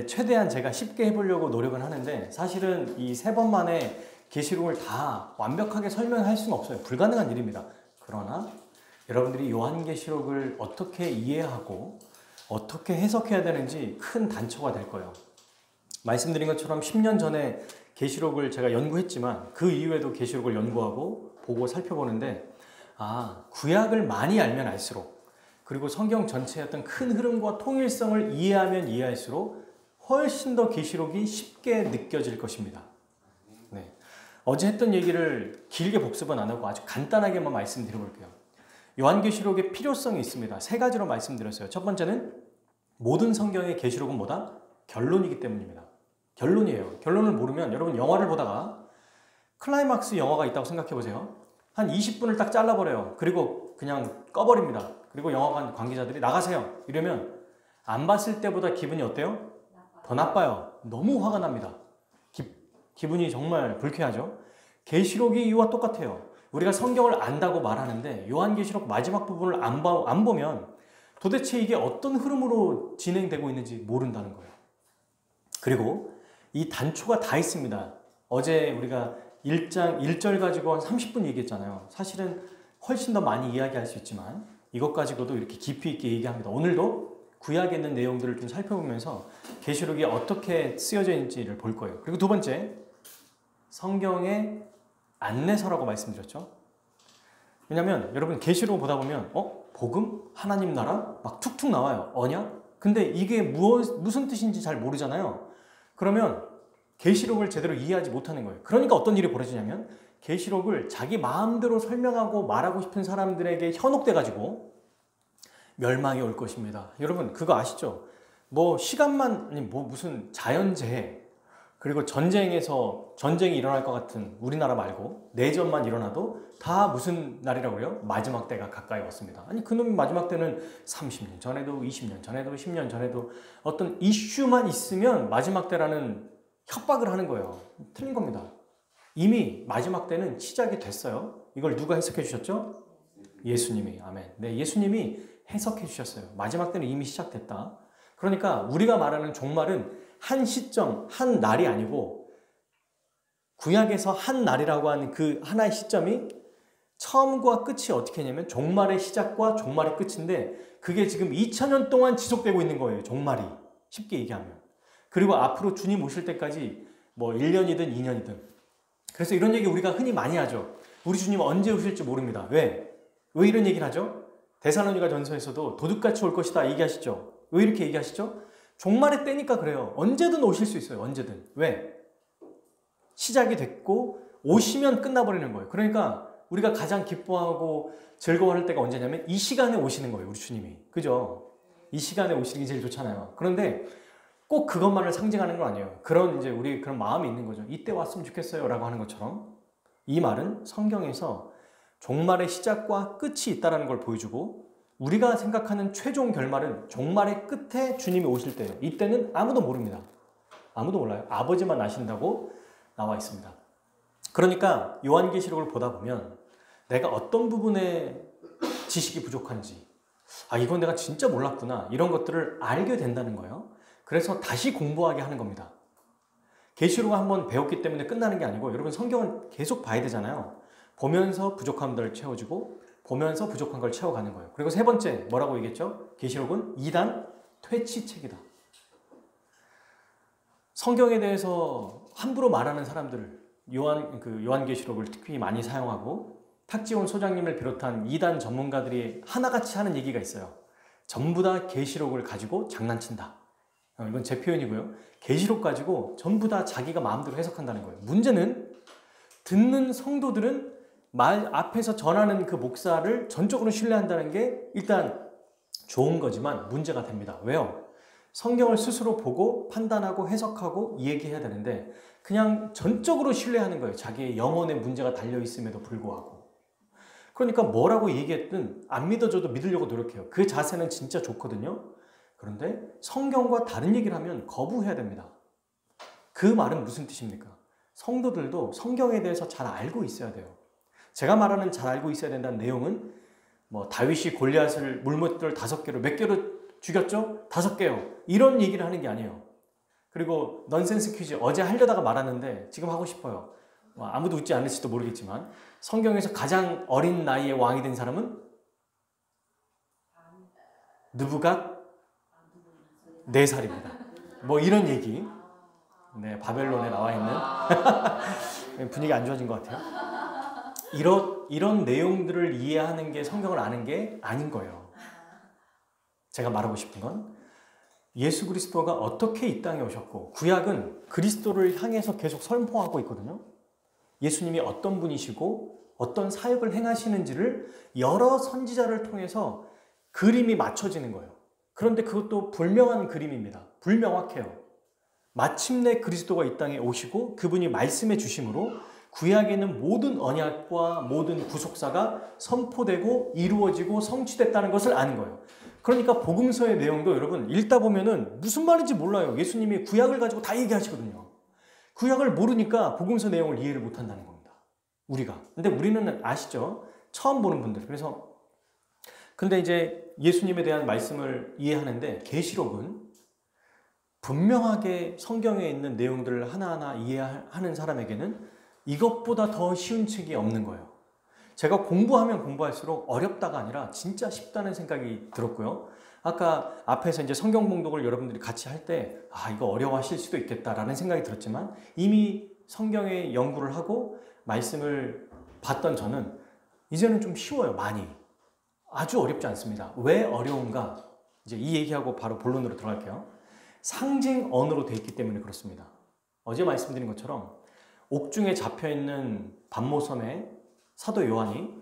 최대한 제가 쉽게 해보려고 노력은 하는데 사실은 이 3번 만에 계시록을 다 완벽하게 설명할 수는 없어요. 불가능한 일입니다. 그러나 여러분들이 요한계시록을 어떻게 이해하고 어떻게 해석해야 되는지 큰 단초가 될 거예요. 말씀드린 것처럼 10년 전에 계시록을 제가 연구했지만 그 이후에도 계시록을 연구하고 보고 살펴보는데 구약을 많이 알면 알수록 그리고 성경 전체의 어떤 큰 흐름과 통일성을 이해하면 이해할수록 훨씬 더 계시록이 쉽게 느껴질 것입니다. 네. 어제 했던 얘기를 길게 복습은 안 하고 아주 간단하게만 말씀드려볼게요. 요한계시록의 필요성이 있습니다. 3가지로 말씀드렸어요. 첫 번째는 모든 성경의 계시록은 뭐다? 결론이기 때문입니다. 결론이에요. 결론을 모르면 여러분 영화를 보다가 클라이막스 영화가 있다고 생각해 보세요. 한 20분을 딱 잘라버려요. 그리고 그냥 꺼버립니다. 그리고 영화관 관계자들이 나가세요. 이러면 안 봤을 때보다 기분이 어때요? 더 나빠요. 너무 화가 납니다. 기분이 정말 불쾌하죠. 계시록이 이와 똑같아요. 우리가 성경을 안다고 말하는데 요한계시록 마지막 부분을 안 보면 도대체 이게 어떤 흐름으로 진행되고 있는지 모른다는 거예요. 그리고 이 단초가 다 있습니다. 어제 우리가 1장 1절 가지고 한 30분 얘기했잖아요. 사실은 훨씬 더 많이 이야기할 수 있지만 이것 가지고도 이렇게 깊이 있게 얘기합니다. 오늘도 구약에 있는 내용들을 좀 살펴보면서 계시록이 어떻게 쓰여져 있는지를 볼 거예요. 그리고 두 번째, 성경의 안내서라고 말씀드렸죠. 왜냐하면 여러분 계시록 보다 보면 복음? 하나님 나라? 막 툭툭 나와요. 언약? 근데 이게 무슨 뜻인지 잘 모르잖아요. 그러면 계시록을 제대로 이해하지 못하는 거예요. 그러니까 어떤 일이 벌어지냐면 계시록을 자기 마음대로 설명하고 말하고 싶은 사람들에게 현혹돼가지고 멸망이 올 것입니다. 여러분 그거 아시죠? 무슨 자연재해 그리고 전쟁이 일어날 것 같은 우리나라 말고 내전만 일어나도 다 무슨 날이라고 그래요? 마지막 때가 가까이 왔습니다. 아니 그놈의 마지막 때는 30년 전에도 20년 전에도 10년 전에도 어떤 이슈만 있으면 마지막 때라는 협박을 하는 거예요. 틀린 겁니다. 이미 마지막 때는 시작이 됐어요. 이걸 누가 해석해 주셨죠? 예수님이. 아멘. 네, 예수님이 해석해 주셨어요. 마지막 때는 이미 시작됐다. 그러니까 우리가 말하는 종말은 한 시점, 한 날이 아니고 구약에서 한 날이라고 하는 그 하나의 시점이 처음과 끝이 어떻게 했냐면 종말의 시작과 종말의 끝인데 그게 지금 2000년 동안 지속되고 있는 거예요. 종말이. 쉽게 얘기하면. 그리고 앞으로 주님 오실 때까지 1년이든 2년이든. 그래서 이런 얘기 우리가 흔히 많이 하죠. 우리 주님 언제 오실지 모릅니다. 왜 이런 얘기를 하죠? 데살로니가 전서에서도 도둑같이 올 것이다 얘기하시죠. 왜 이렇게 얘기하시죠? 종말의 때니까 그래요. 언제든 오실 수 있어요. 언제든. 왜? 시작이 됐고 오시면 끝나버리는 거예요. 그러니까 우리가 가장 기뻐하고 즐거워할 때가 언제냐면 이 시간에 오시는 거예요. 우리 주님이. 그죠? 이 시간에 오시는 게 제일 좋잖아요. 그런데 꼭 그것만을 상징하는 건 아니에요. 우리 그런 마음이 있는 거죠. 이때 왔으면 좋겠어요. 라고 하는 것처럼 이 말은 성경에서 종말의 시작과 끝이 있다는 걸 보여주고 우리가 생각하는 최종 결말은 종말의 끝에 주님이 오실 때예요. 이때는 아무도 모릅니다. 아무도 몰라요. 아버지만 아신다고 나와 있습니다. 그러니까 요한계시록을 보다 보면 내가 어떤 부분에 지식이 부족한지 이건 내가 진짜 몰랐구나 이런 것들을 알게 된다는 거예요. 그래서 다시 공부하게 하는 겁니다. 계시록을 한번 배웠기 때문에 끝나는 게 아니고 여러분 성경은 계속 봐야 되잖아요. 보면서 부족함들을 채워주고 보면서 부족한 걸 채워가는 거예요. 그리고 세 번째 뭐라고 얘기했죠? 계시록은 이단 퇴치책이다. 성경에 대해서 함부로 말하는 사람들을 요한계시록을 특히 많이 사용하고 탁지원 소장님을 비롯한 이단 전문가들이 하나같이 하는 얘기가 있어요. 전부 다 계시록을 가지고 장난친다. 이건 제 표현이고요. 계시록 가지고 전부 다 자기가 마음대로 해석한다는 거예요. 문제는 듣는 성도들은 말 앞에서 전하는 그 목사를 전적으로 신뢰한다는 게 일단 좋은 거지만 문제가 됩니다. 왜요? 성경을 스스로 보고 판단하고 해석하고 얘기해야 되는데 그냥 전적으로 신뢰하는 거예요. 자기의 영혼에 문제가 달려있음에도 불구하고. 그러니까 뭐라고 얘기했든 안 믿어줘도 믿으려고 노력해요. 그 자세는 진짜 좋거든요. 그런데 성경과 다른 얘기를 하면 거부해야 됩니다. 그 말은 무슨 뜻입니까? 성도들도 성경에 대해서 잘 알고 있어야 돼요. 제가 말하는 잘 알고 있어야 된다는 내용은 다윗이 골리앗을 물못돌 5개로 몇 개로 죽였죠? 5개요. 이런 얘기를 하는 게 아니에요. 그리고 넌센스 퀴즈 어제 하려다가 말았는데 지금 하고 싶어요. 아무도 웃지 않을지도 모르겠지만 성경에서 가장 어린 나이에 왕이 된 사람은 느부갓 4살입니다. 뭐 이런 얘기. 네, 바벨론에 나와 있는 분위기 안 좋아진 것 같아요. 이런 내용들을 이해하는 게 성경을 아는 게 아닌 거예요. 제가 말하고 싶은 건 예수 그리스도가 어떻게 이 땅에 오셨고 구약은 그리스도를 향해서 계속 선포하고 있거든요. 예수님이 어떤 분이시고 어떤 사역을 행하시는지를 여러 선지자를 통해서 그림이 맞춰지는 거예요. 그런데 그것도 불명한 그림입니다. 불명확해요. 마침내 그리스도가 이 땅에 오시고 그분이 말씀해 주심으로 구약에 있는 모든 언약과 모든 구속사가 선포되고 이루어지고 성취됐다는 것을 아는 거예요. 그러니까 복음서의 내용도 여러분 읽다 보면은 무슨 말인지 몰라요. 예수님이 구약을 가지고 다 얘기하시거든요. 구약을 모르니까 복음서 내용을 이해를 못한다는 겁니다. 우리가. 근데 우리는 아시죠? 처음 보는 분들. 근데 이제 예수님에 대한 말씀을 이해하는데 계시록은 분명하게 성경에 있는 내용들을 하나하나 이해하는 사람에게는 이것보다 더 쉬운 책이 없는 거예요. 제가 공부하면 공부할수록 어렵다가 아니라 진짜 쉽다는 생각이 들었고요. 아까 앞에서 이제 성경 봉독을 여러분들이 같이 할 때 이거 어려워하실 수도 있겠다라는 생각이 들었지만 이미 성경의 연구를 하고 말씀을 봤던 저는 이제는 좀 쉬워요. 많이. 아주 어렵지 않습니다. 왜 어려운가? 이제 이 얘기하고 바로 본론으로 들어갈게요. 상징 언어로 되어 있기 때문에 그렇습니다. 어제 말씀드린 것처럼 옥중에 잡혀있는 반모섬의 사도 요한이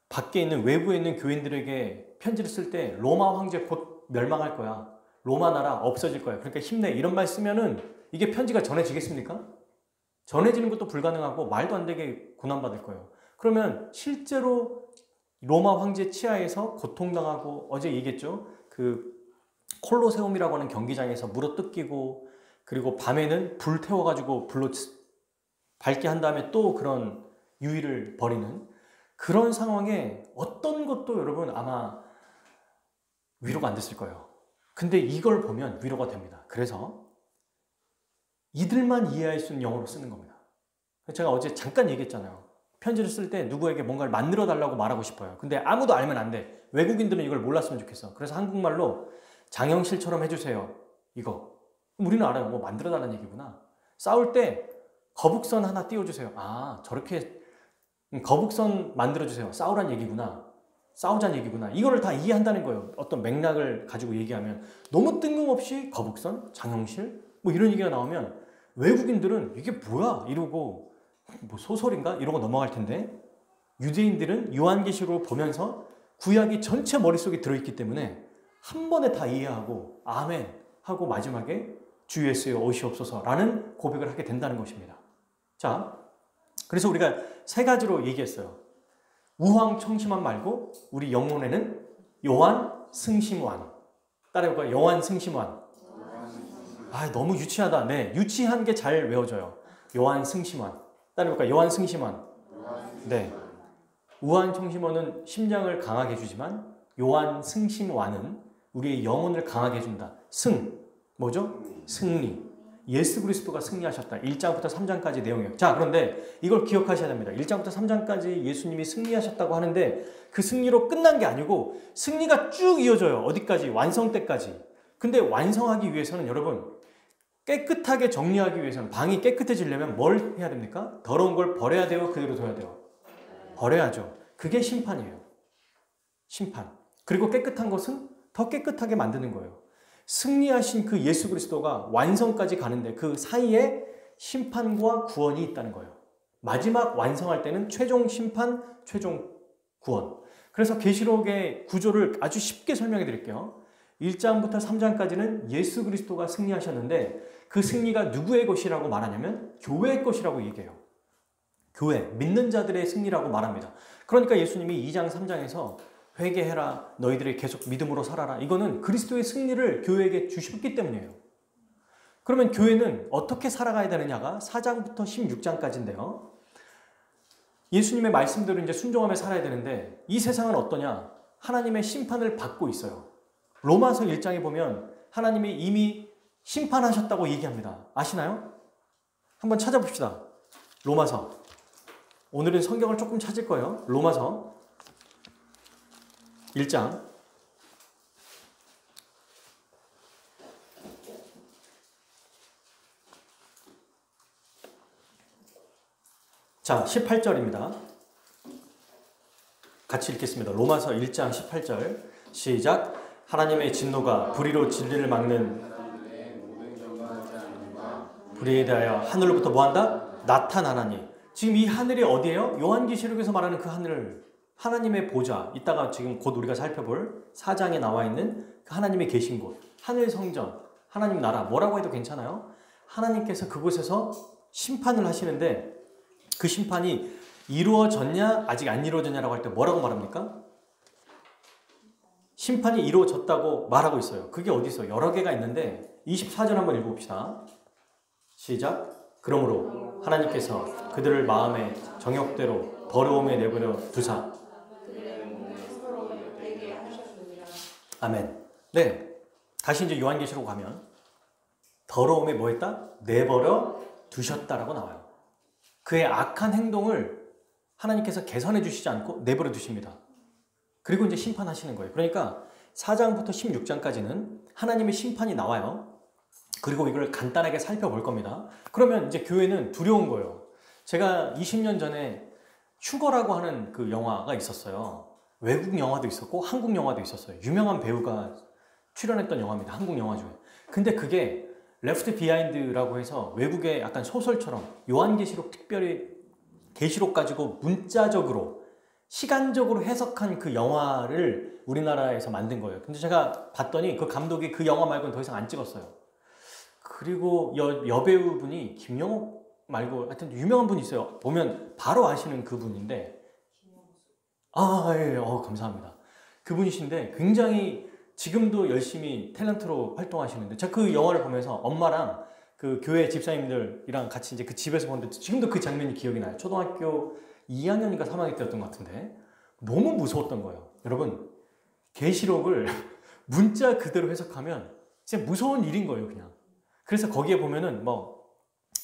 밖에 있는 외부에 있는 교인들에게 편지를 쓸 때 로마 황제 곧 멸망할 거야. 로마 나라 없어질 거야. 그러니까 힘내. 이런 말 쓰면은 이게 편지가 전해지겠습니까? 전해지는 것도 불가능하고 말도 안 되게 고난받을 거예요. 그러면 실제로 로마 황제 치하에서 고통당하고 어제 얘기했죠. 그 콜로세움이라고 하는 경기장에서 물어 뜯기고 그리고 밤에는 불 태워가지고 불로 밝게 한 다음에 또 그런 유의를 벌이는 그런 상황에 어떤 것도 여러분 아마 위로가 안 됐을 거예요. 근데 이걸 보면 위로가 됩니다. 그래서 이들만 이해할 수 있는 영어로 쓰는 겁니다. 제가 어제 잠깐 얘기했잖아요. 편지를 쓸 때 누구에게 뭔가를 만들어 달라고 말하고 싶어요. 근데 아무도 알면 안 돼. 외국인들은 이걸 몰랐으면 좋겠어. 그래서 한국말로 장영실처럼 해주세요. 이거. 우리는 알아요. 뭐 만들어 달라는 얘기구나. 싸울 때 거북선 하나 띄워주세요. 저렇게 거북선 만들어주세요. 싸우란 얘기구나. 싸우자는 얘기구나. 이거를 다 이해한다는 거예요. 어떤 맥락을 가지고 얘기하면. 너무 뜬금없이 거북선, 장영실 뭐 이런 얘기가 나오면 외국인들은 이게 뭐야? 이러고 뭐 소설인가? 이러고 넘어갈 텐데 유대인들은 요한계시록을 보면서 구약이 전체 머릿속에 들어있기 때문에 한 번에 다 이해하고 아멘 하고 마지막에 주 예수여 오시옵소서라는 고백을 하게 된다는 것입니다. 자, 그래서 우리가 세 가지로 얘기했어요. 우황청심환 말고 우리 영혼에는 요한 승심환. 따라해볼까요? 요한 승심환. 너무 유치하다. 네, 유치한 게 잘 외워져요. 요한 승심환. 따라해볼까요? 요한 승심환. 네. 우황청심환은 심장을 강하게 해주지만 요한 승심환은 우리의 영혼을 강하게 해준다. 뭐죠? 승리. 예수 그리스도가 승리하셨다. 1장부터 3장까지 내용이에요. 자, 그런데 이걸 기억하셔야 됩니다. 1장부터 3장까지 예수님이 승리하셨다고 하는데 그 승리로 끝난 게 아니고 승리가 쭉 이어져요. 어디까지? 완성 때까지. 근데 완성하기 위해서는 여러분 깨끗하게 정리하기 위해서는 방이 깨끗해지려면 뭘 해야 됩니까? 더러운 걸 버려야 돼요? 그대로 둬야 돼요? 버려야죠. 그게 심판이에요. 심판. 그리고 깨끗한 것은 더 깨끗하게 만드는 거예요. 승리하신 그 예수 그리스도가 완성까지 가는데 그 사이에 심판과 구원이 있다는 거예요. 마지막 완성할 때는 최종 심판, 최종 구원. 그래서 계시록의 구조를 아주 쉽게 설명해 드릴게요. 1장부터 3장까지는 예수 그리스도가 승리하셨는데 그 승리가 누구의 것이라고 말하냐면 교회의 것이라고 얘기해요. 교회, 믿는 자들의 승리라고 말합니다. 그러니까 예수님이 2장, 3장에서 회개해라, 너희들이 계속 믿음으로 살아라. 이거는 그리스도의 승리를 교회에게 주셨기 때문이에요. 그러면 교회는 어떻게 살아가야 되느냐가 4장부터 16장까지인데요. 예수님의 말씀대로 이제 순종하며 살아야 되는데 이 세상은 어떠냐? 하나님의 심판을 받고 있어요. 로마서 1장에 보면 하나님이 이미 심판하셨다고 얘기합니다. 아시나요? 한번 찾아봅시다. 로마서. 오늘은 성경을 조금 찾을 거예요. 로마서 1장. 자, 18절입니다. 같이 읽겠습니다. 로마서 1장 18절. 시작. 하나님의 진노가 불의로 진리를 막는 불의에 대하여 하늘로부터 뭐한다? 나타나나니. 지금 이 하늘이 어디예요? 요한계시록에서 말하는 그 하늘, 하나님의 보좌. 이따가 지금 곧 우리가 살펴볼 4장에 나와 있는 그 하나님의 계신 곳, 하늘 성전, 하나님 나라, 뭐라고 해도 괜찮아요. 하나님께서 그곳에서 심판을 하시는데 그 심판이 이루어졌냐 아직 안 이루어졌냐라고 할 때 뭐라고 말합니까? 심판이 이루어졌다고 말하고 있어요. 그게 어디 있어요? 여러 개가 있는데 24절 한번 읽어봅시다. 시작. 그러므로 하나님께서 그들을 마음의 정욕대로 더러움에 내버려 두사. 아멘. 네. 다시 이제 요한계시록 가면 더러움에 뭐 했다? 내버려 두셨다라고 나와요. 그의 악한 행동을 하나님께서 개선해 주시지 않고 내버려 두십니다. 그리고 이제 심판하시는 거예요. 그러니까 4장부터 16장까지는 하나님의 심판이 나와요. 그리고 이걸 간단하게 살펴볼 겁니다. 그러면 이제 교회는 두려운 거예요. 제가 20년 전에 휴거라고 하는 그 영화가 있었어요. 외국 영화도 있었고 한국 영화도 있었어요. 유명한 배우가 출연했던 영화입니다. 한국 영화 중에. 근데 그게 레프트 비하인드라고 해서 외국의 약간 소설처럼 요한계시록 특별히 계시록 가지고 문자적으로 시간적으로 해석한 그 영화를 우리나라에서 만든 거예요. 근데 제가 봤더니 그 감독이 그 영화 말고는 더 이상 안 찍었어요. 그리고 여배우분이 김영옥 말고 하여튼 유명한 분이 있어요. 보면 바로 아시는 그분인데 예, 감사합니다. 그분이신데 굉장히 지금도 열심히 탤런트로 활동하시는데 제가 그 영화를 보면서 엄마랑 그 교회 집사님들이랑 같이 이제 그 집에서 보는데 지금도 그 장면이 기억이 나요. 초등학교 2학년인가 3학년 때였던 것 같은데 너무 무서웠던 거예요. 여러분 계시록을 문자 그대로 해석하면 진짜 무서운 일인 거예요, 그냥. 그래서 거기에 보면은 뭐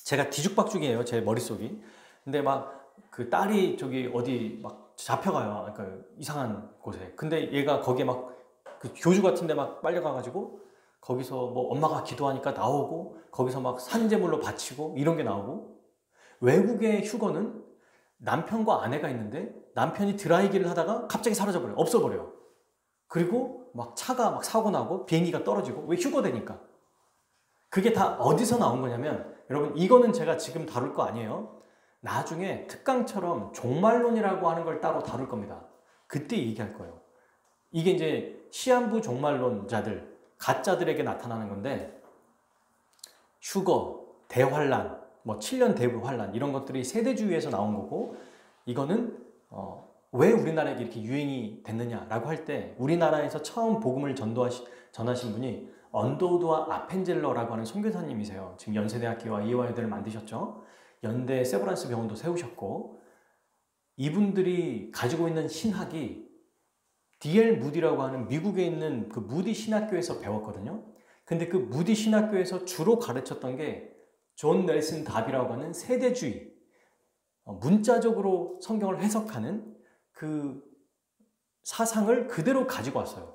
제가 뒤죽박죽이에요, 제 머릿속이. 근데 막 그 딸이 저기 어디 막 잡혀가요. 그러니까 이상한 곳에. 근데 얘가 거기에 막 그 교주 같은 데 막 빨려가가지고 거기서 뭐 엄마가 기도하니까 나오고 거기서 막 산재물로 바치고 이런 게 나오고 외국의 휴거는 남편과 아내가 있는데 남편이 드라이기를 하다가 갑자기 사라져버려요. 없어버려요. 그리고 막 차가 막 사고 나고 비행기가 떨어지고 왜 휴거되니까. 그게 다 어디서 나온 거냐면 여러분 이거는 제가 지금 다룰 거 아니에요. 나중에 특강처럼 종말론이라고 하는 걸 따로 다룰 겁니다. 그때 얘기할 거예요. 이게 이제 시한부 종말론자들, 가짜들에게 나타나는 건데 휴거, 대환란, 뭐 7년 대환란 이런 것들이 세대주의에서 나온 거고 이거는 왜 우리나라에 이렇게 유행이 됐느냐라고 할 때 우리나라에서 처음 복음을 전하신 분이 언더우드와 아펜젤러라고 하는 선교사님이세요. 지금 연세대학교와 이화여대를 만드셨죠. 연대 세브란스 병원도 세우셨고 이분들이 가지고 있는 신학이 D.L. 무디라고 하는 미국에 있는 그 무디 신학교에서 배웠거든요. 근데 그 무디 신학교에서 주로 가르쳤던 게 존 넬슨 답이라고 하는 세대주의, 문자적으로 성경을 해석하는 그 사상을 그대로 가지고 왔어요.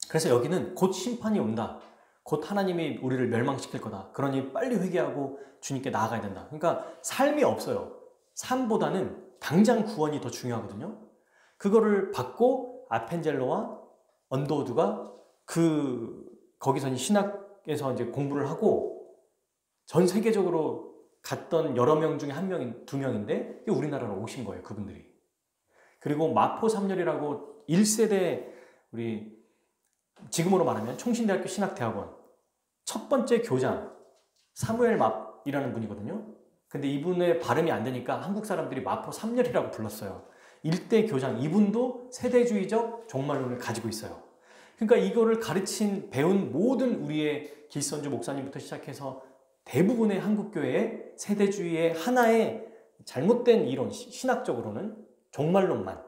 그래서 여기는 곧 심판이 온다. 곧 하나님이 우리를 멸망시킬 거다. 그러니 빨리 회개하고 주님께 나아가야 된다. 그러니까 삶이 없어요. 삶보다는 당장 구원이 더 중요하거든요. 그거를 받고 아펜젤로와 언더우드가 거기서 신학에서 이제 공부를 하고 전 세계적으로 갔던 여러 명 중에 두 명인데 우리나라로 오신 거예요, 그분들이. 그리고 마포 3렬이라고 1세대 우리 지금으로 말하면 총신대학교 신학대학원 첫 번째 교장 사무엘 맙이라는 분이거든요. 근데 이분의 발음이 안 되니까 한국 사람들이 마포 3렬이라고 불렀어요. 일대 교장, 이분도 세대주의적 종말론을 가지고 있어요. 그러니까 이거를 배운 모든 우리의 길선주 목사님부터 시작해서 대부분의 한국교회의 세대주의의 하나의 잘못된 이론, 신학적으로는 종말론만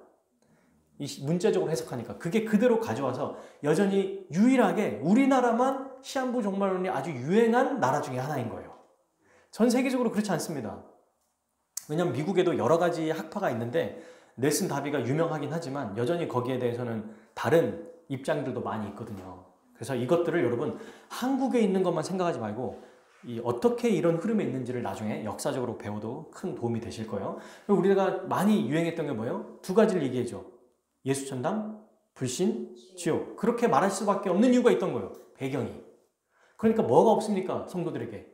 문자적으로 해석하니까 그게 그대로 가져와서 여전히 유일하게 우리나라만 시한부 종말론이 아주 유행한 나라 중에 하나인 거예요. 전 세계적으로 그렇지 않습니다. 왜냐하면 미국에도 여러 가지 학파가 있는데 넬슨 다비가 유명하긴 하지만 여전히 거기에 대해서는 다른 입장들도 많이 있거든요. 그래서 이것들을 여러분 한국에 있는 것만 생각하지 말고 어떻게 이런 흐름에 있는지를 나중에 역사적으로 배워도 큰 도움이 되실 거예요. 우리가 많이 유행했던 게 뭐예요? 두 가지를 얘기해줘. 예수천당, 불신, 지옥. 그렇게 말할 수밖에 없는 이유가 있던 거예요. 배경이. 그러니까 뭐가 없습니까? 성도들에게.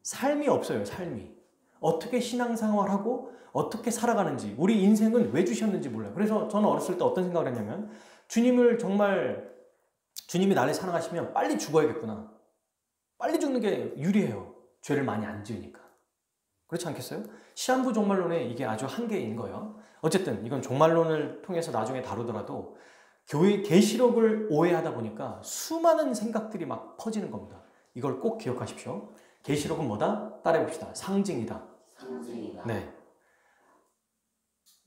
삶이 없어요. 삶이. 어떻게 신앙생활을 하고 어떻게 살아가는지, 우리 인생은 왜 주셨는지 몰라요. 그래서 저는 어렸을 때 어떤 생각을 했냐면 주님이 나를 사랑하시면 빨리 죽어야겠구나. 빨리 죽는 게 유리해요. 죄를 많이 안 지으니까. 그렇지 않겠어요? 시한부 종말론에 이게 아주 한계인 거예요. 어쨌든 이건 종말론을 통해서 나중에 다루더라도 교회 계시록을 오해하다 보니까 수많은 생각들이 막 퍼지는 겁니다. 이걸 꼭 기억하십시오. 계시록은 뭐다? 따라해봅시다. 상징이다. 상징이다. 네.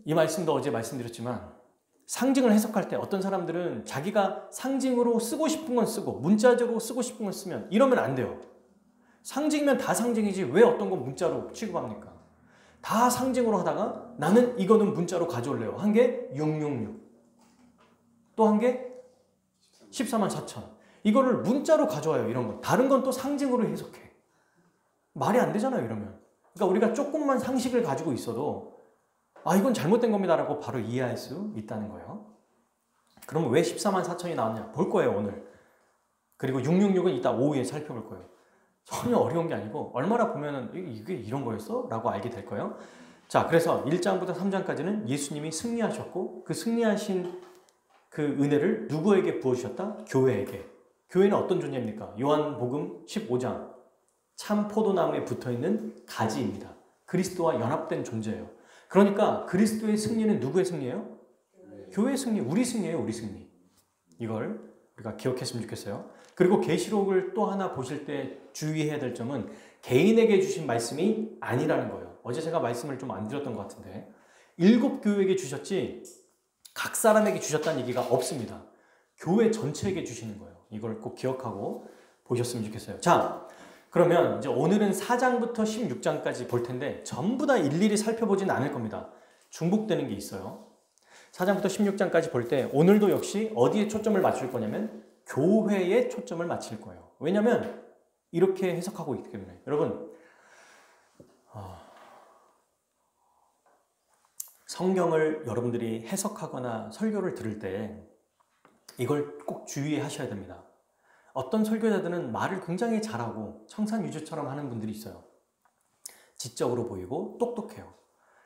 이 말씀도 어제 말씀드렸지만 상징을 해석할 때 어떤 사람들은 자기가 상징으로 쓰고 싶은 건 쓰고 문자적으로 쓰고 싶은 건 쓰면 이러면 안 돼요. 상징이면 다 상징이지 왜 어떤 건 문자로 취급합니까? 다 상징으로 하다가 나는 이거는 문자로 가져올래요. 한 개 666. 또 한 개 14만 4천. 이거를 문자로 가져와요. 이런 거. 다른 건 또 상징으로 해석해. 말이 안 되잖아요. 이러면. 그러니까 우리가 조금만 상식을 가지고 있어도 이건 잘못된 겁니다라고 바로 이해할 수 있다는 거예요. 그러면 왜 14만 4천이 나왔냐? 볼 거예요, 오늘. 그리고 666은 이따 오후에 살펴볼 거예요. 전혀 어려운 게 아니고 얼마나 보면은 이게 이런 거였어? 라고 알게 될 거예요. 자, 그래서 1장부터 3장까지는 예수님이 승리하셨고 그 승리하신 그 은혜를 누구에게 부어주셨다? 교회에게. 교회는 어떤 존재입니까? 요한복음 15장 참 포도나무에 붙어있는 가지입니다. 그리스도와 연합된 존재예요. 그러니까 그리스도의 승리는 누구의 승리예요? 교회의 승리, 우리 승리예요. 우리 승리. 이걸 우리가 기억했으면 좋겠어요. 그리고 계시록을 또 하나 보실 때 주의해야 될 점은 개인에게 주신 말씀이 아니라는 거예요. 어제 제가 말씀을 좀 안 드렸던 것 같은데 7 교회에게 주셨지 각 사람에게 주셨다는 얘기가 없습니다. 교회 전체에게 주시는 거예요. 이걸 꼭 기억하고 보셨으면 좋겠어요. 자, 그러면 이제 오늘은 4장부터 16장까지 볼 텐데 전부 다 일일이 살펴보진 않을 겁니다. 중복되는 게 있어요. 4장부터 16장까지 볼 때 오늘도 역시 어디에 초점을 맞출 거냐면 교회에 초점을 맞출 거예요. 왜냐하면 이렇게 해석하고 있기 때문에. 여러분 성경을 여러분들이 해석하거나 설교를 들을 때 이걸 꼭 주의하셔야 됩니다. 어떤 설교자들은 말을 굉장히 잘하고 청산유주처럼 하는 분들이 있어요. 지적으로 보이고 똑똑해요.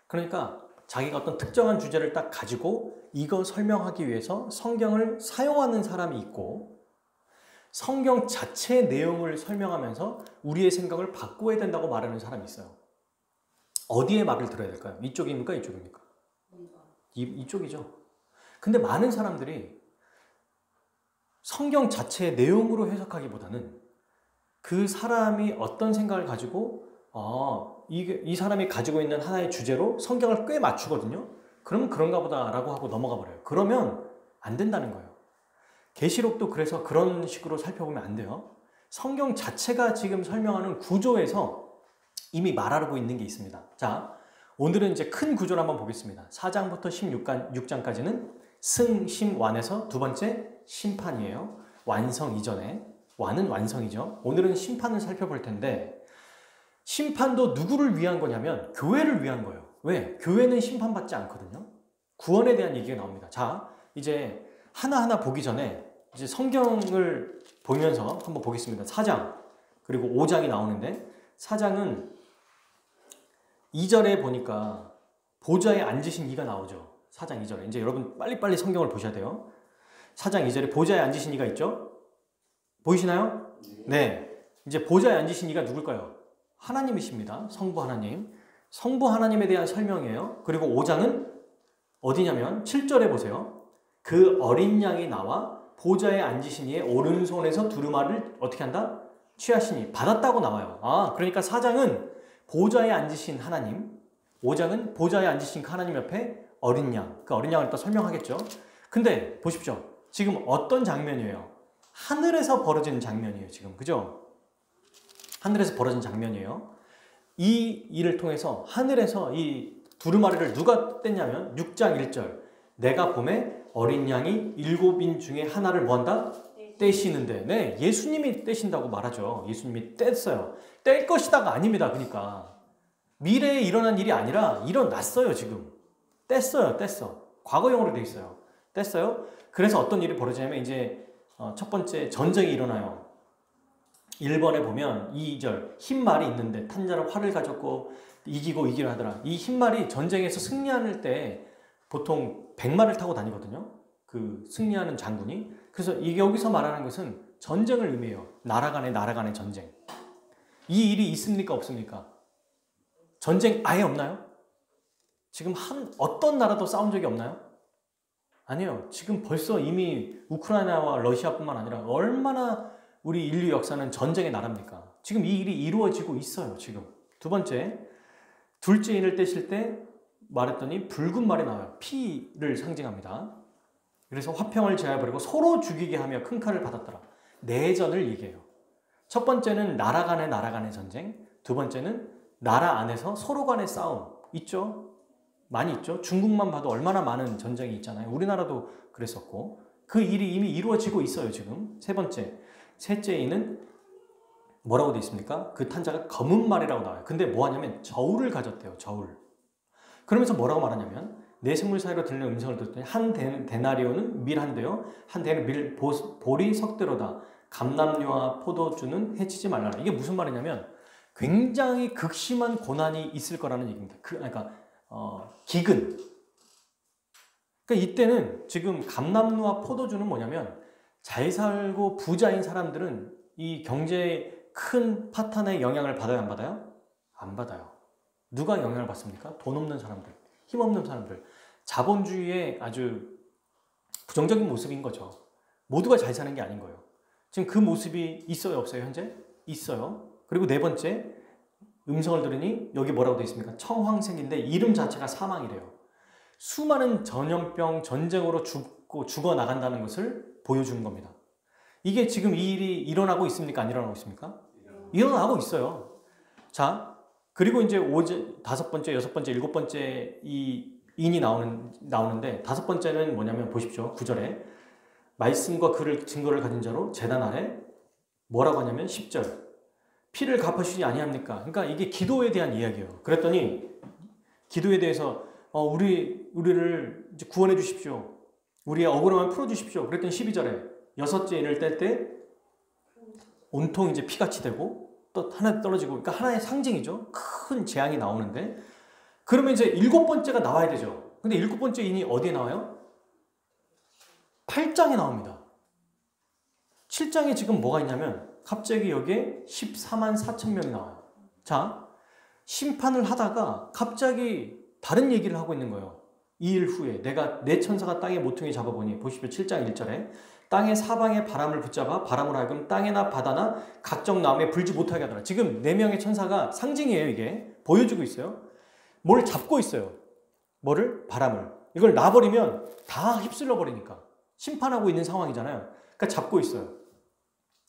그러니까 자기가 어떤 특정한 주제를 딱 가지고 이거 설명하기 위해서 성경을 사용하는 사람이 있고 성경 자체의 내용을 설명하면서 우리의 생각을 바꿔야 된다고 말하는 사람이 있어요. 어디에 말을 들어야 될까요? 이쪽입니까? 이쪽입니까? 이쪽이죠. 근데 많은 사람들이 성경 자체의 내용으로 해석하기보다는 그 사람이 어떤 생각을 가지고 이 사람이 가지고 있는 하나의 주제로 성경을 꽤 맞추거든요. 그럼 그런가 보다라고 하고 넘어가 버려요. 그러면 안 된다는 거예요. 계시록도 그래서 그런 식으로 살펴보면 안 돼요. 성경 자체가 지금 설명하는 구조에서 이미 말하고 있는 게 있습니다. 자, 오늘은 이제 큰 구조를 한번 보겠습니다. 4장부터 16장까지는 승심완에서 두 번째 심판이에요. 완성 이전에. 완은 완성이죠. 오늘은 심판을 살펴볼 텐데 심판도 누구를 위한 거냐면 교회를 위한 거예요. 왜? 교회는 심판받지 않거든요. 구원에 대한 얘기가 나옵니다. 자, 이제 하나하나 보기 전에 이제 성경을 보면서 한번 보겠습니다. 4장 그리고 5장이 나오는데 4장은 2절에 보니까 보좌에 앉으신 이가 나오죠. 4장 2절에. 이제 여러분 빨리빨리 성경을 보셔야 돼요. 4장 2절에 보좌에 앉으신 이가 있죠? 보이시나요? 네. 이제 보좌에 앉으신 이가 누굴까요? 하나님이십니다. 성부 하나님. 성부 하나님에 대한 설명이에요. 그리고 5장은 어디냐면 7절에 보세요. 그 어린 양이 나와 보좌에 앉으신 이의 오른손에서 두루마리를 어떻게 한다? 취하시니 받았다고 나와요. 그러니까 4장은 보좌에 앉으신 하나님, 5장은 보좌에 앉으신 하나님 옆에 어린 양. 그 어린 양을 또 설명하겠죠. 근데 보십시오. 지금 어떤 장면이에요? 하늘에서 벌어진 장면이에요. 지금 그죠? 하늘에서 벌어진 장면이에요. 이 일을 통해서 하늘에서 이 두루마리를 누가 뗐냐면 6장 1절 내가 봄에 어린 양이 7인 중에 하나를 뭐한다? 떼시는데 네, 예수님이 떼신다고 말하죠. 예수님이 뗐어요. 뗄 것이다가 아닙니다. 그러니까 미래에 일어난 일이 아니라 일어났어요. 지금 뗐어요. 뗐어. 과거형으로 돼 있어요. 뗐어요. 그래서 어떤 일이 벌어지냐면 이제 첫 번째 전쟁이 일어나요. 1번에 보면 2절 흰 말이 있는데 탄자는 활을 가졌고 이기고 이기려 하더라. 이 흰 말이 전쟁에서 승리할 때 보통 100마를 타고 다니거든요. 그 승리하는 장군이. 그래서 이게 여기서 말하는 것은 전쟁을 의미해요. 나라 간의 전쟁. 이 일이 있습니까? 없습니까? 전쟁 아예 없나요? 지금 어떤 나라도 싸운 적이 없나요? 아니에요. 지금 벌써 이미 우크라이나와 러시아뿐만 아니라 얼마나 우리 인류 역사는 전쟁의 나라입니까? 지금 이 일이 이루어지고 있어요. 지금. 두 번째, 둘째 인을 떼실 때 말했더니 붉은 말이 나와요. 피를 상징합니다. 그래서 화평을 제하여버리고 서로 죽이게 하며 큰 칼을 받았더라. 내전을 얘기해요. 첫 번째는 나라 간의 전쟁. 두 번째는 나라 안에서 서로 간의 싸움. 있죠? 많이 있죠? 중국만 봐도 얼마나 많은 전쟁이 있잖아요. 우리나라도 그랬었고. 그 일이 이미 이루어지고 있어요. 지금. 세 번째. 셋째 이는 뭐라고 돼 있습니까? 그 탄자가 검은 말이라고 나와요. 근데 뭐 하냐면 저울을 가졌대요. 저울. 그러면서 뭐라고 말하냐면 내 생물 사이로 들리는 음성을 듣더니 한 데나리오는 밀 한 대요. 한 대는 밀 보리 석대로다. 감람류와 포도주는 해치지 말라라. 이게 무슨 말이냐면 굉장히 극심한 고난이 있을 거라는 얘기입니다. 그러니까 기근. 그러니까 이때는 지금 감람류와 포도주는 뭐냐면 잘 살고 부자인 사람들은 이 경제에 큰 파탄의 영향을 받아요, 안 받아요? 안 받아요. 누가 영향을 받습니까? 돈 없는 사람들, 힘없는 사람들. 자본주의의 아주 부정적인 모습인 거죠. 모두가 잘 사는 게 아닌 거예요. 지금 그 모습이 있어요, 없어요, 현재? 있어요. 그리고 네 번째, 음성을 들으니 여기 뭐라고 되어 있습니까? 청황색인데 이름 자체가 사망이래요. 수많은 전염병, 전쟁으로 죽어 나간다는 것을 보여주는 겁니다. 이게 지금 이 일이 일어나고 있습니까? 안 일어나고 있습니까? 일어나고 있어요. 자, 그리고 이제 다섯 번째, 여섯 번째, 일곱 번째 이 인이 나오는데 다섯 번째는 뭐냐면 보십시오. 9절에 말씀과 글을 증거를 가진 자로 제단 아래 뭐라고 하냐면 10절 피를 갚아주시지 아니합니까? 그러니까 이게 기도에 대한 이야기예요. 그랬더니 기도에 대해서 우리를 이제 구원해 주십시오. 우리의 억울함을 풀어 주십시오. 그랬더니 12절에 여섯째 인을 뗄 때 온통 이제 피같이 되고 또 하나 떨어지고 그러니까 하나의 상징이죠. 큰 재앙이 나오는데 그러면 이제 일곱 번째가 나와야 되죠. 근데 일곱 번째 인이 어디에 나와요? 8장에 나옵니다. 7장에 지금 뭐가 있냐면 갑자기 여기에 14만 4천 명이 나와요. 자, 심판을 하다가 갑자기 다른 얘기를 하고 있는 거예요. 이 일 후에 내가 내 천사가 땅의 모퉁이 잡아보니 보십시오. 7장 1절에 땅의 사방에 바람을 붙잡아 바람으로 하여금 땅이나 바다나 각종 나무에 불지 못하게 하더라. 지금 4명의 천사가 상징이에요. 이게 보여주고 있어요. 뭘 잡고 있어요. 뭐를? 바람을. 이걸 놔버리면 다 휩쓸려 버리니까 심판하고 있는 상황이잖아요. 그러니까 잡고 있어요.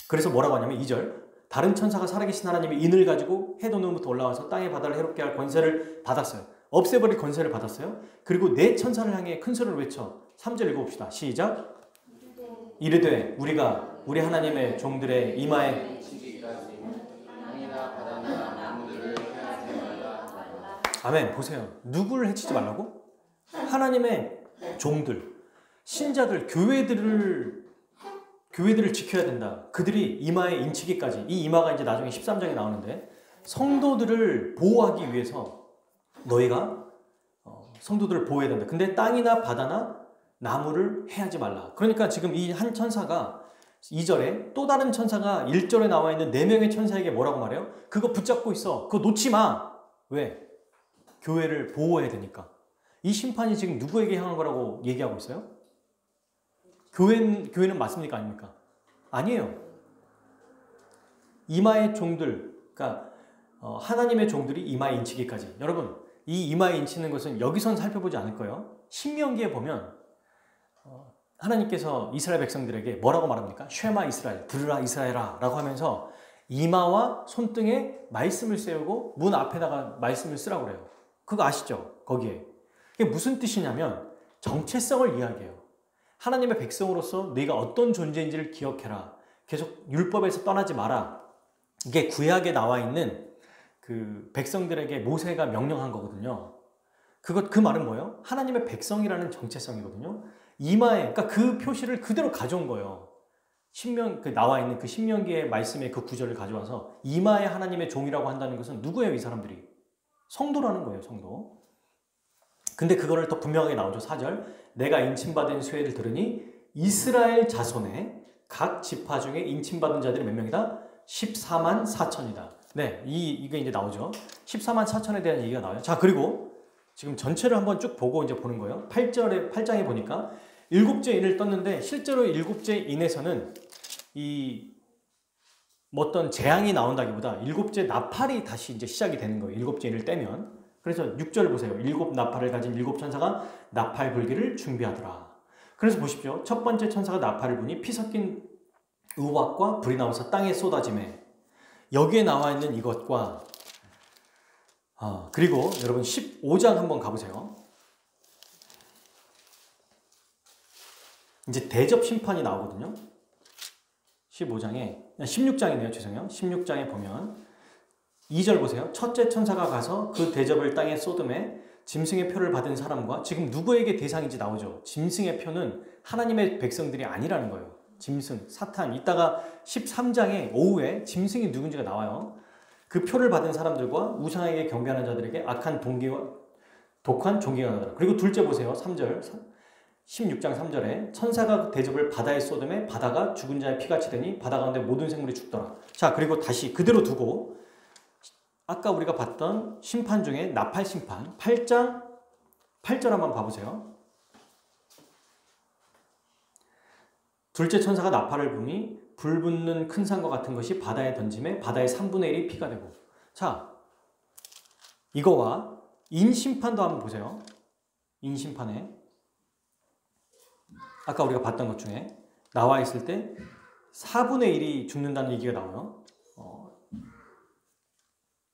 그래서 뭐라고 하냐면 2절 다른 천사가 살아계신 하나님의 인을 가지고 해도 눈부터 올라와서 땅의 바다를 해롭게 할 권세를 받았어요. 없애버릴 권세를 받았어요. 그리고 내 천사를 향해 큰 소리를 외쳐 3절 읽어봅시다. 시작. 이르되 우리가 우리 하나님의 종들의 이마에 아멘. 보세요. 누구를 해치지 말라고? 하나님의 종들, 신자들, 교회들을 지켜야 된다. 그들이 이마에 인치기까지. 이 이마가 이제 나중에 13장에 나오는데 성도들을 보호하기 위해서 너희가 성도들을 보호해야 된다. 근데 땅이나 바다나 나무를 해하지 말라. 그러니까 지금 이 한 천사가 2절에 또 다른 천사가 1절에 나와 있는 4명의 천사에게 뭐라고 말해요? 그거 붙잡고 있어. 그거 놓지 마. 왜? 교회를 보호해야 되니까. 이 심판이 지금 누구에게 향한 거라고 얘기하고 있어요? 교회는 맞습니까? 아닙니까? 아니에요. 이마의 종들, 그러니까 하나님의 종들이 이마에 인치기까지. 여러분, 이 이마에 인치는 것은 여기선 살펴보지 않을 거예요. 신명기에 보면 하나님께서 이스라엘 백성들에게 뭐라고 말합니까? 쉐마 이스라엘, 들으라 이스라엘아 라고 하면서 이마와 손등에 말씀을 세우고 문 앞에다가 말씀을 쓰라고 그래요. 그거 아시죠? 거기에. 이게 무슨 뜻이냐면 정체성을 이야기해요. 하나님의 백성으로서 네가 어떤 존재인지를 기억해라. 계속 율법에서 떠나지 마라. 이게 구약에 나와 있는 그 백성들에게 모세가 명령한 거거든요. 그 말은 뭐예요? 하나님의 백성이라는 정체성이거든요. 이마에, 그러니까 그 표시를 그대로 가져온 거예요. 나와 있는 그 신명기의 말씀의 그 구절을 가져와서 이마에 하나님의 종이라고 한다는 것은 누구예요, 이 사람들이? 성도라는 거예요, 성도. 근데 그거를 더 분명하게 나오죠, 4절. 내가 인침받은 수혜를 들으니 이스라엘 자손의 각 지파 중에 인침받은 자들이 몇 명이다? 14만 4천이다. 네, 이게 이제 나오죠. 14만 4천에 대한 얘기가 나와요. 자, 그리고 지금 전체를 한번 쭉 보고 이제 보는 거예요. 8장에 보니까 일곱째 인을 떴는데 실제로 일곱째 인에서는 어떤 재앙이 나온다기보다 일곱째 나팔이 다시 이제 시작이 되는 거예요. 일곱째 인을 떼면. 그래서 6절 보세요. 일곱 나팔을 가진 일곱 천사가 나팔 불기를 준비하더라. 그래서 보십시오. 첫 번째 천사가 나팔을 부니 피 섞인 의왁과 불이 나와서 땅에 쏟아지매. 여기에 나와 있는 이것과 그리고 여러분 15장 한번 가보세요. 이제 대접 심판이 나오거든요. 16장이네요. 죄송해요. 16장에 보면 2절 보세요. 첫째 천사가 가서 그 대접을 땅에 쏟음에 짐승의 표를 받은 사람과 지금 누구에게 대상인지 나오죠. 짐승의 표는 하나님의 백성들이 아니라는 거예요. 짐승, 사탄. 이따가 13장에 오후에 짐승이 누군지가 나와요. 그 표를 받은 사람들과 우상에게 경배하는 자들에게 악한 독한 종기가 나더라. 그리고 둘째 보세요. 3절. 16장 3절에 천사가 대접을 바다에 쏟음에 바다가 죽은 자의 피같이 되니 바다 가운데 모든 생물이 죽더라. 자, 그리고 다시 그대로 두고 아까 우리가 봤던 심판 중에 나팔 심판 8장 8절 한번 봐보세요. 둘째 천사가 나팔을 부니 불 붙는 큰 산과 같은 것이 바다에 던짐에 바다의 3분의 1이 피가 되고. 자, 이거와 인심판도 한번 보세요. 인심판에 아까 우리가 봤던 것 중에 나와 있을 때 4분의 1이 죽는다는 얘기가 나와요.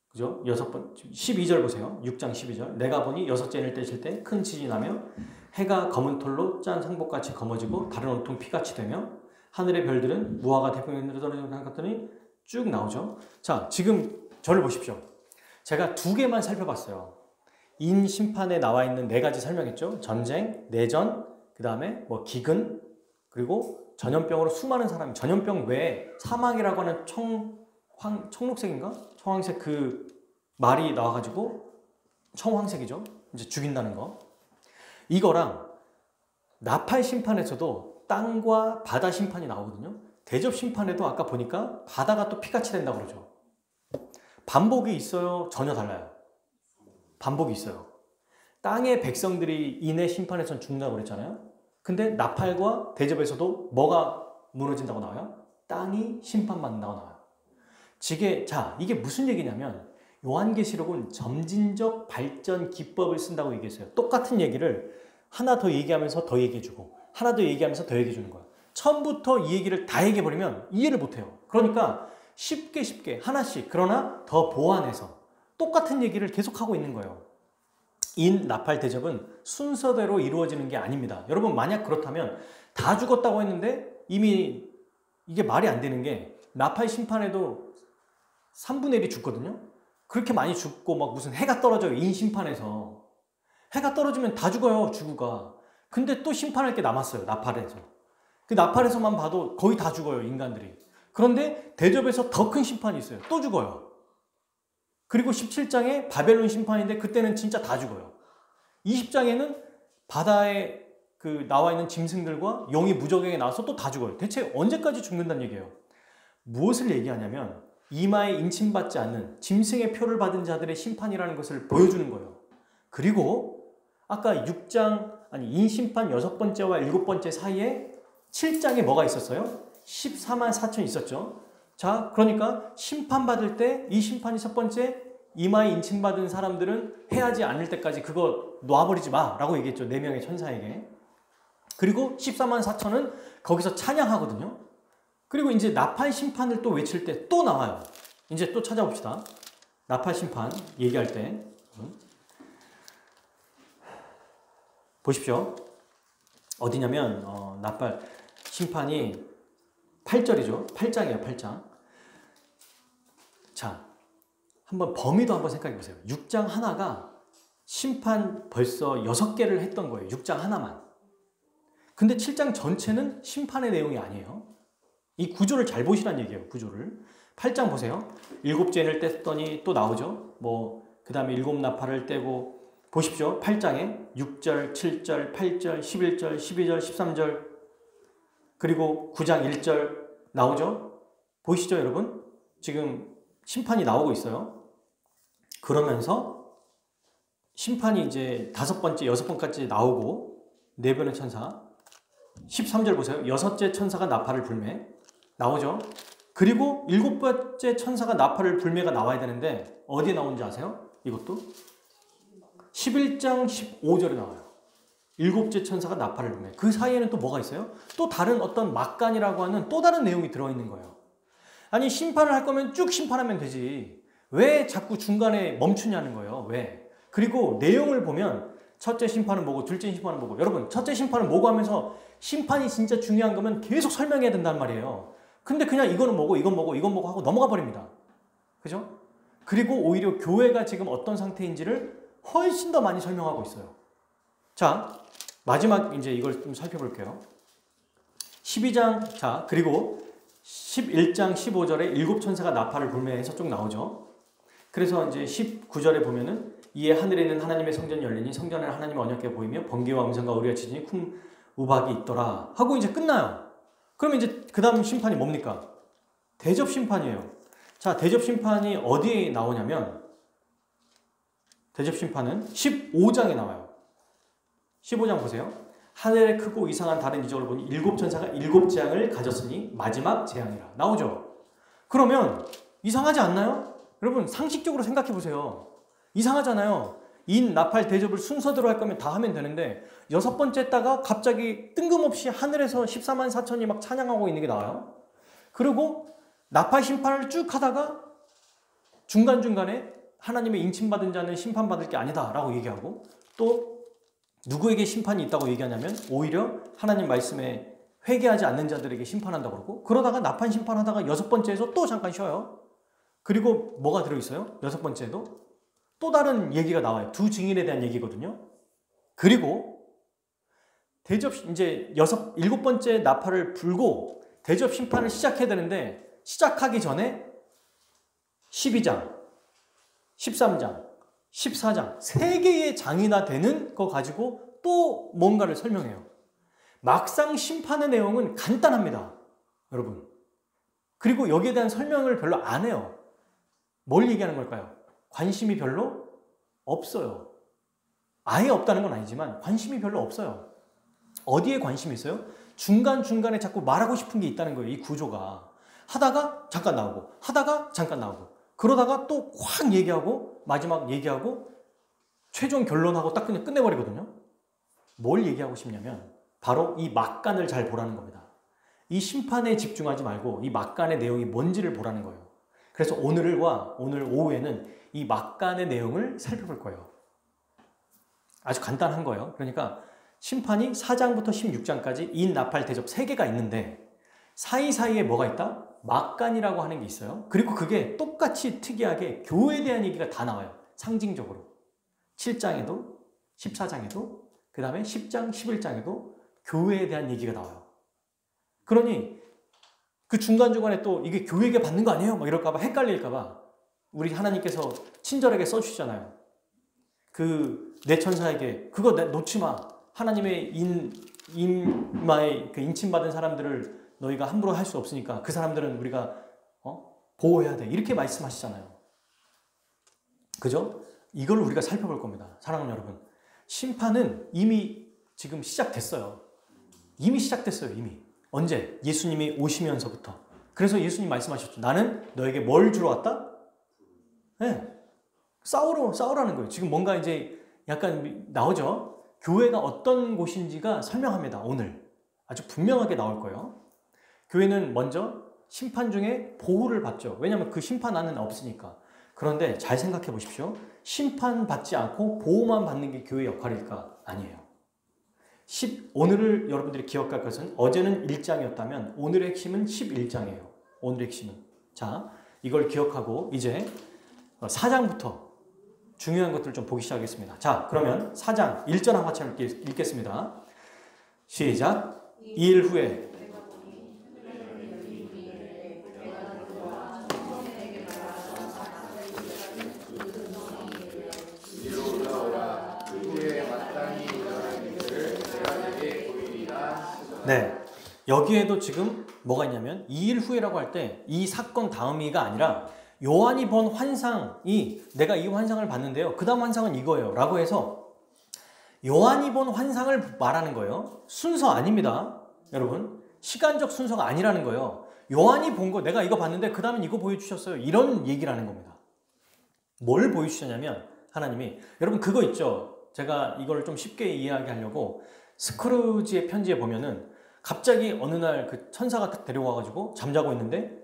그죠? 12절 보세요. 6장 12절. 내가 보니 여섯째 인을 떼실 때 큰 지진이 나며 해가 검은 털로 짠 상복같이 검어지고 다른 온통 피같이 되며 하늘의 별들은 무화과 태풍으로 떨어지는 것들이 쭉 나오죠. 자, 지금 저를 보십시오. 제가 두 개만 살펴봤어요. 인심판에 나와 있는 네 가지 설명했죠. 전쟁, 내전, 그 다음에 기근, 그리고 전염병으로 수많은 사람이 전염병 외에 사망이라고 하는 청록색인가? 청황색 그 말이 나와가지고 청황색이죠. 이제 죽인다는 거. 이거랑 나팔 심판에서도 땅과 바다 심판이 나오거든요. 대접 심판에도 아까 보니까 바다가 또 피같이 된다고 그러죠. 반복이 있어요? 전혀 달라요. 반복이 있어요. 땅의 백성들이 인의 심판에선 죽는다고 그랬잖아요. 근데 나팔과 대접에서도 뭐가 무너진다고 나와요? 땅이 심판받는다고 나와요. 이게 무슨 얘기냐면 요한계시록은 점진적 발전 기법을 쓴다고 얘기했어요. 똑같은 얘기를 하나 더 얘기하면서 더 얘기해주고 하나 더 얘기하면서 더 얘기해주는 거예요. 처음부터 이 얘기를 다 얘기해버리면 이해를 못해요. 그러니까 쉽게 하나씩 그러나 더 보완해서 똑같은 얘기를 계속하고 있는 거예요. 나팔 대접은 순서대로 이루어지는 게 아닙니다. 여러분 만약 그렇다면 다 죽었다고 했는데 이미 이게 말이 안 되는 게 나팔 심판에도 3분의 1이 죽거든요. 그렇게 많이 죽고 막 무슨 해가 떨어져요. 인심판에서. 해가 떨어지면 다 죽어요. 지구가. 근데 또 심판할 게 남았어요. 나팔에서. 그 나팔에서만 봐도 거의 다 죽어요. 인간들이. 그런데 대접에서 더 큰 심판이 있어요. 또 죽어요. 그리고 17장에 바벨론 심판인데 그때는 진짜 다 죽어요. 20장에는 바다에 나와 있는 짐승들과 용이 무적에게 나와서 또 다 죽어요. 대체 언제까지 죽는다는 얘기예요. 무엇을 얘기하냐면 이마에 인침받지 않는 짐승의 표를 받은 자들의 심판이라는 것을 보여주는 거예요. 그리고 아까 인심판 6번째와 7번째 사이에 7장에 뭐가 있었어요? 14만 4천이 있었죠. 자, 그러니까 심판받을 때 이 심판이 첫 번째 이마에 인침받은 사람들은 해하지 않을 때까지 그거 놔버리지 마 라고 얘기했죠. 4명의 천사에게. 그리고 14만 4천은 거기서 찬양하거든요. 그리고 이제 나팔 심판을 또 외칠 때 또 나와요. 이제 또 찾아봅시다. 나팔 심판 얘기할 때 보십시오. 어디냐면 나팔 심판이 8절이죠. 8장이에요. 8장. 자, 한번 범위도 한번 생각해 보세요. 6장 하나가 심판 벌써 6개를 했던 거예요. 6장 하나만. 근데 7장 전체는 심판의 내용이 아니에요. 이 구조를 잘 보시란 얘기예요. 구조를. 8장 보세요. 7째를 뗐더니 또 나오죠. 그 다음에 7나팔을 떼고 보십시오. 8장에 6절, 7절, 8절, 11절, 12절, 13절 그리고 9장 1절 나오죠. 보이시죠 여러분? 지금 심판이 나오고 있어요. 그러면서 심판이 이제 5번째, 6번까지 나오고 4번의 천사 13절 보세요. 6째 천사가 나팔을 불매 나오죠. 그리고 7번째 천사가 나팔을 불매가 나와야 되는데 어디에 나오는지 아세요? 이것도 11장 15절에 나와요. 7째 천사가 나팔을 불매. 그 사이에는 또 뭐가 있어요? 또 다른 어떤 막간이라고 하는 또 다른 내용이 들어있는 거예요. 아니 심판을 할 거면 쭉 심판하면 되지. 왜 자꾸 중간에 멈추냐는 거예요. 왜? 그리고 내용을 보면 첫째 심판은 뭐고 둘째 심판은 뭐고 여러분 첫째 심판은 뭐고 하면서 심판이 진짜 중요한 거면 계속 설명해야 된단 말이에요. 근데 그냥 이거는 뭐고 이건 뭐고 이건 뭐고 하고 넘어가 버립니다. 그죠? 그리고 오히려 교회가 지금 어떤 상태인지를 훨씬 더 많이 설명하고 있어요. 자, 마지막 이제 이걸 좀 살펴볼게요. 12장, 자, 그리고 11장 15절에 7천사가 나팔을 불매해서 쭉 나오죠. 그래서 이제 19절에 보면은 이에 하늘에 있는 하나님의 성전이 열리니 성전에 하나님의 언약궤가 보이며 번개와 음성과 우리가 지지니 큰 우박이 있더라 하고 이제 끝나요. 그러면 이제 그 다음 심판이 뭡니까? 대접 심판이에요. 자, 대접 심판이 어디에 나오냐면 대접 심판은 15장에 나와요. 15장 보세요. 하늘에 크고 이상한 다른 이적을 보니 7천사가 7재앙을 가졌으니 마지막 재앙이라 나오죠. 그러면 이상하지 않나요? 여러분 상식적으로 생각해 보세요. 이상하잖아요. 인, 나팔, 대접을 순서대로 할 거면 다 하면 되는데 6번째 했다가 갑자기 뜬금없이 하늘에서 14만 4천이 막 찬양하고 있는 게 나와요. 그리고 나팔 심판을 쭉 하다가 중간중간에 하나님의 인침받은 자는 심판받을 게 아니다 라고 얘기하고 또 누구에게 심판이 있다고 얘기하냐면 오히려 하나님 말씀에 회개하지 않는 자들에게 심판한다고 그러고 그러다가 나팔 심판하다가 6번째에서 또 잠깐 쉬어요. 그리고 뭐가 들어있어요? 6번째에도 또 다른 얘기가 나와요. 두 증인에 대한 얘기거든요. 그리고 대접 이제 7번째 나팔을 불고 대접 심판을 시작해야 되는데 시작하기 전에 12장, 13장, 14장 3개의 장이나 되는 거 가지고 또 뭔가를 설명해요. 막상 심판의 내용은 간단합니다. 여러분. 그리고 여기에 대한 설명을 별로 안 해요. 뭘 얘기하는 걸까요? 관심이 별로 없어요. 아예 없다는 건 아니지만 관심이 별로 없어요. 어디에 관심이 있어요? 중간중간에 자꾸 말하고 싶은 게 있다는 거예요. 이 구조가. 하다가 잠깐 나오고 하다가 잠깐 나오고 그러다가 또 확 얘기하고 마지막 얘기하고 최종 결론하고 딱 그냥 끝내버리거든요. 뭘 얘기하고 싶냐면 바로 이 막간을 잘 보라는 겁니다. 이 심판에 집중하지 말고 이 막간의 내용이 뭔지를 보라는 거예요. 그래서 오늘 오후에는 이 막간의 내용을 살펴볼 거예요. 아주 간단한 거예요. 그러니까 심판이 4장부터 16장까지 인, 나팔, 대접 3개가 있는데 사이사이에 뭐가 있다? 막간이라고 하는 게 있어요. 그리고 그게 똑같이 특이하게 교회에 대한 얘기가 다 나와요. 상징적으로. 7장에도 14장에도 그 다음에 10장, 11장에도 교회에 대한 얘기가 나와요. 그러니 그 중간중간에 또 이게 교회에게 받는 거 아니에요? 막 이럴까봐 헷갈릴까봐 우리 하나님께서 친절하게 써주시잖아요. 그 내 천사에게 그거 놓지 마. 하나님의 인마에 그 인침받은 사람들을 너희가 함부로 할 수 없으니까 그 사람들은 우리가 보호해야 돼. 이렇게 말씀하시잖아요. 그죠? 이걸 우리가 살펴볼 겁니다. 사랑하는 여러분. 심판은 이미 지금 시작됐어요. 이미 시작됐어요. 이미. 언제? 예수님이 오시면서부터. 그래서 예수님 말씀하셨죠. 나는 너에게 뭘 주러 왔다? 네. 싸우라는 거예요. 지금 뭔가 이제 약간 나오죠? 교회가 어떤 곳인지가 설명합니다. 오늘 아주 분명하게 나올 거예요. 교회는 먼저 심판 중에 보호를 받죠. 왜냐하면 그 심판하는 없으니까. 그런데 잘 생각해 보십시오. 심판받지 않고 보호만 받는 게 교회의 역할일까? 아니에요. 오늘을 여러분들이 기억할 것은 어제는 1장이었다면 오늘의 핵심은 11장이에요. 오늘의 핵심은. 자, 이걸 기억하고 이제 4장부터 중요한 것들을 좀 보기 시작하겠습니다. 자, 그러면 4장 1절 한 같이 읽겠습니다. 시작. 2일 후에 네, 여기에도 지금 뭐가 있냐면 2일 후에라고 할 때 이 사건 다음이가 아니라 요한이 본 환상이 내가 이 환상을 봤는데요. 그 다음 환상은 이거예요. 라고 해서 요한이 본 환상을 말하는 거예요. 순서 아닙니다. 여러분. 시간적 순서가 아니라는 거예요. 요한이 본 거 내가 이거 봤는데 그 다음엔 이거 보여주셨어요. 이런 얘기를 하는 겁니다. 뭘 보여주셨냐면 하나님이 여러분 그거 있죠. 제가 이걸 좀 쉽게 이해하게 하려고 스크루지의 편지에 보면은 갑자기 어느 날 그 천사가 딱 데려와가지고 잠자고 있는데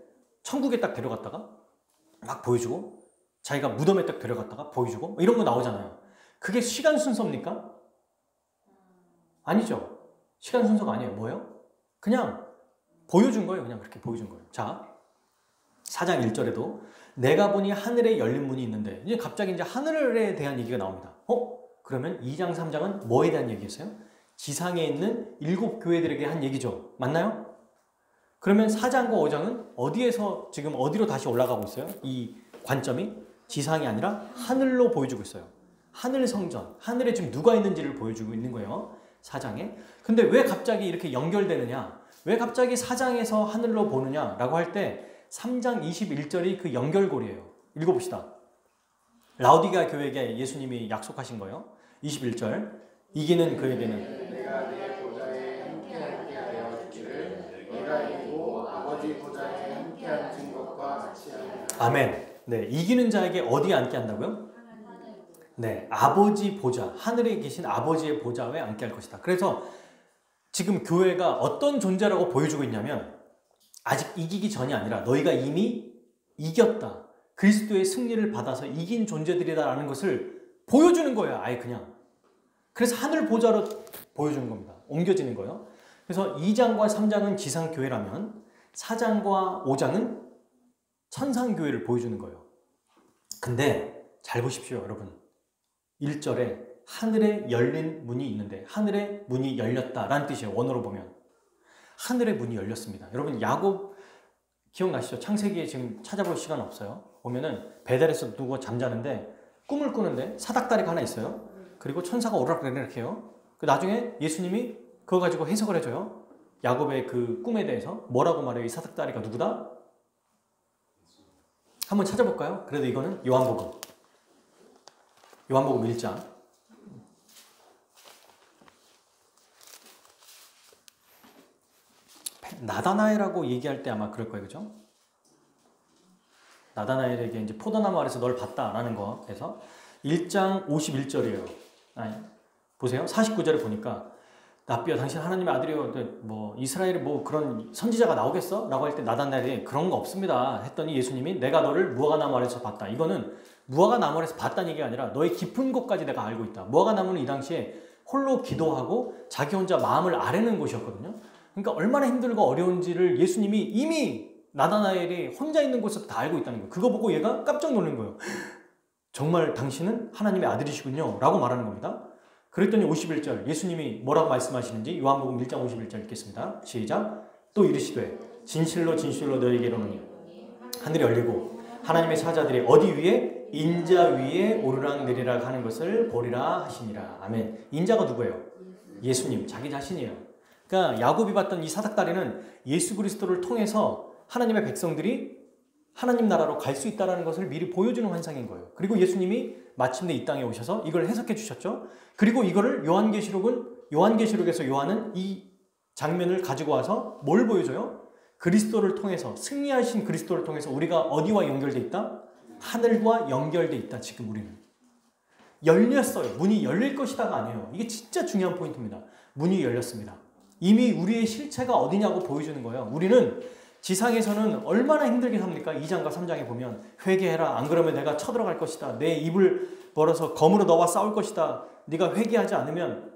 천국에 딱 데려갔다가 막 보여주고 자기가 무덤에 딱 데려갔다가 보여주고 이런 거 나오잖아요. 그게 시간 순서입니까? 아니죠. 시간 순서가 아니에요. 뭐예요? 그냥 보여준 거예요. 그냥 그렇게 보여준 거예요. 자, 4장 1절에도 내가 보니 하늘에 열린 문이 있는데 이제 갑자기 이제 하늘에 대한 얘기가 나옵니다. 그러면 2장 3장은 뭐에 대한 얘기였어요? 지상에 있는 7교회들에게 한 얘기죠. 맞나요? 그러면 4장과 5장은 어디에서 지금 어디로 다시 올라가고 있어요? 이 관점이 지상이 아니라 하늘로 보여주고 있어요. 하늘 성전, 하늘에 지금 누가 있는지를 보여주고 있는 거예요. 4장에. 근데 왜 갑자기 이렇게 연결되느냐? 왜 갑자기 4장에서 하늘로 보느냐라고 할 때 3장 21절이 그 연결고리예요. 읽어봅시다. 라우디게아 교회에게 예수님이 약속하신 거예요. 21절. 이기는 그에게는 내가 내 보좌에 함께하게 하여 주기를 내가 이고 아버지 보좌에 함께 앉은 것과 같이 하리라. 아멘. 네, 이기는 자에게 어디에 앉게 한다고요? 네, 아버지 보좌, 하늘에 계신 아버지의 보좌에 앉게 할 것이다. 그래서 지금 교회가 어떤 존재라고 보여주고 있냐면 아직 이기기 전이 아니라 너희가 이미 이겼다. 그리스도의 승리를 받아서 이긴 존재들이다라는 것을 보여주는 거예요. 아예 그냥. 그래서 하늘 보좌로 보여주는 겁니다. 옮겨지는 거예요. 그래서 2장과 3장은 지상교회라면 4장과 5장은 천상교회를 보여주는 거예요. 근데 잘 보십시오, 여러분. 1절에 하늘에 열린 문이 있는데 하늘의 문이 열렸다라는 뜻이에요. 원어로 보면. 하늘의 문이 열렸습니다. 여러분 야곱 기억나시죠? 창세기에 지금 찾아볼 시간 없어요. 보면은 베델에서 누가 잠자는데 꿈을 꾸는데 사닥다리가 하나 있어요. 그리고 천사가 오락내락 해요. 나중에 예수님이 그거 가지고 해석을 해줘요. 야곱의 그 꿈에 대해서 뭐라고 말해요? 이 사닥다리가 누구다? 한번 찾아볼까요? 그래도 이거는 요한복음 1장. 나다나엘이라고 얘기할 때 아마 그럴 거예요. 그죠? 나다나엘에게 이제 포도나무 아래서 널 봤다라는 거에서 1장 51절이에요. 보세요. 49절에 보니까 납비야 당신 하나님의 아들이요. 뭐 이스라엘에 뭐 그런 선지자가 나오겠어? 라고 할 때 나다나엘이 그런 거 없습니다. 했더니 예수님이 내가 너를 무화과나무 아래서 봤다. 이거는 무화과나무 아래서 봤다는 얘기가 아니라 너의 깊은 곳까지 내가 알고 있다. 무화과나무는 이 당시에 홀로 기도하고 자기 혼자 마음을 아뢰는 곳이었거든요. 그러니까 얼마나 힘들고 어려운지를 예수님이 이미 나다나엘이 혼자 있는 곳에서 다 알고 있다는 거예요. 그거 보고 얘가 깜짝 놀란 거예요. 정말 당신은 하나님의 아들이시군요. 라고 말하는 겁니다. 그랬더니 51절 예수님이 뭐라고 말씀하시는지 요한복음 1장 51절 읽겠습니다. 시작. 또 이르시되 진실로 진실로 너희에게 이르노니 하늘이 열리고 하나님의 사자들이 어디 위에? 인자 위에 오르락 내리락 하는 것을 보리라 하시니라. 아멘. 인자가 누구예요? 예수님, 자기 자신이에요. 그러니까 야곱이 봤던 이 사닥다리는 예수 그리스도를 통해서 하나님의 백성들이 하나님 나라로 갈 수 있다는 것을 미리 보여주는 환상인 거예요. 그리고 예수님이 마침내 이 땅에 오셔서 이걸 해석해 주셨죠. 그리고 이거를 요한계시록에서 요한은 이 장면을 가지고 와서 뭘 보여줘요? 그리스도를 통해서 승리하신 그리스도를 통해서 우리가 어디와 연결돼 있다? 하늘과 연결돼 있다. 지금 우리는 열렸어요. 문이 열릴 것이다가 아니에요. 이게 진짜 중요한 포인트입니다. 문이 열렸습니다. 이미 우리의 실체가 어디냐고 보여주는 거예요. 우리는 지상에서는 얼마나 힘들게 삽니까? 2장과 3장에 보면 회개해라. 안 그러면 내가 쳐들어갈 것이다. 내 입을 벌어서 검으로 너와 싸울 것이다. 네가 회개하지 않으면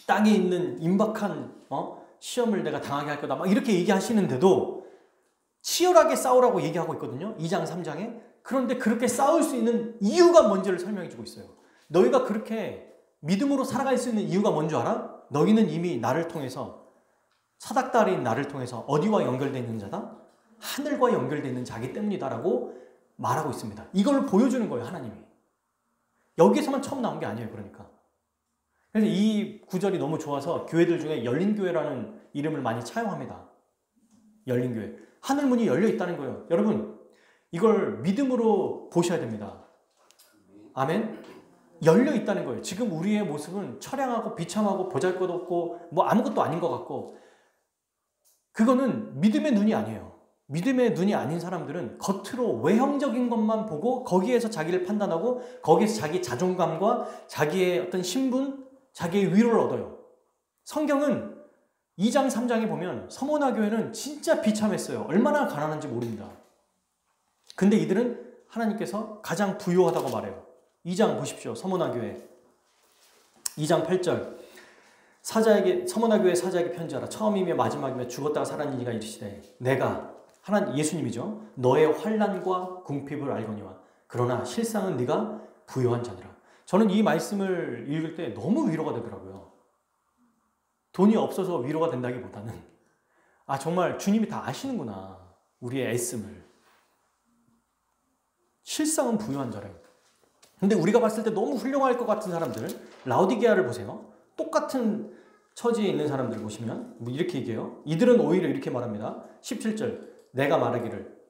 땅에 있는 임박한 시험을 내가 당하게 할 거다. 막 이렇게 얘기하시는데도 치열하게 싸우라고 얘기하고 있거든요. 2장, 3장에. 그런데 그렇게 싸울 수 있는 이유가 뭔지를 설명해 주고 있어요. 너희가 그렇게 믿음으로 살아갈 수 있는 이유가 뭔 줄 알아? 너희는 이미 나를 통해서 사닥다리인 나를 통해서 어디와 연결되어 있는 자다? 하늘과 연결되어 있는 자기 때문이다라고 말하고 있습니다. 이걸 보여주는 거예요, 하나님이. 여기에서만 처음 나온 게 아니에요, 그러니까. 그래서 이 구절이 너무 좋아서 교회들 중에 열린교회라는 이름을 많이 차용합니다. 열린교회. 하늘문이 열려 있다는 거예요. 여러분, 이걸 믿음으로 보셔야 됩니다. 아멘? 열려 있다는 거예요. 지금 우리의 모습은 처량하고 비참하고 보잘것없고 뭐 아무것도 아닌 것 같고, 그거는 믿음의 눈이 아니에요. 믿음의 눈이 아닌 사람들은 겉으로 외형적인 것만 보고 거기에서 자기를 판단하고 거기에서 자기 자존감과 자기의 어떤 신분, 자기의 위로를 얻어요. 성경은 2장, 3장에 보면 서모나 교회는 진짜 비참했어요. 얼마나 가난한지 모릅니다. 근데 이들은 하나님께서 가장 부유하다고 말해요. 2장 보십시오. 서모나 교회 2장 8절 서모나 교회 사자에게 편지하라. 처음이며 마지막이며 죽었다가 살았는 이가 이르시되 내가 하나님 예수님이죠. 너의 환난과 궁핍을 알거니와 그러나 실상은 네가 부유한 자니라. 저는 이 말씀을 읽을 때 너무 위로가 되더라고요. 돈이 없어서 위로가 된다기보다는 정말 주님이 다 아시는구나. 우리의 애씀을. 실상은 부유한 자래요. 근데 우리가 봤을 때 너무 훌륭할 것 같은 사람들, 라오디게아를 보세요. 똑같은 처지에 있는 사람들 보시면 이렇게 얘기해요. 이들은 오히려 이렇게 말합니다. 17절 내가 말하기를,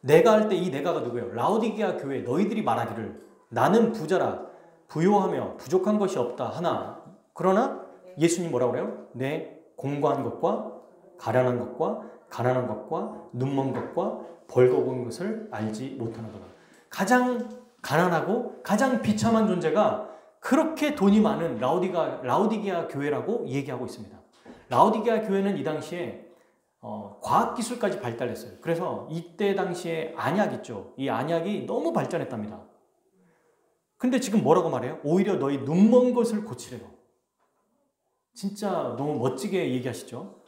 내가 할 때 이 내가가 누구예요? 라오디게아 교회 너희들이 말하기를 나는 부자라 부요하며 부족한 것이 없다 하나 그러나 예수님 뭐라고 그래요? 내 공고한 것과 가련한 것과 가난한 것과 눈먼 것과 벌거운 것을 알지 못하나도다. 가장 가난하고 가장 비참한 존재가 그렇게 돈이 많은 라오디게아 교회라고 얘기하고 있습니다. 라오디게아 교회는 이 당시에 과학기술까지 발달했어요. 그래서 이때 당시에 안약 있죠. 이 안약이 너무 발전했답니다. 근데 지금 뭐라고 말해요? 오히려 너희 눈먼 것을 고치래요. 진짜 너무 멋지게 얘기하시죠.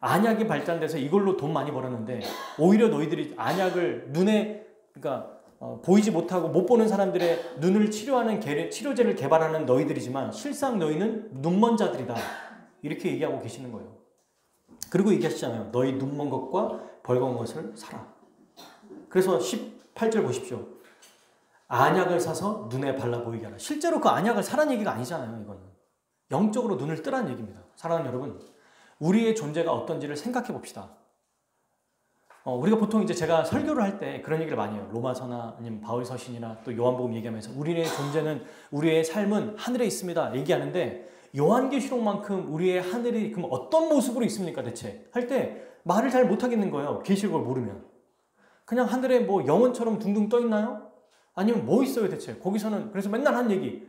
안약이 발전돼서 이걸로 돈 많이 벌었는데 오히려 너희들이 안약을 눈에 보이지 못하고 못 보는 사람들의 눈을 치료하는 치료제를 개발하는 너희들이지만 실상 너희는 눈먼 자들이다. 이렇게 얘기하고 계시는 거예요. 그리고 얘기하시잖아요. 너희 눈먼 것과 벌거운 것을 사라. 그래서 18절 보십시오. 안약을 사서 눈에 발라 보이게 하라. 실제로 그 안약을 사라는 얘기가 아니잖아요. 이거는 영적으로 눈을 뜨라는 얘기입니다. 사랑하는 여러분, 우리의 존재가 어떤지를 생각해 봅시다. 우리가 보통 이제 제가 설교를 할 때 그런 얘기를 많이 해요. 로마서나 아니면 바울서신이나 또 요한복음 얘기하면서 우리의 존재는, 우리의 삶은 하늘에 있습니다. 얘기하는데 요한계시록만큼 우리의 하늘이 그럼 어떤 모습으로 있습니까 대체? 할 때 말을 잘 못하겠는 거예요. 계시록을 모르면. 그냥 하늘에 뭐 영혼처럼 둥둥 떠 있나요? 아니면 뭐 있어요 대체? 거기서는 그래서 맨날 하는 얘기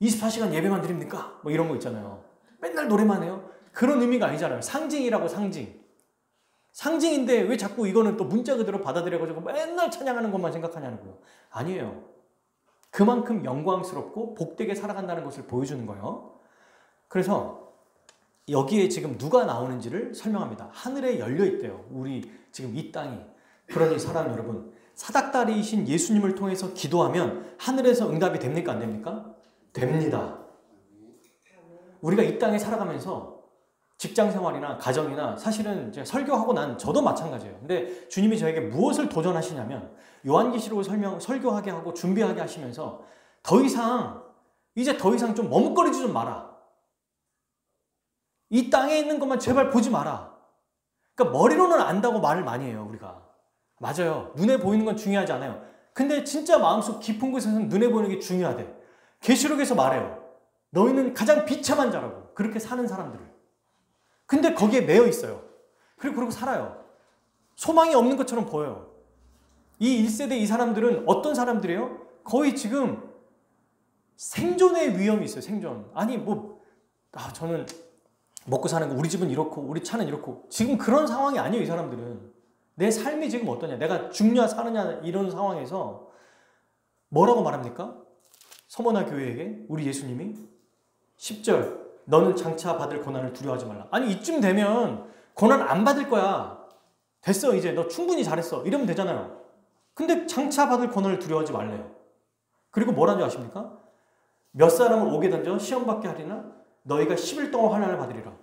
24시간 예배만 드립니까? 뭐 이런 거 있잖아요. 맨날 노래만 해요. 그런 의미가 아니잖아요. 상징이라고 상징. 상징인데 왜 자꾸 이거는 또 문자 그대로 받아들여가지고 맨날 찬양하는 것만 생각하냐고요. 아니에요. 그만큼 영광스럽고 복되게 살아간다는 것을 보여주는 거예요. 그래서 여기에 지금 누가 나오는지를 설명합니다. 하늘에 열려있대요. 우리 지금 이 땅이. 그러니 사랑하는 여러분, 사닥다리이신 예수님을 통해서 기도하면 하늘에서 응답이 됩니까? 안 됩니까? 됩니다. 우리가 이 땅에 살아가면서 직장 생활이나 가정이나 사실은 제가 설교하고 난 저도 마찬가지예요. 근데 주님이 저에게 무엇을 도전하시냐면 요한계시록을 설교하게 하고 준비하게 하시면서 이제 더 이상 좀 머뭇거리지 좀 마라. 이 땅에 있는 것만 제발 보지 마라. 그러니까 머리로는 안다고 말을 많이 해요, 우리가. 맞아요. 눈에 보이는 건 중요하지 않아요. 근데 진짜 마음속 깊은 곳에서는 눈에 보이는 게 중요하대. 계시록에서 말해요. 너희는 가장 비참한 자라고. 그렇게 사는 사람들을. 근데 거기에 매여 있어요. 그리고 살아요. 소망이 없는 것처럼 보여요. 이 1세대 이 사람들은 어떤 사람들이에요? 거의 지금 생존의 위험이 있어요. 생존. 아니 저는 먹고 사는 거 우리 집은 이렇고 우리 차는 이렇고 지금 그런 상황이 아니에요. 이 사람들은. 내 삶이 지금 어떠냐. 내가 죽냐 사느냐 이런 상황에서 뭐라고 말합니까? 서머나 교회에게 우리 예수님이 10절 너는 장차 받을 고난을 두려워하지 말라. 아니 이쯤 되면 고난 안 받을 거야. 됐어 이제 너 충분히 잘했어. 이러면 되잖아요. 근데 장차 받을 고난을 두려워하지 말래요. 그리고 뭐라는 줄 아십니까? 몇 사람을 오게 던져 시험 받게 하리나 너희가 10일 동안 환난을 받으리라.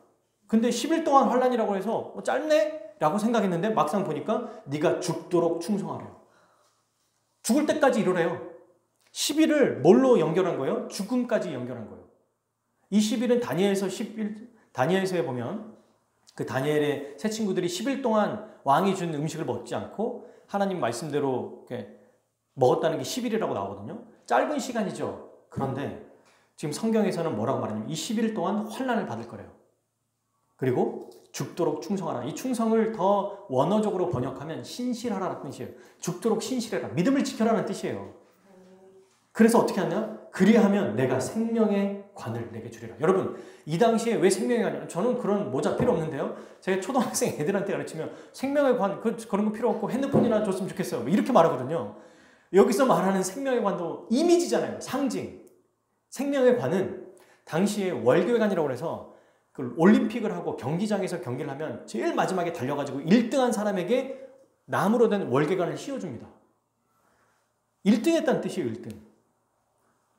근데 10일 동안 환난이라고 해서 짧네? 라고 생각했는데 막상 보니까 네가 죽도록 충성하래요. 죽을 때까지 이러래요. 10일을 뭘로 연결한 거예요? 죽음까지 연결한 거예요. 이 10일은 다니엘서에 보면 그 다니엘의 세 친구들이 10일 동안 왕이 준 음식을 먹지 않고 하나님 말씀대로 이렇게 먹었다는 게 10일이라고 나오거든요. 짧은 시간이죠. 그런데 지금 성경에서는 뭐라고 말하냐면 이 10일 동안 환난을 받을 거래요. 그리고 죽도록 충성하라. 이 충성을 더 원어적으로 번역하면 신실하라는 뜻이에요. 죽도록 신실해라. 믿음을 지켜라는 뜻이에요. 그래서 어떻게 하냐? 그리하면 내가 생명의 관을 내게 주리라. 여러분 이 당시에 왜 생명의 관이냐? 저는 그런 모자 필요 없는데요. 제가 초등학생 애들한테 가르치면 생명의 관 그런 거 필요 없고 핸드폰이나 줬으면 좋겠어요. 이렇게 말하거든요. 여기서 말하는 생명의 관도 이미지잖아요. 상징. 생명의 관은 당시에 월교관이라고 해서 그 올림픽을 하고 경기장에서 경기를 하면 제일 마지막에 달려가지고 1등한 사람에게 나무로 된 월계관을 씌워줍니다. 1등 했다는 뜻이에요. 1등.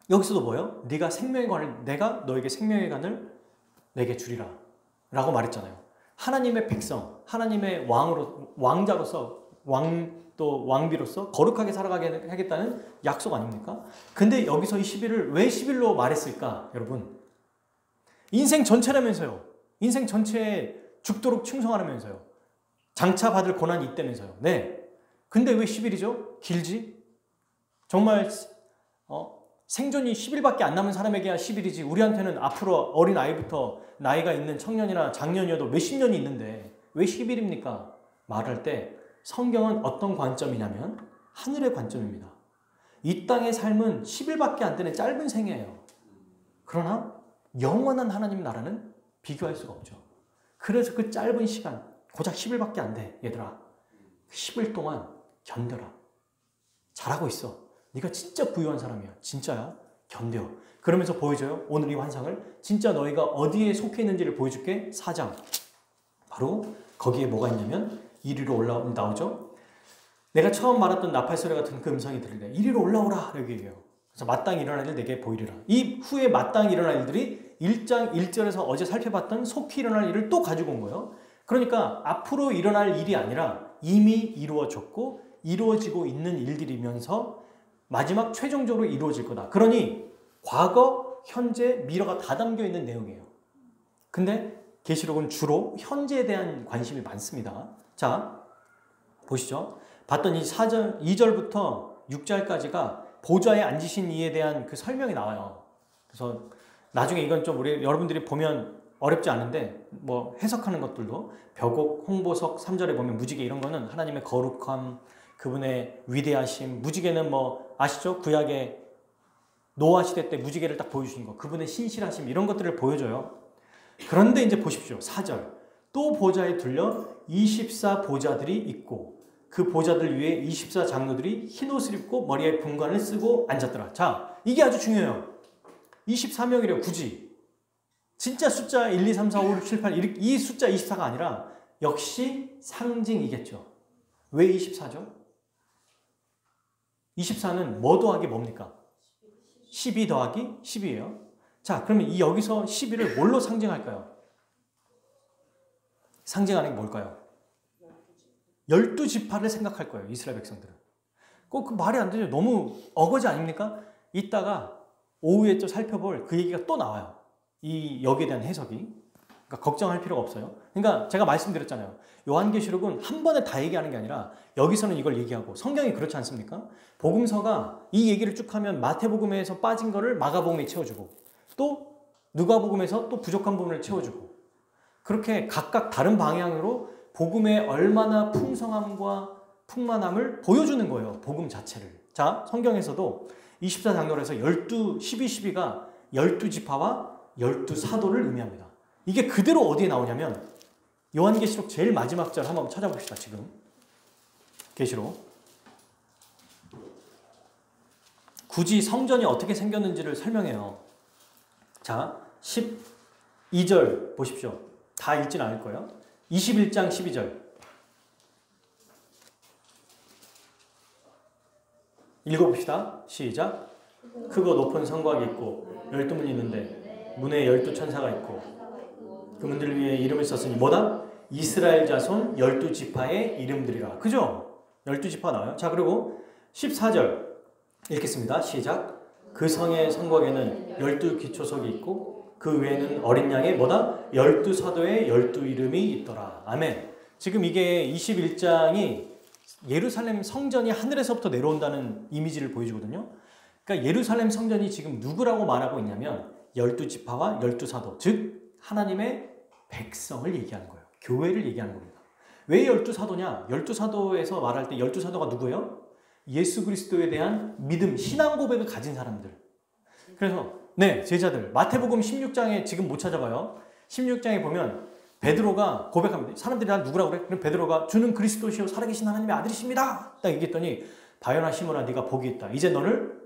여기서도 뭐예요? 네가 생명의 관을 내가 너에게 생명의 관을 내게 주리라 라고 말했잖아요. 하나님의 백성, 하나님의 왕자로서 또 왕비로서 거룩하게 살아가게 하겠다는 약속 아닙니까? 근데 여기서 이 10일을 왜 10일로 말했을까? 여러분 인생 전체라면서요. 인생 전체에 죽도록 충성하라면서요. 장차 받을 고난이 있다면서요. 네. 근데 왜 10일이죠? 길지? 정말 생존이 10일밖에 안 남은 사람에게야 10일이지 우리한테는 앞으로 어린 아이부터 나이가 있는 청년이나 장년이어도 몇십 년이 있는데 왜 10일입니까? 말할 때 성경은 어떤 관점이냐면 하늘의 관점입니다. 이 땅의 삶은 10일밖에 안 되는 짧은 생애예요. 그러나 영원한 하나님 나라는 비교할 수가 없죠. 그래서 그 짧은 시간 고작 10일밖에 안 돼. 얘들아 10일 동안 견뎌라. 잘하고 있어. 네가 진짜 부유한 사람이야. 진짜야. 견뎌. 그러면서 보여줘요. 오늘 이 환상을 진짜 너희가 어디에 속해 있는지를 보여줄게. 4장. 바로 거기에 뭐가 있냐면 이리로 나오죠. 내가 처음 말했던 나팔소리 같은 그 음성이 들리래. 이리로 올라오라. 여기 얘기해요. 그래서 마땅히 일어날 일 내게 보이리라. 이 후에 마땅히 일어날 일들이 1장 1절에서 어제 살펴봤던 속히 일어날 일을 또 가지고 온 거예요. 그러니까 앞으로 일어날 일이 아니라 이미 이루어졌고 이루어지고 있는 일들이면서 마지막 최종적으로 이루어질 거다. 그러니 과거, 현재, 미래가 다 담겨 있는 내용이에요. 근데 계시록은 주로 현재에 대한 관심이 많습니다. 자, 보시죠. 봤더니 2절부터 6절까지가 보좌에 앉으신 이에 대한 그 설명이 나와요. 그래서 나중에 이건 좀 여러분들이 보면 어렵지 않은데 뭐 해석하는 것들도 벽옥, 홍보석, 3절에 보면 무지개 이런 거는 하나님의 거룩함, 그분의 위대하심, 무지개는 뭐 아시죠? 구약의 노아 시대 때 무지개를 딱 보여주신 거, 그분의 신실하심 이런 것들을 보여줘요. 그런데 이제 보십시오. 4절. 또 보좌에 둘려 24 보좌들이 있고 그 보좌들 위에 24 장로들이 흰 옷을 입고 머리에 분관을 쓰고 앉았더라. 자, 이게 아주 중요해요. 24명이래요. 굳이. 진짜 숫자 1, 2, 3, 4, 5, 6, 7, 8 이 숫자 24가 아니라 역시 상징이겠죠. 왜 24죠? 24는 뭐 더하기 뭡니까? 12 더하기 10이에요. 자, 그러면 여기서 12를 뭘로 상징할까요? 상징하는 게 뭘까요? 12지파를 생각할 거예요. 이스라엘 백성들은. 꼭 그 말이 안 되죠. 너무 어거지 아닙니까? 이따가 오후에 좀 살펴볼 그 얘기가 또 나와요. 이 여기에 대한 해석이. 그러니까 걱정할 필요가 없어요. 그러니까 제가 말씀드렸잖아요. 요한계시록은 한 번에 다 얘기하는 게 아니라 여기서는 이걸 얘기하고 성경이 그렇지 않습니까? 복음서가 이 얘기를 쭉 하면 마태복음에서 빠진 거를 마가복음에 채워주고 또 누가복음에서 또 부족한 부분을 채워주고 그렇게 각각 다른 방향으로 복음의 얼마나 풍성함과 풍만함을 보여주는 거예요. 복음 자체를. 자, 성경에서도 24장로에서 12, 12, 12가 12지파와 12사도를 의미합니다. 이게 그대로 어디에 나오냐면 요한계시록 제일 마지막 절 한번 찾아봅시다. 지금 계시록. 굳이 성전이 어떻게 생겼는지를 설명해요. 자, 12절 보십시오. 다 읽지는 않을 거예요. 21장 12절. 읽어봅시다. 시작. 크고 높은 성곽이 있고 12문이 있는데 문에 12천사가 있고 그 문들 위에 이름을 썼으니 뭐다? 이스라엘 자손 12지파의 이름들이라. 그죠? 12지파 나와요. 자, 그리고 14절 읽겠습니다. 시작. 그 성의 성곽에는 12기초석이 있고 그 외에는 어린 양의 뭐다? 12사도의 12이름이 있더라. 아멘. 지금 이게 21장이 예루살렘 성전이 하늘에서부터 내려온다는 이미지를 보여주거든요. 그러니까 예루살렘 성전이 지금 누구라고 말하고 있냐면 12지파와 12사도, 즉 하나님의 백성을 얘기하는 거예요. 교회를 얘기하는 겁니다. 왜 12사도냐? 12사도에서 말할 때 12사도가 누구예요? 예수 그리스도에 대한 믿음, 신앙 고백을 가진 사람들. 그래서 네, 제자들. 마태복음 16장에 지금 못 찾아봐요. 16장에 보면 베드로가 고백합니다. 사람들이 난 누구라고 그래? 그럼 베드로가 주는 그리스도시요 살아계신 하나님의 아들이십니다. 딱 얘기했더니 바요나 시몬아 네가 복이 있다. 이제 너를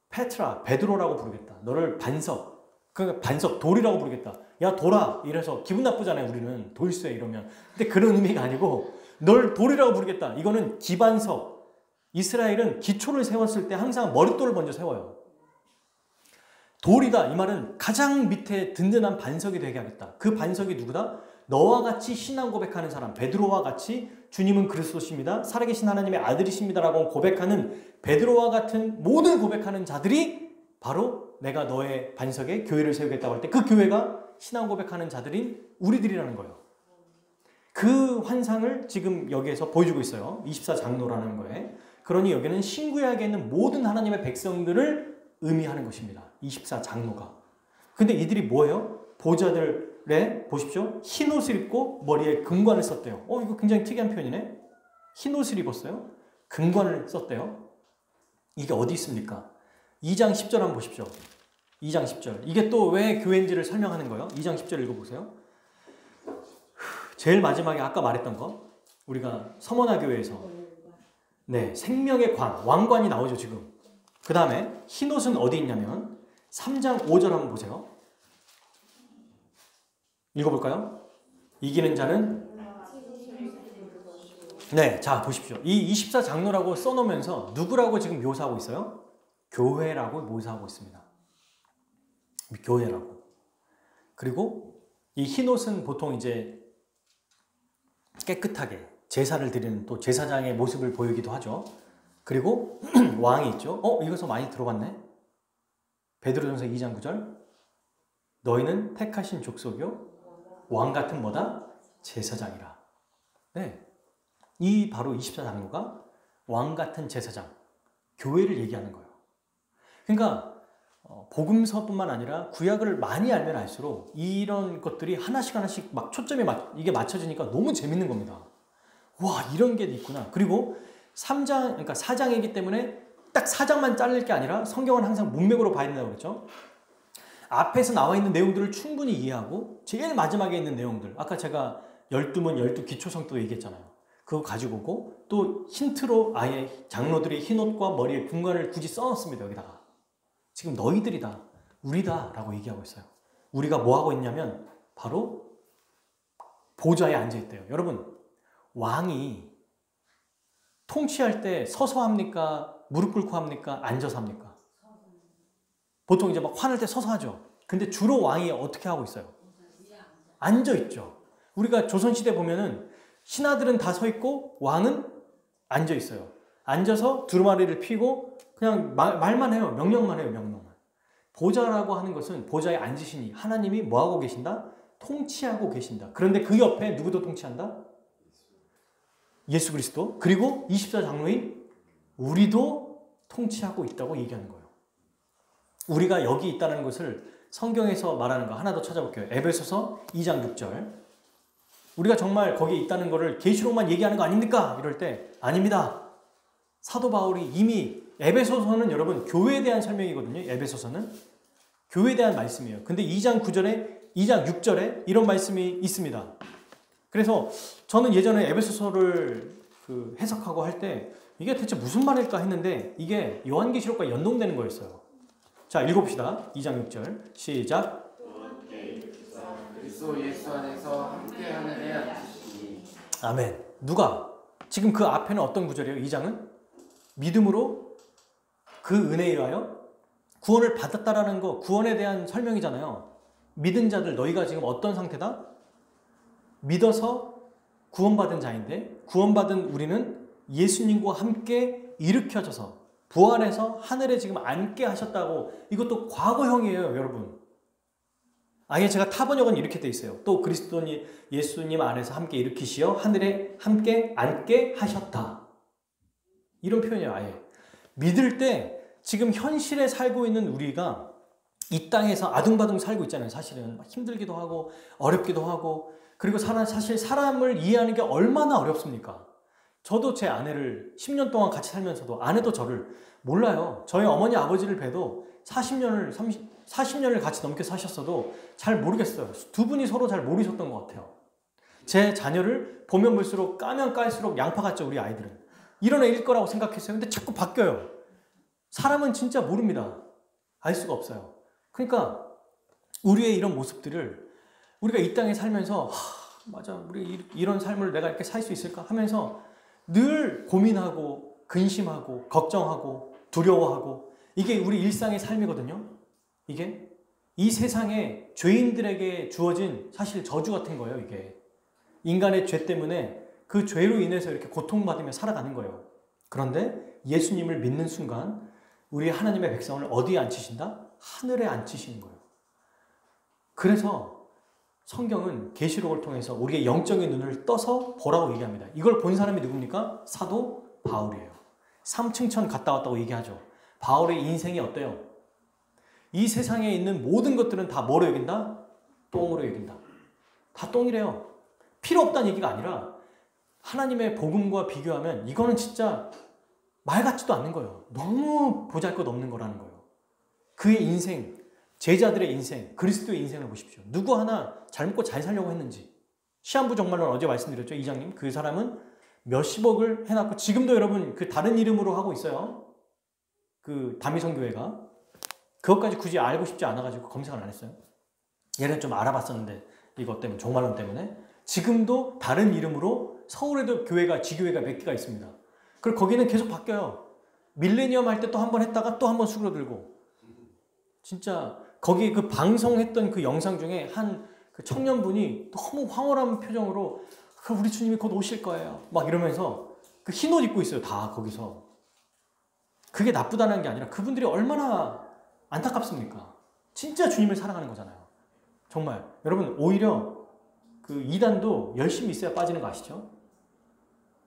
페트라, 베드로라고 부르겠다. 너를 반석, 그러니까 반석, 돌이라고 부르겠다. 야 돌아 이래서 기분 나쁘잖아요. 우리는 돌쇠 이러면. 근데 그런 의미가 아니고 널 돌이라고 부르겠다. 이거는 기반석. 이스라엘은 기초를 세웠을 때 항상 머릿돌을 먼저 세워요. 돌이다. 이 말은 가장 밑에 든든한 반석이 되게 하겠다. 그 반석이 누구다? 너와 같이 신앙 고백하는 사람, 베드로와 같이 주님은 그리스도십니다. 살아계신 하나님의 아들이십니다라고 고백하는 베드로와 같은 모든 고백하는 자들이 바로 내가 너의 반석에 교회를 세우겠다고 할 때 그 교회가 신앙 고백하는 자들인 우리들이라는 거예요. 그 환상을 지금 여기에서 보여주고 있어요. 24장로라는 거에. 그러니 여기는 신구약에 있는 모든 하나님의 백성들을 의미하는 것입니다. 24장로가. 근데 이들이 뭐예요? 보좌들의 보십시오. 흰 옷을 입고 머리에 금관을 썼대요. 이거 굉장히 특이한 표현이네. 흰 옷을 입었어요. 금관을 썼대요. 이게 어디 있습니까? 2장 10절 한번 보십시오. 2장 10절. 이게 또 왜 교회인지를 설명하는 거예요. 2장 10절 읽어보세요. 제일 마지막에 아까 말했던 거. 우리가 서머나 교회에서 네, 생명의 관, 왕관이 나오죠 지금. 그 다음에 흰옷은 어디 있냐면 3장 5절 한번 보세요. 읽어볼까요? 이기는 자는 네, 자 보십시오. 이 24장로라고 써놓으면서 누구라고 지금 묘사하고 있어요? 교회라고 묘사하고 있습니다. 교회라고. 그리고 이 흰옷은 보통 이제 깨끗하게 제사를 드리는 또 제사장의 모습을 보이기도 하죠. 그리고 왕이 있죠. 이것도 많이 들어봤네. 베드로전서 2장 9절. 너희는 택하신 족속이요 왕 같은 뭐다? 제사장이라. 네. 이 바로 24장로가 왕 같은 제사장, 교회를 얘기하는 거예요. 그러니까 복음서뿐만 아니라 구약을 많이 알면 알수록 이런 것들이 하나씩 막 초점이 이게 맞춰지니까 너무 재밌는 겁니다. 와, 이런 게 있구나. 그리고 3장, 그러니까 4장이기 때문에 딱 4장만 자를 게 아니라 성경은 항상 문맥으로 봐야 된다고 그랬죠. 앞에서 나와 있는 내용들을 충분히 이해하고 제일 마지막에 있는 내용들, 아까 제가 12문 12기초성도 얘기했잖아요. 그거 가지고 오고 또 힌트로 아예 장로들이 흰옷과 머리에 군관을 굳이 써놨습니다. 여기다가. 지금 너희들이다, 우리다 라고 얘기하고 있어요. 우리가 뭐 하고 있냐면 바로 보좌에 앉아있대요. 여러분, 왕이 통치할 때 서서 합니까? 무릎 꿇고 합니까? 앉아서 합니까? 보통 이제 막 화낼 때 서서 하죠. 근데 주로 왕이 어떻게 하고 있어요? 앉아있죠. 우리가 조선시대 보면은 신하들은 다 서 있고 왕은 앉아있어요. 앉아서 두루마리를 피고 그냥 말만 해요. 명령만 해요. 명령만. 보좌라고 하는 것은 보좌에 앉으시니 하나님이 뭐하고 계신다? 통치하고 계신다. 그런데 그 옆에 누구도 통치한다? 예수 그리스도. 그리고 24장로인 우리도 통치하고 있다고 얘기하는 거예요. 우리가 여기 있다는 것을 성경에서 말하는 거 하나 더 찾아볼게요. 에베소서 2장 6절. 우리가 정말 거기에 있다는 것을 계시록만 얘기하는 거 아닙니까? 이럴 때 아닙니다. 사도 바울이 이미 에베소서는 여러분 교회에 대한 설명이거든요. 에베소서는 교회에 대한 말씀이에요. 근데 2장 9절에 2장 6절에 이런 말씀이 있습니다. 그래서 저는 예전에 에베소서를 해석하고 할 때 이게 대체 무슨 말일까 했는데 이게 요한계시록과 연동되는 거였어요. 자, 읽어봅시다. 2장 6절 시작. 그리스도 예수 안에서 함께 하늘에 앉으시니. 아멘. 누가? 지금 그 앞에는 어떤 구절이에요? 2장은 믿음으로 그 은혜에 의하여 구원을 받았다라는 거, 구원에 대한 설명이잖아요. 믿은 자들, 너희가 지금 어떤 상태다? 믿어서 구원받은 자인데, 구원받은 우리는 예수님과 함께 일으켜져서 부활해서 하늘에 지금 앉게 하셨다고. 이것도 과거형이에요, 여러분. 아예 제가 타번역은 이렇게 돼 있어요. 또 그리스도님 예수님 안에서 함께 일으키시어 하늘에 함께 앉게 하셨다. 이런 표현이에요, 아예. 믿을 때 지금 현실에 살고 있는 우리가 이 땅에서 아둥바둥 살고 있잖아요. 사실은 힘들기도 하고 어렵기도 하고, 그리고 사실 사람을 이해하는 게 얼마나 어렵습니까? 저도 제 아내를 10년 동안 같이 살면서도 아내도 저를 몰라요. 저희 어머니 아버지를 뵈도 40년을 같이 넘게 사셨어도 잘 모르겠어요. 두 분이 서로 잘 모르셨던 것 같아요. 제 자녀를 보면 볼수록 까면 깔수록 양파 같죠, 우리 아이들은. 이런 애일 거라고 생각했어요. 근데 자꾸 바뀌어요. 사람은 진짜 모릅니다. 알 수가 없어요. 그러니까 우리의 이런 모습들을 우리가 이 땅에 살면서 맞아, 우리 이런 삶을 내가 이렇게 살 수 있을까 하면서 늘 고민하고 근심하고 걱정하고 두려워하고, 이게 우리 일상의 삶이거든요. 이게 이 세상에 죄인들에게 주어진 사실 저주 같은 거예요. 이게 인간의 죄 때문에 그 죄로 인해서 이렇게 고통받으며 살아가는 거예요. 그런데 예수님을 믿는 순간 우리 하나님의 백성을 어디에 앉히신다? 하늘에 앉히시는 거예요. 그래서 성경은 계시록을 통해서 우리의 영적인 눈을 떠서 보라고 얘기합니다. 이걸 본 사람이 누굽니까? 사도 바울이에요. 3층천 갔다 왔다고 얘기하죠. 바울의 인생이 어때요? 이 세상에 있는 모든 것들은 다 뭐로 여긴다? 똥으로 여긴다. 다 똥이래요. 필요 없다는 얘기가 아니라 하나님의 복음과 비교하면 이거는 진짜 말 같지도 않는 거예요. 너무 보잘것없는 거라는 거예요. 그의 인생, 제자들의 인생, 그리스도의 인생을 보십시오. 누구 하나 잘 먹고 잘 살려고 했는지. 시한부 정말론 어제 말씀드렸죠, 이장님. 그 사람은 몇십억을 해놨고 지금도 여러분 그 다른 이름으로 하고 있어요. 그 다미성교회가. 그것까지 굳이 알고 싶지 않아가지고 검색을 안 했어요. 얘는 좀 알아봤었는데 이것 때문에, 종말론 때문에. 지금도 다른 이름으로 서울에도 교회가, 지교회가 몇 개가 있습니다. 그리고 거기는 계속 바뀌어요. 밀레니엄 할 때 또 한 번 했다가 또 한 번 수그러들고. 진짜 거기 그 방송했던 그 영상 중에 한 그 청년분이 너무 황홀한 표정으로 우리 주님이 곧 오실 거예요. 막 이러면서 그 흰 옷 입고 있어요. 다 거기서. 그게 나쁘다는 게 아니라 그분들이 얼마나 안타깝습니까? 진짜 주님을 사랑하는 거잖아요. 정말. 여러분, 오히려 그 이단도 열심히 있어야 빠지는 거 아시죠?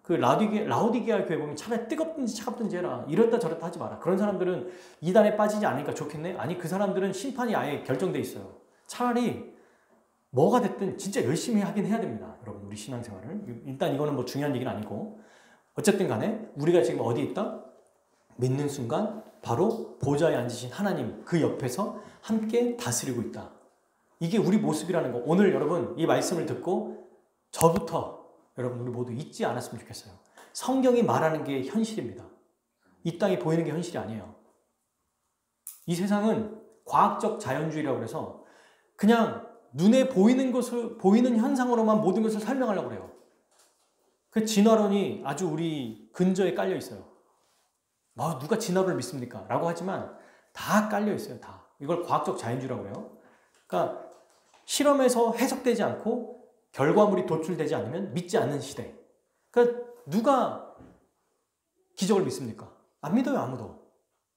그 라오디게아 교회 보면 차라리 뜨겁든지 차갑든지 해라. 이랬다 저랬다 하지 마라. 그런 사람들은 이단에 빠지지 않으니까 좋겠네? 아니, 그 사람들은 심판이 아예 결정돼 있어요. 차라리 뭐가 됐든 진짜 열심히 하긴 해야 됩니다. 여러분, 우리 신앙생활을. 일단 이거는 뭐 중요한 얘기는 아니고. 어쨌든 간에 우리가 지금 어디에 있다? 믿는 순간 바로 보좌에 앉으신 하나님 그 옆에서 함께 다스리고 있다. 이게 우리 모습이라는 거. 오늘 여러분 이 말씀을 듣고 저부터 여러분 우리 모두 잊지 않았으면 좋겠어요. 성경이 말하는 게 현실입니다. 이 땅이 보이는 게 현실이 아니에요. 이 세상은 과학적 자연주의라고 해서 그냥 눈에 보이는 것을, 보이는 현상으로만 모든 것을 설명하려고 그래요. 그 진화론이 아주 우리 근저에 깔려 있어요. 뭐 누가 진화론을 믿습니까? 라고 하지만 다 깔려 있어요. 다. 이걸 과학적 자연주의라고 해요. 그러니까 실험에서 해석되지 않고 결과물이 도출되지 않으면 믿지 않는 시대. 그러니까 누가 기적을 믿습니까? 안 믿어요, 아무도.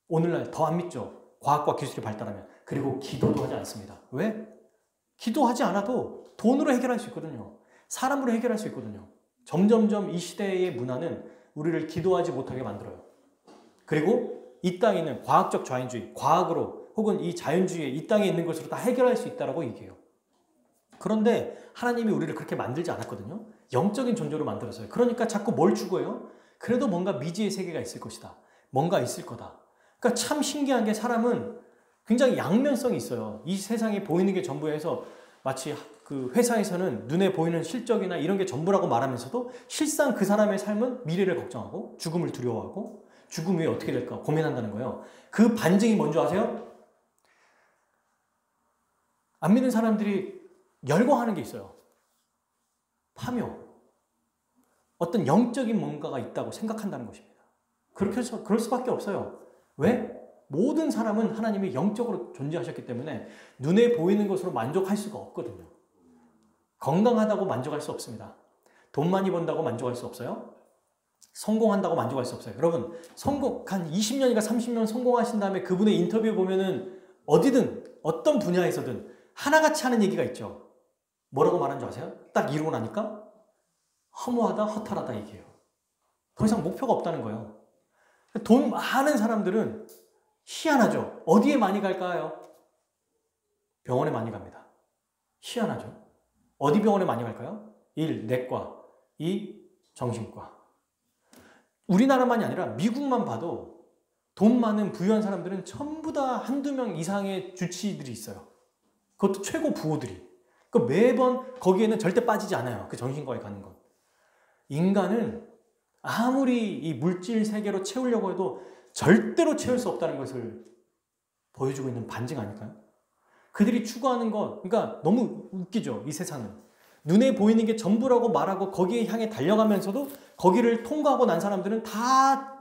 오늘날 더 안 믿죠. 과학과 기술이 발달하면. 그리고 기도도 하지 않습니다. 왜? 기도하지 않아도 돈으로 해결할 수 있거든요. 사람으로 해결할 수 있거든요. 점점점 이 시대의 문화는 우리를 기도하지 못하게 만들어요. 그리고 이 땅에 있는 과학적 자연주의, 과학으로 혹은 이 자연주의에 이 땅에 있는 것으로 다 해결할 수 있다고 얘기해요. 그런데 하나님이 우리를 그렇게 만들지 않았거든요. 영적인 존재로 만들었어요. 그러니까 자꾸 뭘 추구해요? 그래도 뭔가 미지의 세계가 있을 것이다. 뭔가 있을 거다. 그러니까 참 신기한 게 사람은 굉장히 양면성이 있어요. 이 세상에 보이는 게 전부에서 마치 그 회사에서는 눈에 보이는 실적이나 이런 게 전부라고 말하면서도 실상 그 사람의 삶은 미래를 걱정하고 죽음을 두려워하고 죽음 후에 어떻게 될까 고민한다는 거예요. 그 반증이 뭔지 아세요? 안 믿는 사람들이 열광하는 게 있어요. 파묘. 어떤 영적인 뭔가가 있다고 생각한다는 것입니다. 그렇게 해서 그럴 수밖에 없어요. 왜? 모든 사람은 하나님이 영적으로 존재하셨기 때문에 눈에 보이는 것으로 만족할 수가 없거든요. 건강하다고 만족할 수 없습니다. 돈 많이 번다고 만족할 수 없어요. 성공한다고 만족할 수 없어요. 여러분, 한 20년이나 30년 성공하신 다음에 그분의 인터뷰 보면은 어디든 어떤 분야에서든 하나같이 하는 얘기가 있죠. 뭐라고 말하는 줄 아세요? 딱 이루고 나니까 허무하다, 허탈하다 얘기해요. 더 이상 목표가 없다는 거예요. 돈 많은 사람들은 희한하죠. 어디에 많이 갈까요? 병원에 많이 갑니다. 희한하죠. 어디 병원에 많이 갈까요? 1. 내과 2. 정신과. 우리나라만이 아니라 미국만 봐도 돈 많은 부유한 사람들은 전부 다 한두 명 이상의 주치의들이 있어요. 그것도 최고 부호들이. 그 매번 거기에는 절대 빠지지 않아요. 그 정신과에 가는 건. 인간은 아무리 이 물질 세계로 채우려고 해도 절대로 채울 수 없다는 것을 보여주고 있는 반증 아닐까요? 그들이 추구하는 것, 그러니까 너무 웃기죠. 이 세상은. 눈에 보이는 게 전부라고 말하고 거기에 향해 달려가면서도 거기를 통과하고 난 사람들은 다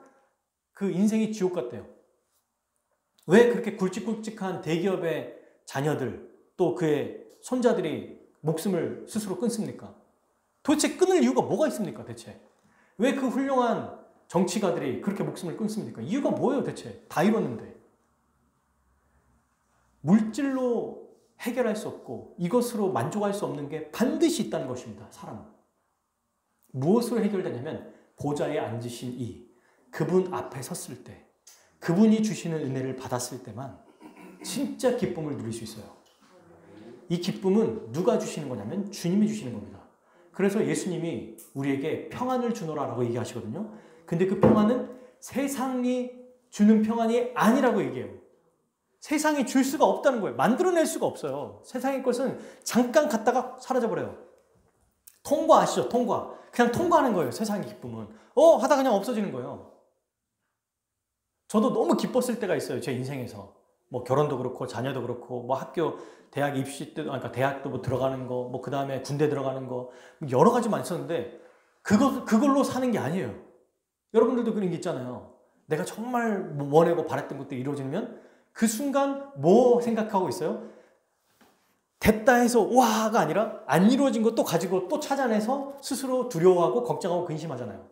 그 인생이 지옥 같대요. 왜 그렇게 굵직굵직한 대기업의 자녀들 또 그의 손자들이 목숨을 스스로 끊습니까? 도대체 끊을 이유가 뭐가 있습니까? 대체 왜 그 훌륭한 정치가들이 그렇게 목숨을 끊습니까? 이유가 뭐예요 대체? 다 이뤘는데. 물질로 해결할 수 없고 이것으로 만족할 수 없는 게 반드시 있다는 것입니다. 사람은. 무엇으로 해결되냐면 보좌에 앉으신 그분 앞에 섰을 때 그분이 주시는 은혜를 받았을 때만 진짜 기쁨을 누릴 수 있어요. 이 기쁨은 누가 주시는 거냐면 주님이 주시는 겁니다. 그래서 예수님이 우리에게 평안을 주노라라고 얘기하시거든요. 근데 그 평안은 세상이 주는 평안이 아니라고 얘기해요. 세상이 줄 수가 없다는 거예요. 만들어낼 수가 없어요. 세상의 것은 잠깐 갔다가 사라져버려요. 통과 아시죠? 통과. 그냥 통과하는 거예요. 세상의 기쁨은. 하다 그냥 없어지는 거예요. 저도 너무 기뻤을 때가 있어요. 제 인생에서. 뭐 결혼도 그렇고 자녀도 그렇고 뭐 학교 대학 입시 때 그러니까 대학도 뭐 들어가는 거 뭐 그다음에 군대 들어가는 거 여러 가지 많았었는데 그걸로 사는 게 아니에요. 여러분들도 그런 게 있잖아요. 내가 정말 원하고 바랬던 것도 이루어지면 그 순간 뭐 생각하고 있어요? 됐다 해서 와가 아니라 안 이루어진 것도 가지고 또 찾아내서 스스로 두려워하고 걱정하고 근심하잖아요.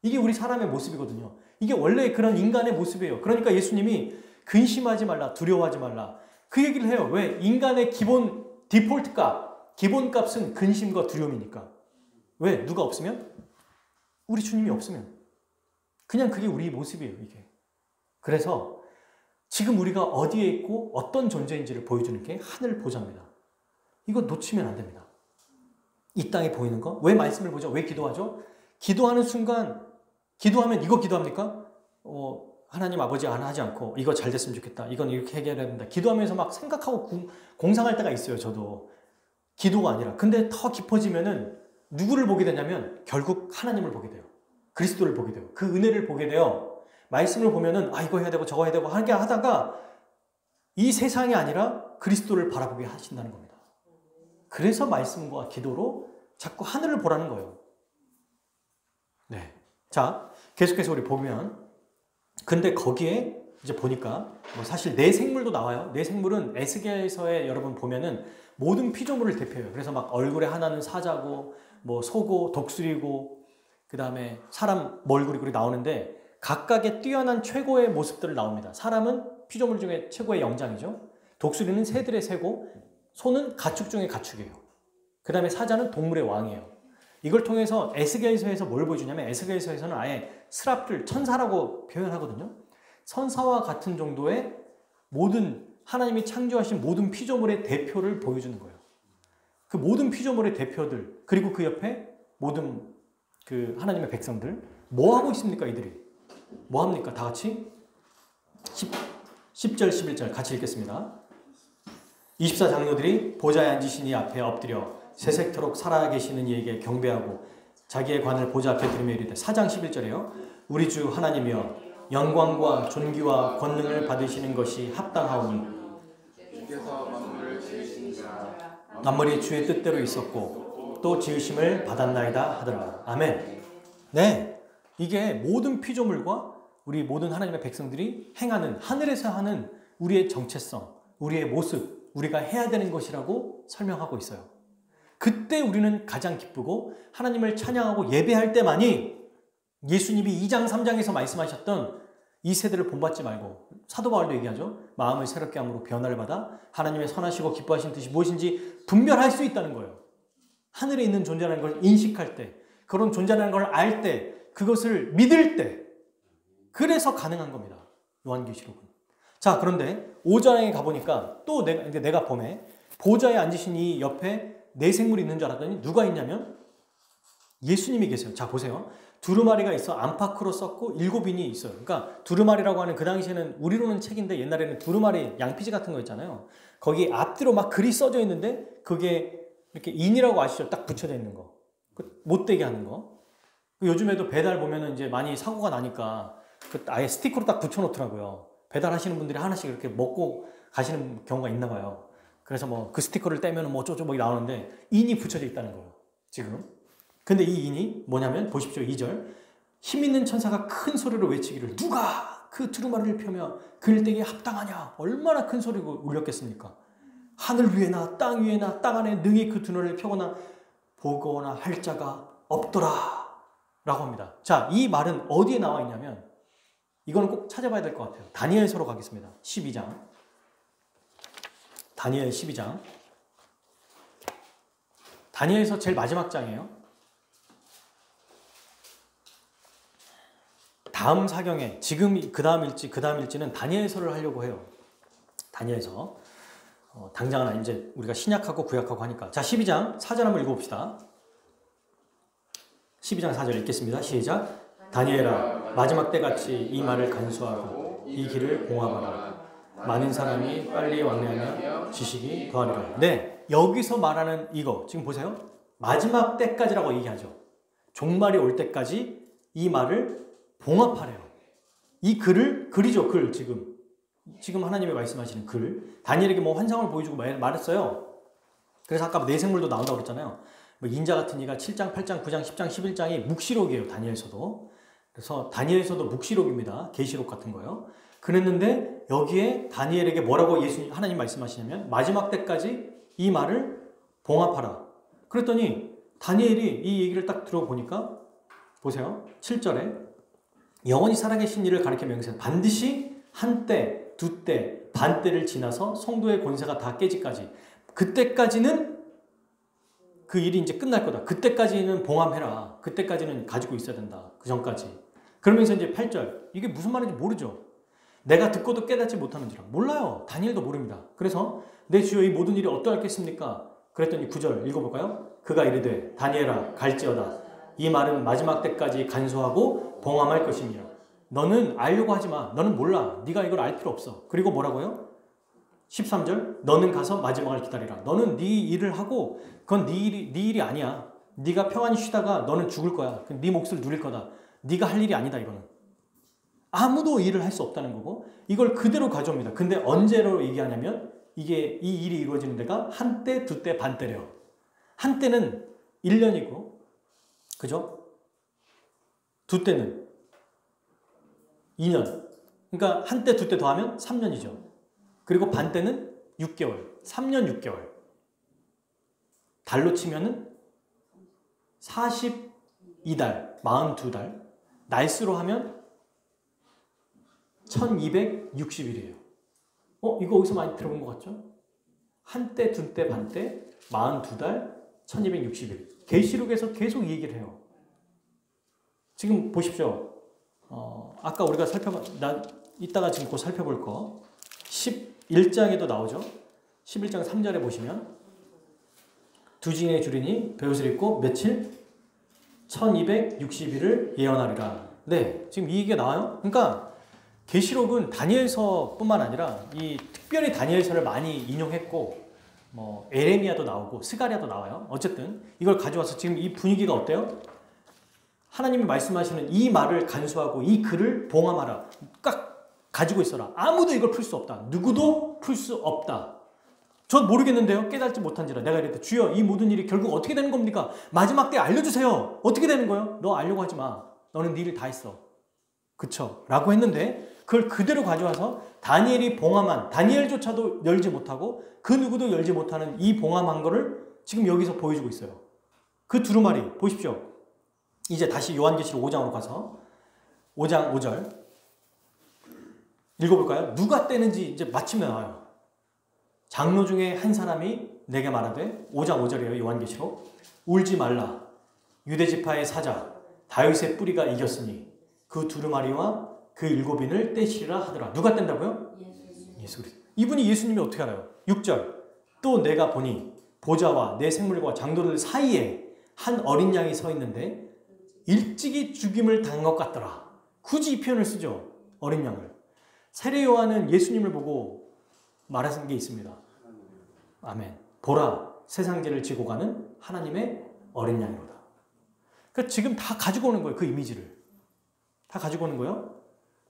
이게 우리 사람의 모습이거든요. 이게 원래 그런 인간의 모습이에요. 그러니까 예수님이 근심하지 말라, 두려워하지 말라. 그 얘기를 해요. 왜? 인간의 기본 디폴트 값, 기본 값은 근심과 두려움이니까. 왜? 누가 없으면? 우리 주님이 없으면. 그냥 그게 우리 모습이에요, 이게. 그래서 지금 우리가 어디에 있고 어떤 존재인지를 보여주는 게 하늘 보좌입니다. 이거 놓치면 안 됩니다. 이 땅에 보이는 거. 왜 말씀을 보죠? 왜 기도하죠? 기도하는 순간, 기도하면 이거 기도합니까? 하나님 아버지 안 하지 않고 이거 잘 됐으면 좋겠다. 이건 이렇게 해결해야 된다. 기도하면서 막 생각하고 공상할 때가 있어요. 저도. 기도가 아니라. 근데 더 깊어지면은 누구를 보게 되냐면 결국 하나님을 보게 돼요. 그리스도를 보게 돼요. 그 은혜를 보게 돼요. 말씀을 보면은 이거 해야 되고 저거 해야 되고 하게 하다가 이 세상이 아니라 그리스도를 바라보게 하신다는 겁니다. 그래서 말씀과 기도로 자꾸 하늘을 보라는 거예요. 네. 자, 계속해서 우리 보면 근데 거기에 이제 보니까 사실 내 생물도 나와요. 내 생물은 에스겔서에 여러분 보면은 모든 피조물을 대표해요. 그래서 막 얼굴에 하나는 사자고 뭐 소고 독수리고 그다음에 사람 얼굴이 그렇게 나오는데 각각의 뛰어난 최고의 모습들을 나옵니다. 사람은 피조물 중에 최고의 영장이죠. 독수리는 새들의 새고 소는 가축 중에 가축이에요. 그다음에 사자는 동물의 왕이에요. 이걸 통해서 에스겔서에서 뭘 보여주냐면 에스겔서에서는 아예 스랍들, 천사라고 표현하거든요. 천사와 같은 정도의 모든 하나님이 창조하신 모든 피조물의 대표를 보여주는 거예요. 그 모든 피조물의 대표들 그리고 그 옆에 모든 그 하나님의 백성들 뭐 하고 있습니까, 이들이? 뭐 합니까? 다 같이? 10절, 11절 같이 읽겠습니다. 24장로들이 보좌에 앉으신 이 앞에 엎드려 세색토록 살아계시는 이에게 경배하고 자기의 관을 보좌 앞에 들이며 이르되 4장 11절이에요. 우리 주 하나님이여 영광과 존귀와 권능을 받으시는 것이 합당하오니 주께서 만물을 지으시니라. 만물이 주의 뜻대로 있었고 또 지으심을 받았나이다 하더라. 아멘. 네, 이게 모든 피조물과 우리 모든 하나님의 백성들이 행하는, 하늘에서 하는 우리의 정체성, 우리의 모습, 우리가 해야 되는 것이라고 설명하고 있어요. 그때 우리는 가장 기쁘고 하나님을 찬양하고 예배할 때만이 예수님이 2장 3장에서 말씀하셨던 이 세대를 본받지 말고, 사도 바울도 얘기하죠. 마음을 새롭게 함으로 변화를 받아 하나님의 선하시고 기뻐하시는 뜻이 무엇인지 분별할 수 있다는 거예요. 하늘에 있는 존재라는 걸 인식할 때, 그런 존재라는 걸 알 때, 그것을 믿을 때, 그래서 가능한 겁니다. 요한계시록은. 자, 그런데 5장에 가보니까 또 내가 봄에 보좌에 앉으신 이 옆에 네 생물이 있는 줄 알았더니 누가 있냐면 예수님이 계세요. 자, 보세요. 두루마리가 있어 안팎으로 썼고 7인이 있어요. 그러니까 두루마리라고 하는, 그 당시에는 우리로는 책인데 옛날에는 두루마리 양피지 같은 거 있잖아요. 거기 앞뒤로 막 글이 써져 있는데 그게 이렇게 인이라고 아시죠? 딱 붙여져 있는 거. 못되게 하는 거. 요즘에도 배달 보면은 이제 많이 사고가 나니까 아예 스티커로 딱 붙여놓더라고요. 배달하시는 분들이 하나씩 이렇게 먹고 가시는 경우가 있나 봐요. 그래서 뭐 그 스티커를 떼면 뭐 어쩌고 뭐 나오는데 인이 붙여져 있다는 거예요. 지금. 근데 이 인이 뭐냐면 보십시오. 2절. 힘 있는 천사가 큰 소리로 외치기를 누가 그 두루마리를 펴며 글떼기에 합당하냐. 얼마나 큰 소리로 울렸겠습니까? 하늘 위에나 땅 위에나 땅 안에 능히 그 두루마리를 펴거나 보거나 할 자가 없더라 라고 합니다. 자, 이 말은 어디에 나와 있냐면 이거는 꼭 찾아봐야 될 것 같아요. 다니엘서로 가겠습니다. 12장. 다니엘 12장. 다니엘서 제일 마지막 장이에요. 다음 사경에 지금 그 다음 일지는 다니엘서를 하려고 해요. 다니엘서. 당장은 이제 우리가 신약하고 구약하고 하니까. 자, 12장 4절 한번 읽어봅시다. 12장 4절 읽겠습니다. 시작. 다니엘아, 마지막 때같이 이 말을 간수하고 이 길을 봉합하라. 많은 사람이 빨리 왕래하며 지식이 더하리라. 네, 여기서 말하는 이거 지금 보세요. 마지막 때까지라고 얘기하죠. 종말이 올 때까지 이 말을 봉합하래요. 이 글이죠. 글 지금 하나님이 말씀하시는 글. 다니엘에게 뭐 환상을 보여주고 말했어요. 그래서 아까 내생물도 나온다고 그랬잖아요. 뭐 인자 같은 이가 7장, 8장, 9장, 10장, 11장이 묵시록이에요. 다니엘서도. 그래서 다니엘서도 묵시록입니다. 계시록 같은 거요. 그랬는데 여기에 다니엘에게 뭐라고 하나님 말씀하시냐면 마지막 때까지 이 말을 봉합하라. 그랬더니 다니엘이 이 얘기를 딱 들어보니까 보세요. 7절에 영원히 살아계신 이를 가리켜 명세한 반드시 한때, 두때, 반때를 지나서 성도의 권세가 다 깨지까지 그때까지는 그 일이 이제 끝날 거다. 그때까지는 봉합해라. 그때까지는 가지고 있어야 된다. 그 전까지. 그러면서 이제 8절. 이게 무슨 말인지 모르죠. 내가 듣고도 깨닫지 못하는지라. 몰라요. 다니엘도 모릅니다. 그래서 내 주여 이 모든 일이 어떠하겠습니까? 그랬더니 9절 읽어볼까요? 그가 이르되 다니엘아 갈지어다. 이 말은 마지막 때까지 간수하고 봉함할 것이니라. 너는 알려고 하지 마. 너는 몰라. 네가 이걸 알 필요 없어. 그리고 뭐라고요? 13절 너는 가서 마지막을 기다리라. 너는 네 일을 하고 그건 네 일이 아니야. 네가 평안히 쉬다가 너는 죽을 거야. 네 몫을 누릴 거다. 네가 할 일이 아니다. 이거는. 아무도 일을 할 수 없다는 거고 이걸 그대로 가져옵니다. 근데 언제로 얘기하냐면 이 일이 이루어지는 데가 한때, 두때, 반때래요. 한때는 1년이고 그죠? 두때는 2년. 그러니까 한때, 두때 더하면 3년이죠. 그리고 반때는 6개월. 3년 6개월. 달로 치면은 42달, 42달. 날수로 하면 1260일이에요. 이거 어디서 많이 들어본 것 같죠? 한때, 두때, 반때, 42달, 1260일. 계시록에서 계속 이 얘기를 해요. 지금 보십시오. 아까 우리가 이따가 지금 곧 살펴볼 거 11장에도 나오죠. 11장 3절에 보시면 두 징의 주린이 베옷을 입고 며칠? 1260일을 예언하리라. 네, 지금 이 얘기가 나와요. 그러니까 계시록은 다니엘서뿐만 아니라 이 특별히 다니엘서를 많이 인용했고 뭐 에레미야도 나오고 스가랴도 나와요. 어쨌든 이걸 가져와서 지금 이 분위기가 어때요? 하나님이 말씀하시는 이 말을 간수하고 이 글을 봉함하라. 꽉 가지고 있어라. 아무도 이걸 풀 수 없다. 누구도 풀 수 없다. 전 모르겠는데요. 깨닫지 못한지라. 내가 이랬대. 주여, 이 모든 일이 결국 어떻게 되는 겁니까? 마지막 때 알려주세요. 어떻게 되는 거예요? 너 알려고 하지 마. 너는 네 일 다 했어. 그쵸? 라고 했는데 그걸 그대로 가져와서 다니엘이 봉함한, 다니엘조차도 열지 못하고 그 누구도 열지 못하는 이 봉함한 거를 지금 여기서 보여주고 있어요. 그 두루마리 보십시오. 이제 다시 요한계시록 5장으로 가서 5장 5절 읽어볼까요? 누가 떼는지 이제 마침내 나와요. 장로 중에 한 사람이 내게 말하되 5장 5절이에요. 요한계시록. 울지 말라. 유대지파의 사자 다윗의 뿌리가 이겼으니 그 두루마리와 그 일곱인을 떼시리라 하더라. 누가 뗀다고요? 예수 그리스도. 이분이 예수님이 어떻게 알아요? 6절. 또 내가 보니 보좌와 내 생물과 장로들 사이에 한 어린 양이 서 있는데 일찍이 죽임을 당한 것 같더라. 굳이 이 표현을 쓰죠. 어린 양을. 세례 요한은 예수님을 보고 말하신 게 있습니다. 아멘. 보라, 세상죄를 지고 가는 하나님의 어린 양이로다. 그러니까 지금 다 가지고 오는 거예요. 그 이미지를. 다 가지고 오는 거예요.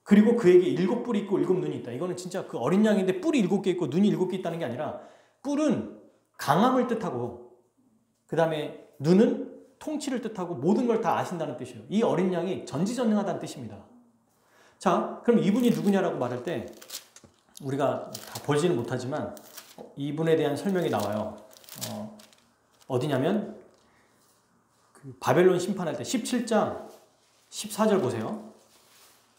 그리고 그에게 7뿔이 있고 7눈이 있다. 이거는 진짜 그 어린 양인데 뿔이 7개 있고 눈이 7개 있다는 게 아니라 뿔은 강함을 뜻하고 그 다음에 눈은 통치를 뜻하고 모든 걸 다 아신다는 뜻이에요. 이 어린 양이 전지전능하다는 뜻입니다. 자, 그럼 이분이 누구냐라고 말할 때 우리가 다 보지는 못하지만 이분에 대한 설명이 나와요. 어디냐면 그 바벨론 심판할 때 17장 14절 보세요.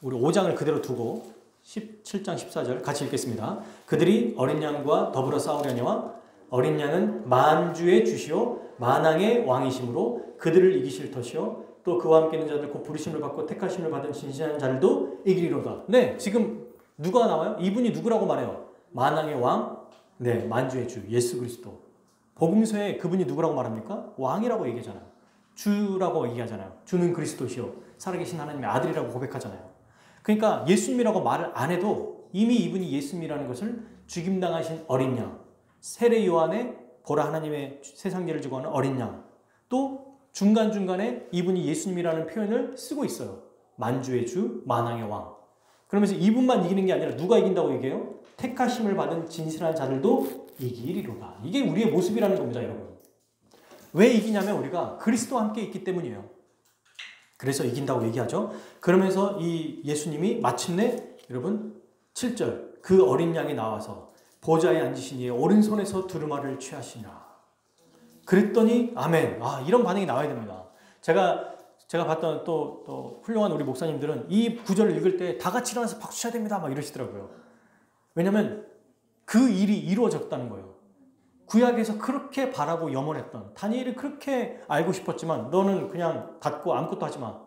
우리 5장을 그대로 두고 17장 14절 같이 읽겠습니다. 그들이 어린 양과 더불어 싸우려니와 어린 양은 만주의 주시오 만왕의 왕이심으로 그들을 이기실 터시오 또 그와 함께 있는 자들 곧 부르심을 받고 택하심을 받은 진실한 자들도 이기리로다. 네, 지금 누가 나와요? 이분이 누구라고 말해요? 만왕의 왕, 네, 만주의 주 예수 그리스도. 복음서에 그분이 누구라고 말합니까? 왕이라고 얘기하잖아요. 주라고 얘기하잖아요. 주는 그리스도시요 살아계신 하나님의 아들이라고 고백하잖아요. 그러니까 예수님이라고 말을 안 해도 이미 이분이 예수님이라는 것을 죽임당하신 어린 양, 세례 요한의 보라 하나님의 세상죄를 지고 하는 어린 양, 또 중간중간에 이분이 예수님이라는 표현을 쓰고 있어요. 만주의 주, 만왕의 왕. 그러면서 이분만 이기는 게 아니라 누가 이긴다고 얘기해요? 택하심을 받은 진실한 자들도 이기리로다. 이게 우리의 모습이라는 겁니다, 여러분. 왜 이기냐면 우리가 그리스도와 함께 있기 때문이에요. 그래서 이긴다고 얘기하죠. 그러면서 이 예수님이 마침내 여러분 7절 그 어린 양이 나와서 보좌에 앉으신 이의 오른손에서 두루마리를 취하시니라. 그랬더니 아멘. 이런 반응이 나와야 됩니다. 제가 봤던 또 훌륭한 우리 목사님들은 이 구절을 읽을 때 다 같이 일어나서 박수 쳐야 됩니다 막 이러시더라고요. 왜냐하면 그 일이 이루어졌다는 거예요. 구약에서 그렇게 바라고 염원했던 다니엘이 그렇게 알고 싶었지만 너는 그냥 닫고 아무것도 하지 마.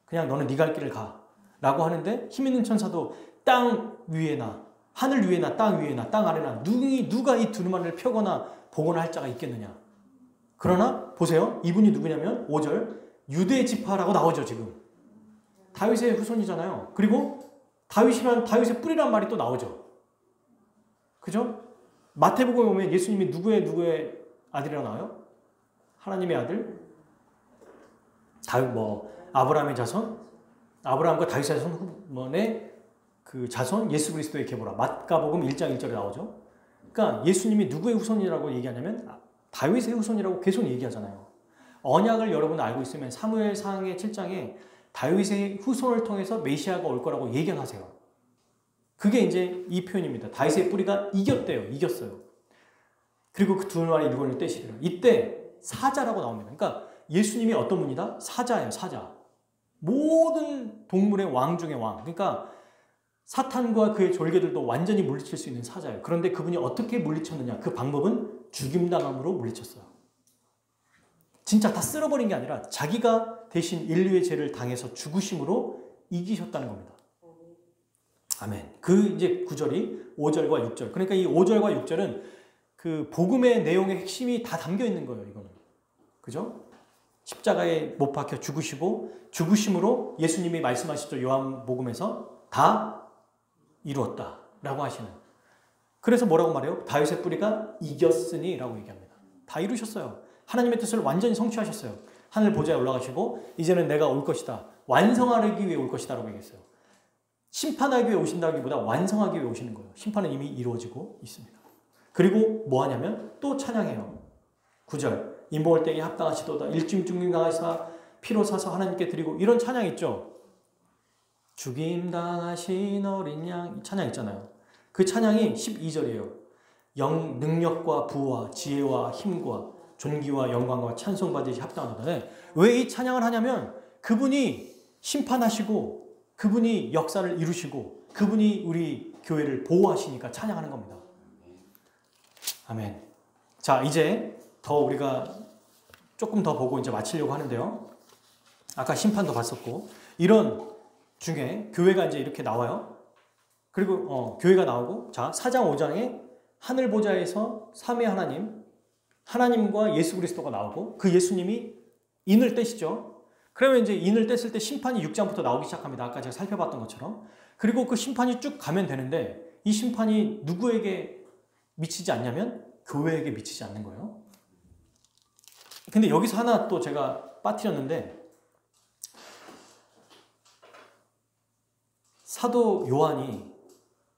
그냥 너는 네 갈 길을 가. 라고 하는데 힘 있는 천사도 땅 위에나 하늘 위에나 땅 위에나 땅 아래나 누가 이 두루마리를 펴거나 보거나 할 자가 있겠느냐. 그러나 보세요. 이분이 누구냐면 5절 유대 지파라고 나오죠. 지금 다윗의 후손이잖아요. 그리고 다윗의 뿌리란 말이 또 나오죠. 그죠? 마태복음에 보면 예수님이 누구의 아들이라고 나와요? 하나님의 아들? 아브라함의 자손? 아브라함과 다윗의 자손의 그 자손 예수 그리스도의 계보라. 마가복음 1장 1절에 나오죠. 그러니까 예수님이 누구의 후손이라고 얘기하냐면 다윗의 후손이라고 계속 얘기하잖아요. 언약을 여러분 알고 있으면 사무엘상의 7장에 다윗의 후손을 통해서 메시아가 올 거라고 예견하세요. 그게 이제 이 표현입니다. 다윗의 뿌리가 이겼대요. 이겼어요. 그리고 그 두루마리 일곱을 떼시리라. 이때 사자라고 나옵니다. 그러니까 예수님이 어떤 분이다? 사자예요. 사자. 모든 동물의 왕 중의 왕. 그러니까 사탄과 그의 졸개들도 완전히 물리칠 수 있는 사자예요. 그런데 그분이 어떻게 물리쳤느냐? 그 방법은 죽임당함으로 물리쳤어요. 진짜 다 쓸어버린 게 아니라 자기가 대신 인류의 죄를 당해서 죽으심으로 이기셨다는 겁니다. 아멘. 그 이제 구절이 5절과 6절. 그러니까 이 5절과 6절은 그 복음의 내용의 핵심이 다 담겨 있는 거예요, 이거는. 그죠? 십자가에 못 박혀 죽으시고 죽으심으로 예수님이 말씀하시죠. 요한복음에서 다 이루었다라고 하시는. 그래서 뭐라고 말해요? 다윗의 뿌리가 이겼으니 라고 얘기합니다. 다 이루셨어요. 하나님의 뜻을 완전히 성취하셨어요. 하늘 보좌에 올라가시고 이제는 내가 올 것이다. 완성하기 위해 올 것이다 라고 얘기했어요. 심판하기 위해 오신다기보다 완성하기 위해 오시는 거예요. 심판은 이미 이루어지고 있습니다. 그리고 뭐 하냐면 또 찬양해요. 9절 인복을 떼기 합당하시도다. 일중 죽임 당하시사 피로 사서 하나님께 드리고 이런 찬양 있죠. 죽임 당하신 어린 양 찬양 있잖아요. 그 찬양이 12절이에요. 능력과 부와 지혜와 힘과 존귀와 영광과 찬송 받으시 합당하도다. 왜 이 찬양을 하냐면 그분이 심판하시고 그분이 역사를 이루시고 그분이 우리 교회를 보호하시니까 찬양하는 겁니다. 아멘. 자, 이제 더 우리가 조금 더 보고 이제 마치려고 하는데요. 아까 심판도 봤었고 이런 중에 교회가 이제 이렇게 나와요. 그리고 교회가 나오고 자 4장 5장에 하늘 보좌에서 삼위 하나님과 예수 그리스도가 나오고 그 예수님이 인을 떼시죠. 그러면 이제 인을 뗐을 때 심판이 6장부터 나오기 시작합니다. 아까 제가 살펴봤던 것처럼. 그리고 그 심판이 쭉 가면 되는데 이 심판이 누구에게 미치지 않냐면 교회에게 미치지 않는 거예요. 근데 여기서 하나 또 제가 빠뜨렸는데 사도 요한이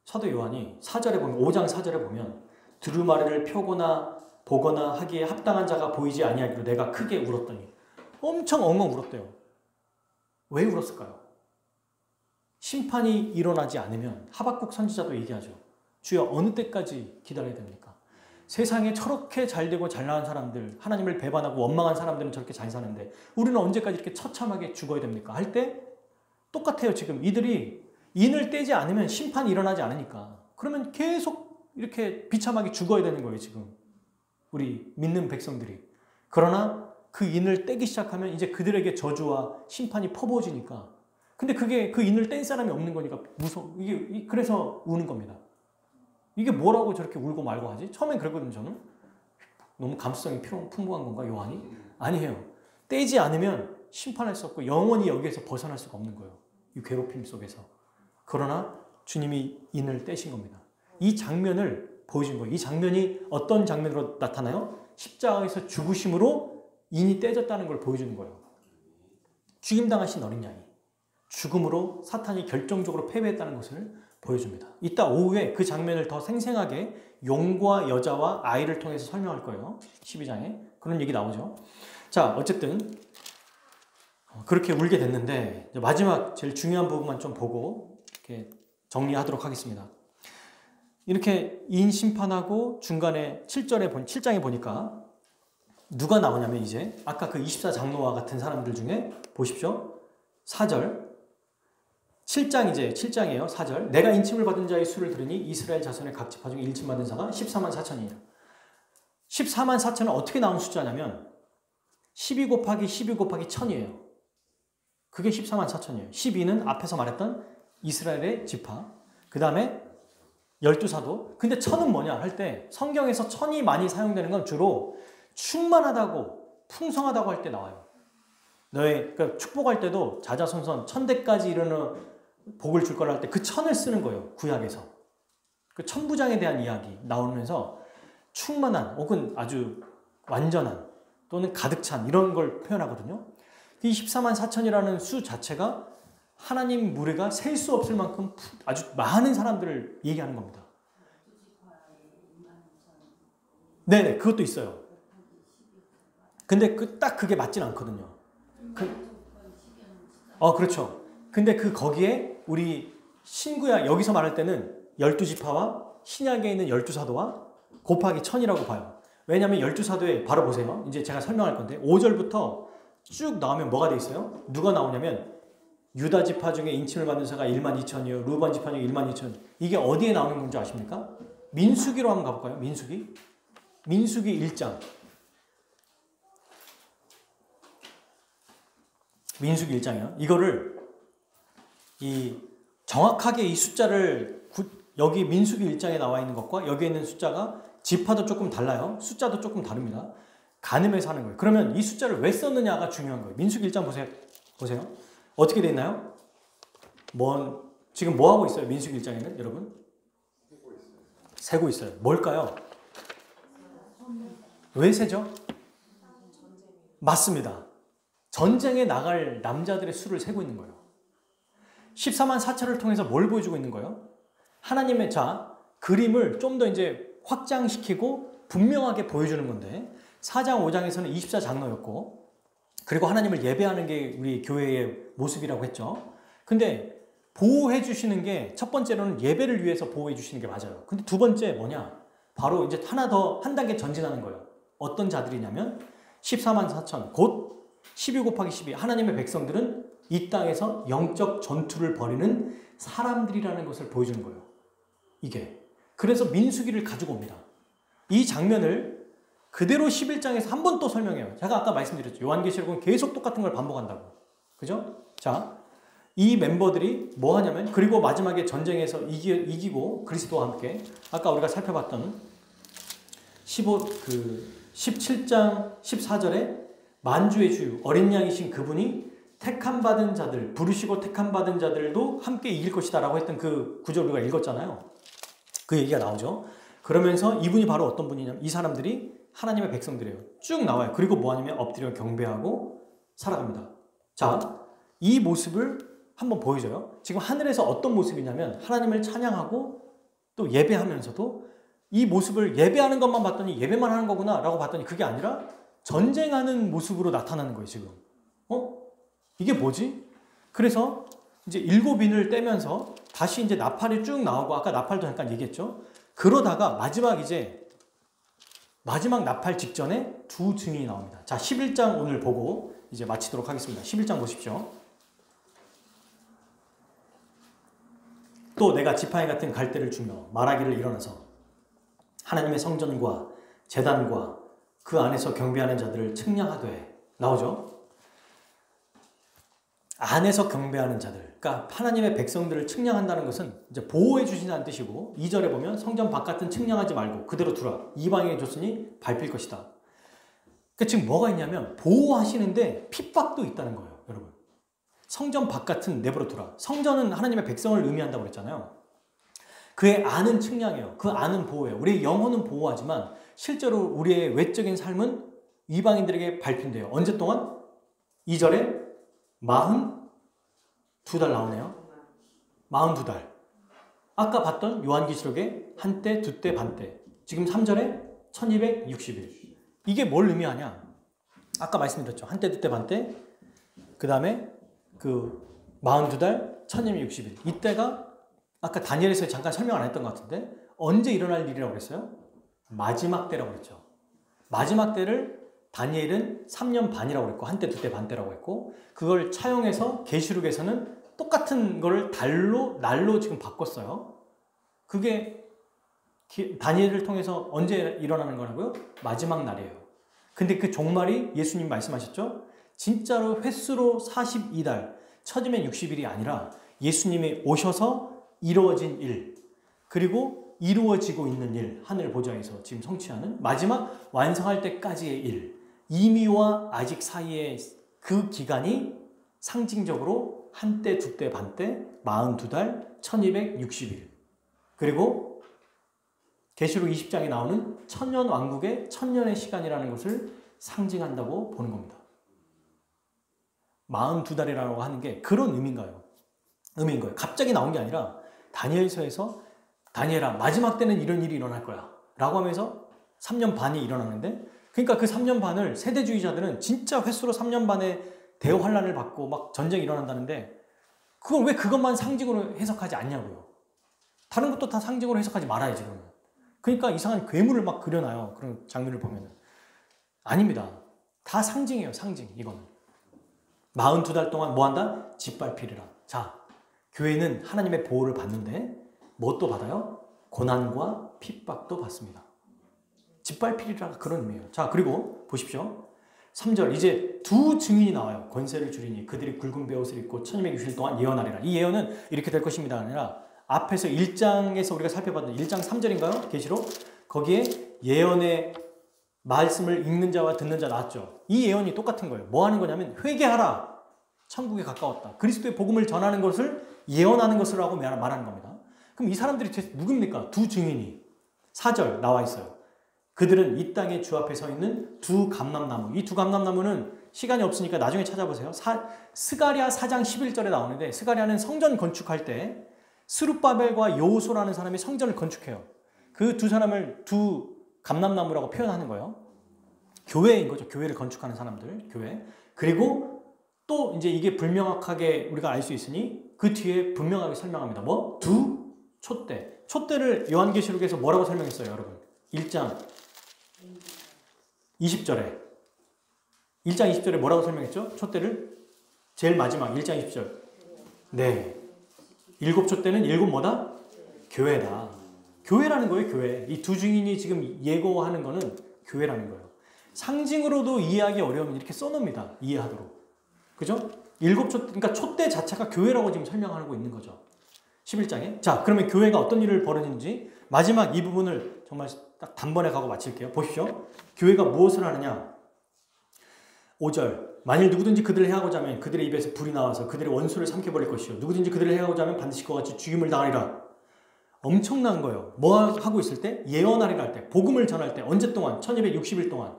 4절에 보면 5장 4절에 보면 두루마리를 펴거나 보거나 하기에 합당한 자가 보이지 아니하기로 내가 크게 울었더니 엄청 엉엉 울었대요. 왜 울었을까요? 심판이 일어나지 않으면 하박국 선지자도 얘기하죠. 주여 어느 때까지 기다려야 됩니까? 세상에 저렇게 잘되고 잘나간 사람들, 하나님을 배반하고 원망한 사람들은 저렇게 잘 사는데 우리는 언제까지 이렇게 처참하게 죽어야 됩니까? 할 때 똑같아요. 지금 이들이 인을 떼지 않으면 심판이 일어나지 않으니까. 그러면 계속 이렇게 비참하게 죽어야 되는 거예요. 지금 우리 믿는 백성들이. 그러나 그 인을 떼기 시작하면 이제 그들에게 저주와 심판이 퍼부어지니까. 근데 그게 그 인을 뗀 사람이 없는 거니까 이게 그래서 우는 겁니다. 이게 뭐라고 저렇게 울고 말고 하지? 처음엔 그랬거든요. 저는 너무 감수성이 풍부한 건가 요한이? 아니에요. 떼지 않으면 심판할 수 없고 영원히 여기에서 벗어날 수가 없는 거예요. 이 괴롭힘 속에서. 그러나 주님이 인을 떼신 겁니다. 이 장면을 보여준 거예요. 이 장면이 어떤 장면으로 나타나요? 십자가에서 죽으심으로 인이 떼졌다는 걸 보여주는 거예요. 죽임당하신 어린 양이 죽음으로 사탄이 결정적으로 패배했다는 것을 보여줍니다. 이따 오후에 그 장면을 더 생생하게 용과 여자와 아이를 통해서 설명할 거예요. 12장에 그런 얘기 나오죠. 자, 어쨌든 그렇게 울게 됐는데 마지막 제일 중요한 부분만 좀 보고 이렇게 정리하도록 하겠습니다. 이렇게 인 심판하고 중간에 7장에 보니까 누가 나오냐면 이제 아까 그 24장로와 같은 사람들 중에 보십시오. 4절 7장이에요. 4절 내가 인침을 받은 자의 수를 들으니 이스라엘 자손의 각 지파 중에 인침 받은 자가 14만 4천이에요. 14만 4천은 어떻게 나온 숫자냐면 12 곱하기 12 곱하기 1000이에요. 그게 14만 4천이에요. 12는 앞에서 말했던 이스라엘의 지파. 그 다음에 12사도. 근데 1000은 뭐냐 할 때 성경에서 1000이 많이 사용되는 건 주로 충만하다고 풍성하다고 할 때 나와요. 그러니까 축복할 때도 자자손손 1000대까지 이르는 복을 줄 거라 할 때 그 1000을 쓰는 거예요. 구약에서. 그 천부장에 대한 이야기 나오면서 충만한 혹은 아주 완전한 또는 가득 찬 이런 걸 표현하거든요. 이 14만 4천이라는 수 자체가 하나님 무리가 셀 수 없을 만큼 아주 많은 사람들을 얘기하는 겁니다. 네네, 그것도 있어요. 근데 딱 그게 맞진 않거든요. 그렇죠. 근데 거기에 우리 신구약 여기서 말할 때는 12지파와 신약에 있는 12사도와 곱하기 1000이라고 봐요. 왜냐하면 12사도에 바로 보세요. 이제 제가 설명할 건데 5절부터 쭉 나오면 뭐가 돼 있어요? 누가 나오냐면 유다 지파 중에 인침을 받는 자가 1만 2천이요. 루번 지파 중에 1만 2천. 이게 어디에 나오는 건지 아십니까? 민수기로 한번 가볼까요? 민수기 1장. 민수기 1장이요. 이거를 정확하게 이 숫자를 여기 민수기 1장에 나와 있는 것과 여기에 있는 숫자가 지파도 조금 달라요. 숫자도 조금 다릅니다. 간음해서 하는 거예요. 그러면 이 숫자를 왜 썼느냐가 중요한 거예요. 민수기 1장 보세요. 어떻게 돼 있나요? 지금 뭐 하고 있어요? 민수기 1장에는 여러분? 세고 있어요. 뭘까요? 왜 세죠? 맞습니다. 전쟁에 나갈 남자들의 수를 세고 있는 거예요. 14만 4천을 통해서 뭘 보여주고 있는 거예요? 하나님의 그림을 좀 더 이제 확장시키고 분명하게 보여주는 건데 4장 5장에서는 24장로였고 그리고 하나님을 예배하는 게 우리 교회의 모습이라고 했죠. 근데 보호해 주시는 게 첫 번째로는 예배를 위해서 보호해 주시는 게 맞아요. 근데 두 번째 뭐냐? 바로 이제 한 단계 전진하는 거예요. 어떤 자들이냐면 14만 4천 곧 12 곱하기 12 하나님의 백성들은 이 땅에서 영적 전투를 벌이는 사람들이라는 것을 보여주는 거예요. 이게. 그래서 민수기를 가지고 옵니다. 이 장면을 그대로 11장에서 한 번 또 설명해요. 제가 아까 말씀드렸죠. 요한계시록은 계속 똑같은 걸 반복한다고. 그죠? 자, 이 멤버들이 뭐 하냐면 그리고 마지막에 전쟁에서 이기고 그리스도와 함께 아까 우리가 살펴봤던 17장 14절에 만주의 주유 어린 양이신 그분이 택함받은 자들 부르시고 택함받은 자들도 함께 이길 것이다 라고 했던 그 구절 우리가 읽었잖아요. 그 얘기가 나오죠. 그러면서 이분이 바로 어떤 분이냐면 이 사람들이 하나님의 백성들이에요. 쭉 나와요. 그리고 뭐 하냐면 엎드려 경배하고 살아갑니다. 자, 이 모습을 한번 보여줘요. 지금 하늘에서 어떤 모습이냐면 하나님을 찬양하고 또 예배하면서도 이 모습을 예배하는 것만 봤더니 예배만 하는 거구나 라고 봤더니 그게 아니라 전쟁하는 모습으로 나타나는 거예요. 지금 이게 뭐지? 그래서 이제 7인을 떼면서 다시 이제 나팔이 쭉 나오고 아까 나팔도 잠깐 얘기했죠. 그러다가 마지막 나팔 직전에 두 증인이 나옵니다. 자, 11장 오늘 보고 이제 마치도록 하겠습니다. 11장 보십시오. 또 내가 지팡이 같은 갈대를 주며 말하기를 일어나서 하나님의 성전과 제단과 그 안에서 경배하는 자들을 측량하되 나오죠. 안에서 경배하는 자들, 그러니까 하나님의 백성들을 측량한다는 것은 이제 보호해 주신다는 뜻이고 2절에 보면 성전 바깥은 측량하지 말고 그대로 두라. 이방인에 줬으니 밟힐 것이다. 그러니까 지금 뭐가 있냐면 보호하시는데 핍박도 있다는 거예요. 여러분. 성전 바깥은 내버려 두라. 성전은 하나님의 백성을 의미한다고 그랬잖아요. 그의 안은 측량해요. 그 안은 보호해요. 우리의 영혼은 보호하지만 실제로 우리의 외적인 삶은 이방인들에게 밟힌대요. 언제 동안? 2절에 42달 나오네요. 42달. 아까 봤던 요한계시록에 한때, 두때, 반때. 지금 3절에 1260일. 이게 뭘 의미하냐? 아까 말씀드렸죠. 한때, 두때, 반때. 그 다음에 그 42달, 1260일. 이때가 아까 다니엘에서 잠깐 설명 안 했던 것 같은데 언제 일어날 일이라고 그랬어요? 마지막 때라고 그랬죠. 마지막 때를 다니엘은 3년 반이라고 그랬고 한때, 두때, 반때라고 했고 그걸 차용해서 계시록에서는 똑같은 거를 날로 지금 바꿨어요. 그게 다니엘을 통해서 언제 일어나는 거라고요? 마지막 날이에요. 근데 그 종말이 예수님 말씀하셨죠? 진짜로 횟수로 42달, 처지면 60일이 아니라 예수님이 오셔서 이루어진 일, 그리고 이루어지고 있는 일, 하늘 보좌에서 지금 성취하는 마지막 완성할 때까지의 일, 이미와 아직 사이의 그 기간이 상징적으로 한때, 두때, 반때, 42달, 1260일. 그리고 계시록 20장에 나오는 천년 왕국의 천년의 시간이라는 것을 상징한다고 보는 겁니다. 42달이라고 하는 게 그런 의미인 거예요. 갑자기 나온 게 아니라 다니엘서에서 다니엘아 마지막 때는 이런 일이 일어날 거야 라고 하면서 3년 반이 일어나는데 그러니까 그 3년 반을 세대주의자들은 진짜 횟수로 3년 반의 대환란을 받고 막 전쟁이 일어난다는데 그걸 왜 그것만 상징으로 해석하지 않냐고요. 다른 것도 다 상징으로 해석하지 말아야지 그러면. 그러니까 이상한 괴물을 막 그려놔요. 그런 장면을 보면은. 아닙니다. 다 상징이에요. 상징. 이거는. 42달 동안 뭐 한다? 짓밟히리라. 자, 교회는 하나님의 보호를 받는데 뭣도 받아요? 고난과 핍박도 받습니다. 짓밟히리라 그런 의미예요. 자, 그리고 보십시오. 3절 이제 두 증인이 나와요. 권세를 주리니 그들이 굵은 베옷을 입고 1260일 동안 예언하리라. 이 예언은 이렇게 될 것입니다. 아니라 앞에서 1장에서 우리가 살펴봤던 1장 3절인가요? 계시록 거기에 예언의 말씀을 읽는 자와 듣는 자 낳았죠. 이 예언이 똑같은 거예요. 뭐 하는 거냐면 회개하라. 천국에 가까웠다. 그리스도의 복음을 전하는 것을 예언하는 것이라고 말하는 겁니다. 그럼 이 사람들이 누굽니까? 두 증인이 4절 나와 있어요. 그들은 이 땅에 주 앞에 서 있는 두 감람나무. 이 두 감람나무는 시간이 없으니까 나중에 찾아보세요. 스가랴 4장 11절에 나오는데 스가랴는 성전 건축할 때 스룹바벨과 여호수아라는 사람이 성전을 건축해요. 그 두 사람을 두 감람나무라고 표현하는 거예요. 교회인 거죠. 교회를 건축하는 사람들, 교회. 그리고 또 이제 이게 불명확하게 우리가 알 수 있으니 그 뒤에 분명하게 설명합니다. 뭐? 두 촛대. 촛대를 요한계시록에서 뭐라고 설명했어요, 여러분? 1장 20절에. 1장 20절에 뭐라고 설명했죠? 촛대를? 제일 마지막 1장 20절. 네. 7 촛대는 7 뭐다? 교회다. 교회라는 거예요, 교회. 이 두 증인이 지금 예고하는 거는 교회라는 거예요. 상징으로도 이해하기 어려우면 이렇게 써놓습니다. 이해하도록. 그죠? 7 촛대, 그러니까 촛대 자체가 교회라고 지금 설명하고 있는 거죠. 11장에. 자, 그러면 교회가 어떤 일을 벌이는지 마지막 이 부분을 정말 딱 단번에 가고 마칠게요. 보십시오. 교회가 무엇을 하느냐? 5절. 만일 누구든지 그들을 해하고자 하면 그들의 입에서 불이 나와서 그들의 원수를 삼켜버릴 것이요. 누구든지 그들을 해하고자 하면 반드시 그와 같이 죽임을 당하리라. 엄청난 거예요. 뭐 하고 있을 때? 예언하리라 할 때. 복음을 전할 때. 언제 동안? 1260일 동안.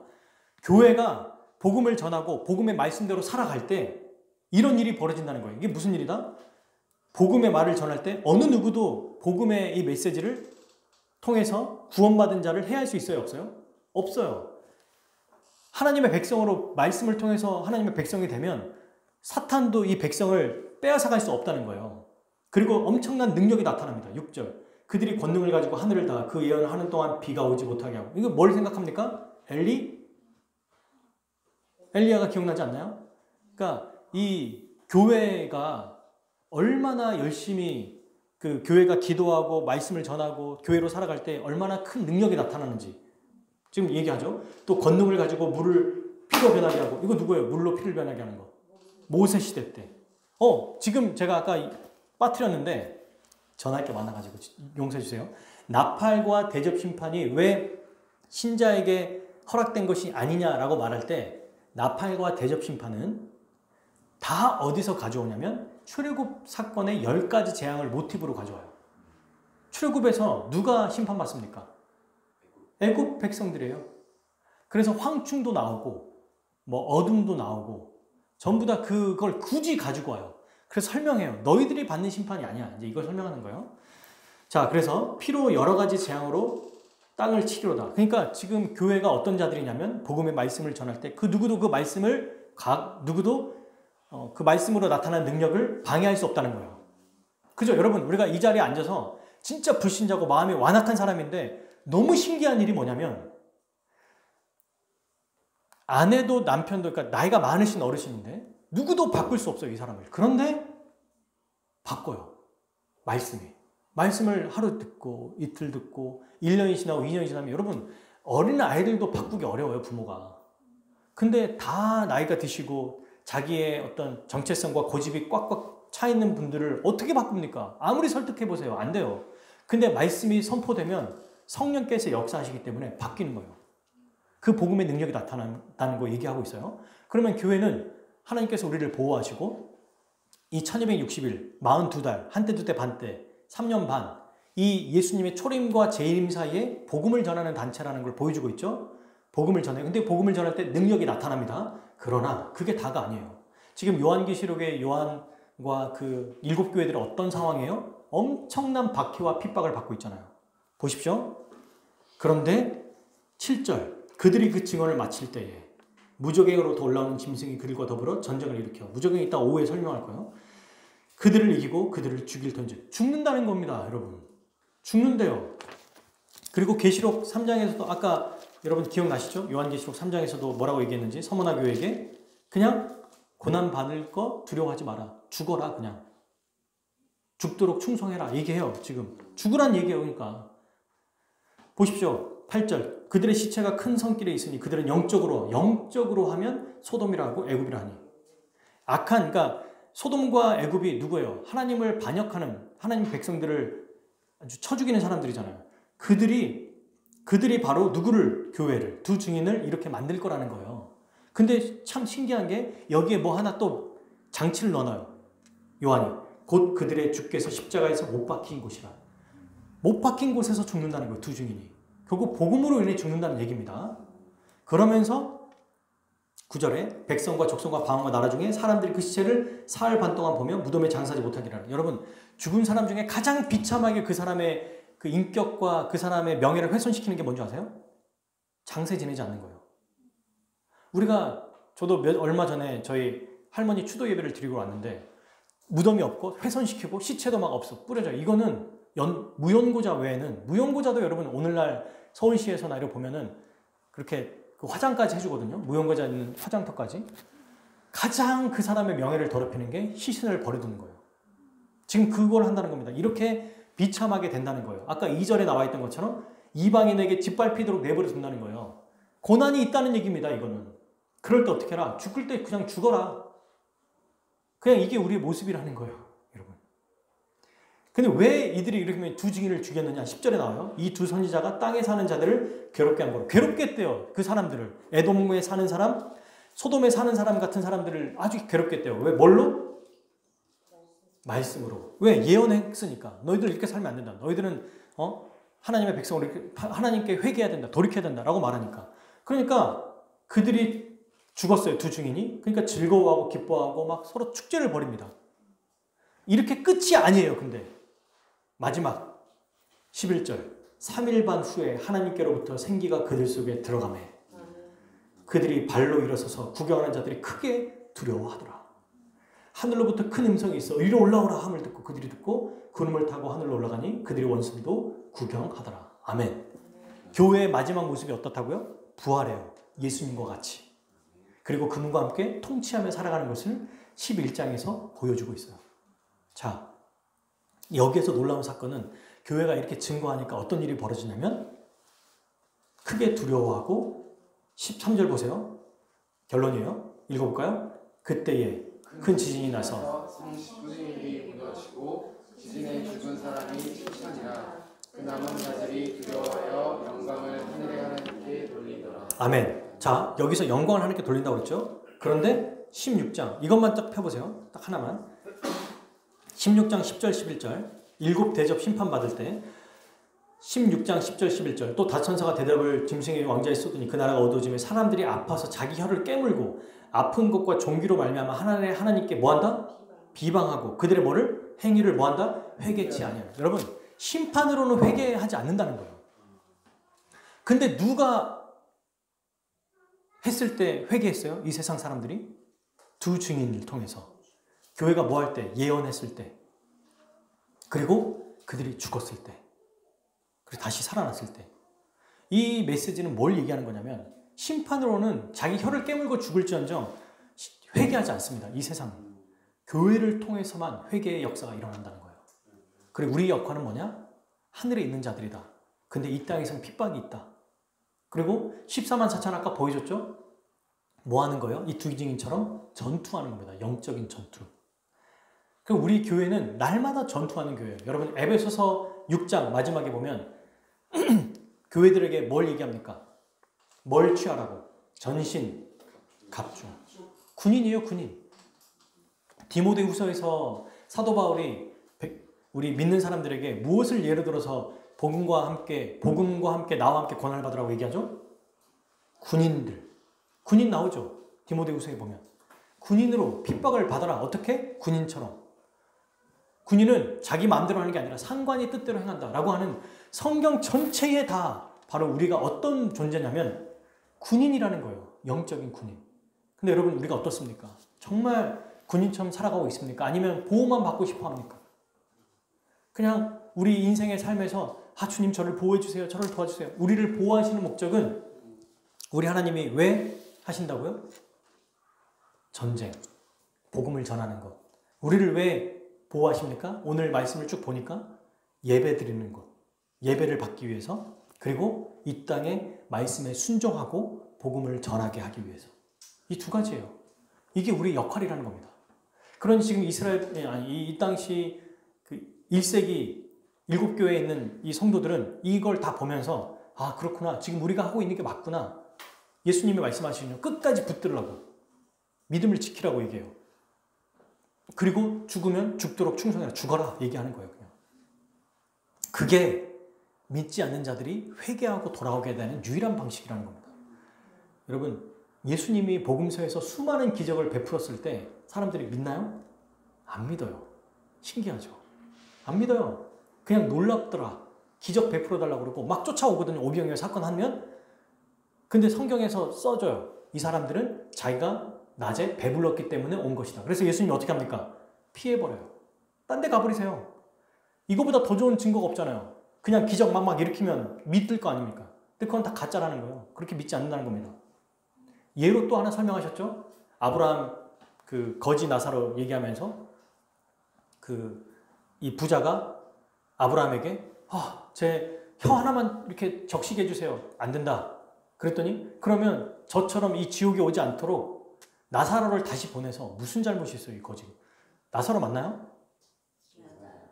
교회가 복음을 전하고 복음의 말씀대로 살아갈 때 이런 일이 벌어진다는 거예요. 이게 무슨 일이다? 복음의 말을 전할 때 어느 누구도 복음의 이 메시지를 통해서 구원받은 자를 해할 수 있어요? 없어요? 없어요. 하나님의 백성으로 말씀을 통해서 하나님의 백성이 되면 사탄도 이 백성을 빼앗아갈 수 없다는 거예요. 그리고 엄청난 능력이 나타납니다. 6절. 그들이 권능을 가지고 하늘을 다 그 예언을 하는 동안 비가 오지 못하게 하고. 이거 뭘 생각합니까? 엘리야가 기억나지 않나요? 그러니까 이 교회가 얼마나 열심히 그 교회가 기도하고 말씀을 전하고 교회로 살아갈 때 얼마나 큰 능력이 나타나는지 지금 얘기하죠. 또 권능을 가지고 물을 피로 변하게 하고. 이거 누구예요? 물로 피를 변하게 하는 거. 모세 시대 때. 지금 제가 아까 빠뜨렸는데 전할 게 많아가지고 용서해 주세요. 나팔과 대접 심판이 왜 신자에게 허락된 것이 아니냐라고 말할 때 나팔과 대접 심판은 다 어디서 가져오냐면 출애굽 사건의 10가지 재앙을 모티브로 가져와요. 출애굽에서 누가 심판받습니까? 애굽 백성들이에요. 그래서 황충도 나오고 뭐 어둠도 나오고 전부 다 그걸 굳이 가지고 와요. 그래서 설명해요. 너희들이 받는 심판이 아니야. 이제 이걸 설명하는 거예요. 자, 그래서 피로 여러 가지 재앙으로 땅을 치리로다. 그러니까 지금 교회가 어떤 자들이냐면 복음의 말씀을 전할 때 그 누구도 그 말씀을 그 말씀으로 나타난 능력을 방해할 수 없다는 거예요. 그죠? 여러분, 우리가 이 자리에 앉아서 진짜 불신자고 마음이 완악한 사람인데 너무 신기한 일이 뭐냐면 아내도 남편도 그러니까 나이가 많으신 어르신인데 누구도 바꿀 수 없어요, 이 사람을. 그런데 바꿔요. 말씀을 하루 듣고 이틀 듣고 1년이 지나고 2년이 지나면 여러분 어린 아이들도 바꾸기 어려워요, 부모가. 근데 다 나이가 드시고 자기의 어떤 정체성과 고집이 꽉꽉 차 있는 분들을 어떻게 바꿉니까? 아무리 설득해보세요. 안 돼요. 근데 말씀이 선포되면 성령께서 역사하시기 때문에 바뀌는 거예요. 그 복음의 능력이 나타난다는 거 얘기하고 있어요. 그러면 교회는 하나님께서 우리를 보호하시고 이 1260일, 42달, 한때 두때 반때, 3년 반, 이 예수님의 초림과 재림 사이에 복음을 전하는 단체라는 걸 보여주고 있죠. 복음을 전해요. 근데 복음을 전할 때 능력이 나타납니다. 그러나 그게 다가 아니에요. 지금 요한계시록의 요한과 그 7교회들은 어떤 상황이에요? 엄청난 박해와 핍박을 받고 있잖아요. 보십시오. 그런데 7절, 그들이 그 증언을 마칠 때에 무적행으로부터 올라오는 짐승이 그들과 더불어 전쟁을 일으켜. 무적행이 이따 오후에 설명할 거예요. 그들을 이기고 그들을 죽일 던지. 죽는다는 겁니다, 여러분. 죽는데요. 그리고 계시록 3장에서도 아까 여러분 기억나시죠? 요한계시록 3장에서도 뭐라고 얘기했는지 서머나 교회에게 그냥 고난 받을 거 두려워하지 마라. 죽어라 그냥. 죽도록 충성해라. 얘기해요. 지금. 죽으란 얘기예요. 그러니까. 보십시오. 8절. 그들의 시체가 큰 성길에 있으니 그들은 영적으로 하면 소돔이라 하고 애굽이라 하니. 악한, 그러니까 소돔과 애굽이 누구예요? 하나님을 반역하는 하나님 백성들을 아주 쳐 죽이는 사람들이잖아요. 그들이 그들이 바로 누구를? 교회를, 두 증인을 이렇게 만들 거라는 거예요. 근데 참 신기한 게 여기에 뭐 하나 또 장치를 넣어놔요. 요한이 곧 그들의 주께서 십자가에서 못 박힌 곳이라. 못 박힌 곳에서 죽는다는 거예요. 두 증인이. 결국 복음으로 인해 죽는다는 얘기입니다. 그러면서 9절에 백성과 족속과 방언과 나라 중에 사람들이 그 시체를 사흘 반 동안 보며 무덤에 장사하지 못하리라. 여러분, 죽은 사람 중에 가장 비참하게 그 사람의 그 인격과 그 사람의 명예를 훼손시키는 게 뭔지 아세요? 장사 지내지 않는 거예요. 저도 얼마 전에 저희 할머니 추도 예배를 드리고 왔는데 무덤이 없고 훼손시키고 시체도 막 없어 뿌려져요. 이거는 무연고자 외에는, 무연고자도 여러분 오늘날 서울시에서나 이렇게 보면은 그렇게 그 화장까지 해주거든요. 무연고자 있는 화장터까지. 가장 그 사람의 명예를 더럽히는 게 시신을 버려두는 거예요. 지금 그걸 한다는 겁니다. 이렇게 비참하게 된다는 거예요. 아까 2절에 나와 있던 것처럼 이방인에게 짓밟히도록 내버려 둔다는 거예요. 고난이 있다는 얘기입니다. 이거는. 그럴 때 어떻게 해라? 죽을 때 그냥 죽어라. 그냥 이게 우리의 모습이라는 거예요. 여러분. 근데 왜 이들이 이렇게 두 증인을 죽였느냐? 10절에 나와요. 이 두 선지자가 땅에 사는 자들을 괴롭게 한 거로. 괴롭게 했대요. 그 사람들을. 에돔에 사는 사람, 소돔에 사는 사람 같은 사람들을 아주 괴롭게 했대요. 왜? 뭘로? 말씀으로. 왜? 예언했으니까. 너희들 이렇게 살면 안 된다. 너희들은 하나님의 백성을 이렇게 하나님께 회개해야 된다. 돌이켜야 된다라고 말하니까. 그러니까 그들이 죽었어요. 두 증인이. 그러니까 즐거워하고 기뻐하고 막 서로 축제를 벌입니다. 이렇게 끝이 아니에요. 근데 마지막 11절 3일 반 후에 하나님께로부터 생기가 그들 속에 들어가매 그들이 발로 일어서서 구경하는 자들이 크게 두려워하더라. 하늘로부터 큰 음성이 있어 이리 올라오라 함을 듣고 그들이 듣고 구름을 타고 하늘로 올라가니 그들의 원수들도 구경하더라. 아멘. 교회의 마지막 모습이 어떻다고요? 부활해요. 예수님과 같이. 그리고 그분과 함께 통치하며 살아가는 것을 11장에서 보여주고 있어요. 자, 여기에서 놀라운 사건은 교회가 이렇게 증거하니까 어떤 일이 벌어지냐면 크게 두려워하고 13절 보세요. 결론이에요. 읽어볼까요? 그때에 큰 지진이 나서 성부진이 무너지고 지진에 죽은 사람이 7천이라 그 남은 자들이 두려워하여 영광을 하늘의 하나님께 돌리더라. 아멘. 자, 여기서 영광을 하나님께 돌린다고 그랬죠? 그런데 16장 이것만 딱 펴보세요. 딱 하나만. 16장 10절 11절 일곱 대접 심판받을 때 16장 10절 11절 또 다천사가 대답을 짐승의 왕자에 쏟으니 그 나라가 어두워지며 사람들이 아파서 자기 혀를 깨물고 아픈 것과 종기로 말미암아 하나님께 뭐한다? 비방하고 그들의 뭐를? 행위를 뭐한다? 회개치 아니하라. 여러분 심판으로는 회개하지 않는다는 거예요. 근데 누가 했을 때 회개했어요? 이 세상 사람들이? 두 증인을 통해서 교회가 뭐 할 때? 예언했을 때 그리고 그들이 죽었을 때 그리고 다시 살아났을 때 이 메시지는 뭘 얘기하는 거냐면 심판으로는 자기 혀를 깨물고 죽을지언정 회개하지 않습니다. 이 세상은. 교회를 통해서만 회개의 역사가 일어난다는 거예요. 그리고 우리 역할은 뭐냐? 하늘에 있는 자들이다. 근데 이 땅에서는 핍박이 있다. 그리고 14만 4천 아까 보여줬죠? 뭐 하는 거예요? 이 두 증인처럼 전투하는 겁니다. 영적인 전투. 그리고 우리 교회는 날마다 전투하는 교회예요. 여러분 에베소서 6장 마지막에 보면 교회들에게 뭘 얘기합니까? 뭘 취하라고? 전신, 갑주. 군인이에요, 군인. 디모데후서에서 사도 바울이 우리 믿는 사람들에게 무엇을 예를 들어서 복음과 함께 나와 함께 권한을 받으라고 얘기하죠? 군인들. 군인 나오죠. 디모데후서에 보면. 군인으로 핍박을 받아라. 어떻게? 군인처럼. 군인은 자기 마음대로 하는 게 아니라 상관이 뜻대로 행한다라고 하는 성경 전체에 다 바로 우리가 어떤 존재냐면 군인이라는 거예요. 영적인 군인. 근데 여러분 우리가 어떻습니까? 정말 군인처럼 살아가고 있습니까? 아니면 보호만 받고 싶어 합니까? 그냥 우리 인생의 삶에서 주님 저를 보호해 주세요. 저를 도와주세요. 우리를 보호하시는 목적은 우리 하나님이 왜 하신다고요? 전쟁, 복음을 전하는 것. 우리를 왜 보호하십니까? 오늘 말씀을 쭉 보니까 예배 드리는 것. 예배를 받기 위해서 그리고 이 땅에 말씀에 순종하고 복음을 전하게 하기 위해서. 이 두 가지예요. 이게 우리의 역할이라는 겁니다. 그런 지금 이 당시 그 1세기 7교회에 있는 이 성도들은 이걸 다 보면서 아, 그렇구나. 지금 우리가 하고 있는 게 맞구나. 예수님이 말씀하시는 끝까지 붙들라고. 믿음을 지키라고 얘기해요. 그리고 죽으면 죽도록 충성해라. 죽어라. 얘기하는 거예요. 그냥. 그게 믿지 않는 자들이 회개하고 돌아오게 되는 유일한 방식이라는 겁니다. 여러분, 예수님이 복음서에서 수많은 기적을 베풀었을 때 사람들이 믿나요? 안 믿어요. 신기하죠? 안 믿어요. 그냥 놀랍더라. 기적 베풀어 달라고 그러고 막 쫓아오거든요. 오병이어 사건 하면. 근데 성경에서 써줘요. 이 사람들은 자기가 낮에 배불렀기 때문에 온 것이다. 그래서 예수님이 어떻게 합니까? 피해버려요. 딴 데 가버리세요. 이거보다 더 좋은 증거가 없잖아요. 그냥 기적 막 일으키면 믿을 거 아닙니까? 근데 그건 다 가짜라는 거예요. 그렇게 믿지 않는다는 겁니다. 예로 또 하나 설명하셨죠? 아브라함 그 거지 나사로 얘기하면서 이 부자가 아브라함에게 제 혀 하나만 이렇게 적시게 해주세요. 안 된다. 그랬더니 그러면 저처럼 이 지옥에 오지 않도록 나사로를 다시 보내서 무슨 잘못이 있어요, 이 거지? 나사로 맞나요?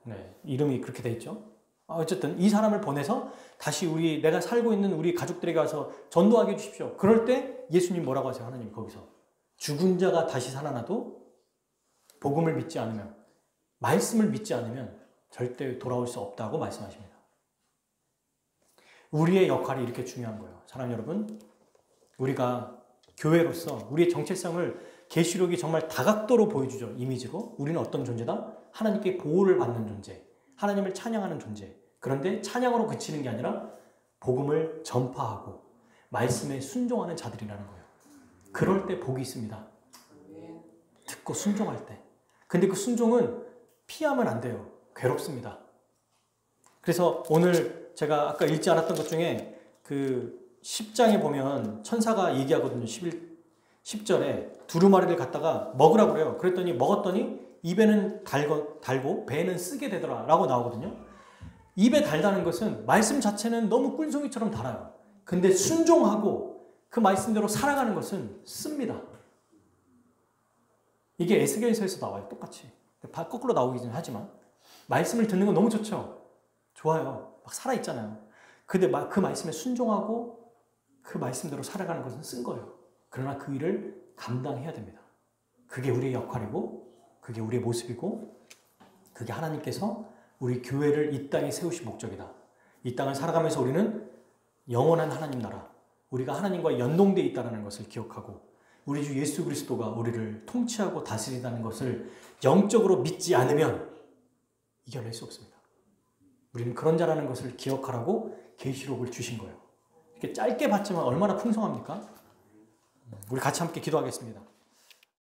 네, 이름이 그렇게 돼 있죠. 어쨌든 이 사람을 보내서 다시 내가 살고 있는 우리 가족들에게 가서 전도하게 해주십시오. 그럴 때 예수님 뭐라고 하세요? 하나님 거기서 죽은 자가 다시 살아나도 복음을 믿지 않으면, 말씀을 믿지 않으면 절대 돌아올 수 없다고 말씀하십니다. 우리의 역할이 이렇게 중요한 거예요. 사랑하는 여러분, 우리가 교회로서 우리의 정체성을 계시록이 정말 다각도로 보여주죠. 이미지로. 우리는 어떤 존재다? 하나님께 보호를 받는 존재, 하나님을 찬양하는 존재. 그런데 찬양으로 그치는 게 아니라 복음을 전파하고 말씀에 순종하는 자들이라는 거예요. 그럴 때 복이 있습니다. 듣고 순종할 때. 근데 그 순종은 피하면 안 돼요. 괴롭습니다. 그래서 오늘 제가 아까 읽지 않았던 것 중에 그 10장에 보면 천사가 얘기하거든요. 10절에 두루마리를 갖다가 먹으라고 그래요. 그랬더니 먹었더니 입에는 달고 배에는 쓰게 되더라 라고 나오거든요. 입에 달다는 것은 말씀 자체는 너무 꿀송이처럼 달아요. 근데 순종하고 그 말씀대로 살아가는 것은 씁니다. 이게 에스겔서에서 나와요. 똑같이. 거꾸로 나오긴 하지만 말씀을 듣는 건 너무 좋죠. 좋아요. 막 살아있잖아요. 근데 그 말씀에 순종하고 그 말씀대로 살아가는 것은 쓴 거예요. 그러나 그 일을 감당해야 됩니다. 그게 우리의 역할이고 그게 우리의 모습이고 그게 하나님께서 우리 교회를 이 땅에 세우신 목적이다. 이 땅을 살아가면서 우리는 영원한 하나님 나라, 우리가 하나님과 연동되어 있다는 것을 기억하고 우리 주 예수 그리스도가 우리를 통치하고 다스린다는 것을 영적으로 믿지 않으면 이겨낼 수 없습니다. 우리는 그런 자라는 것을 기억하라고 계시록을 주신 거예요. 이렇게 짧게 봤지만 얼마나 풍성합니까? 우리 같이 함께 기도하겠습니다.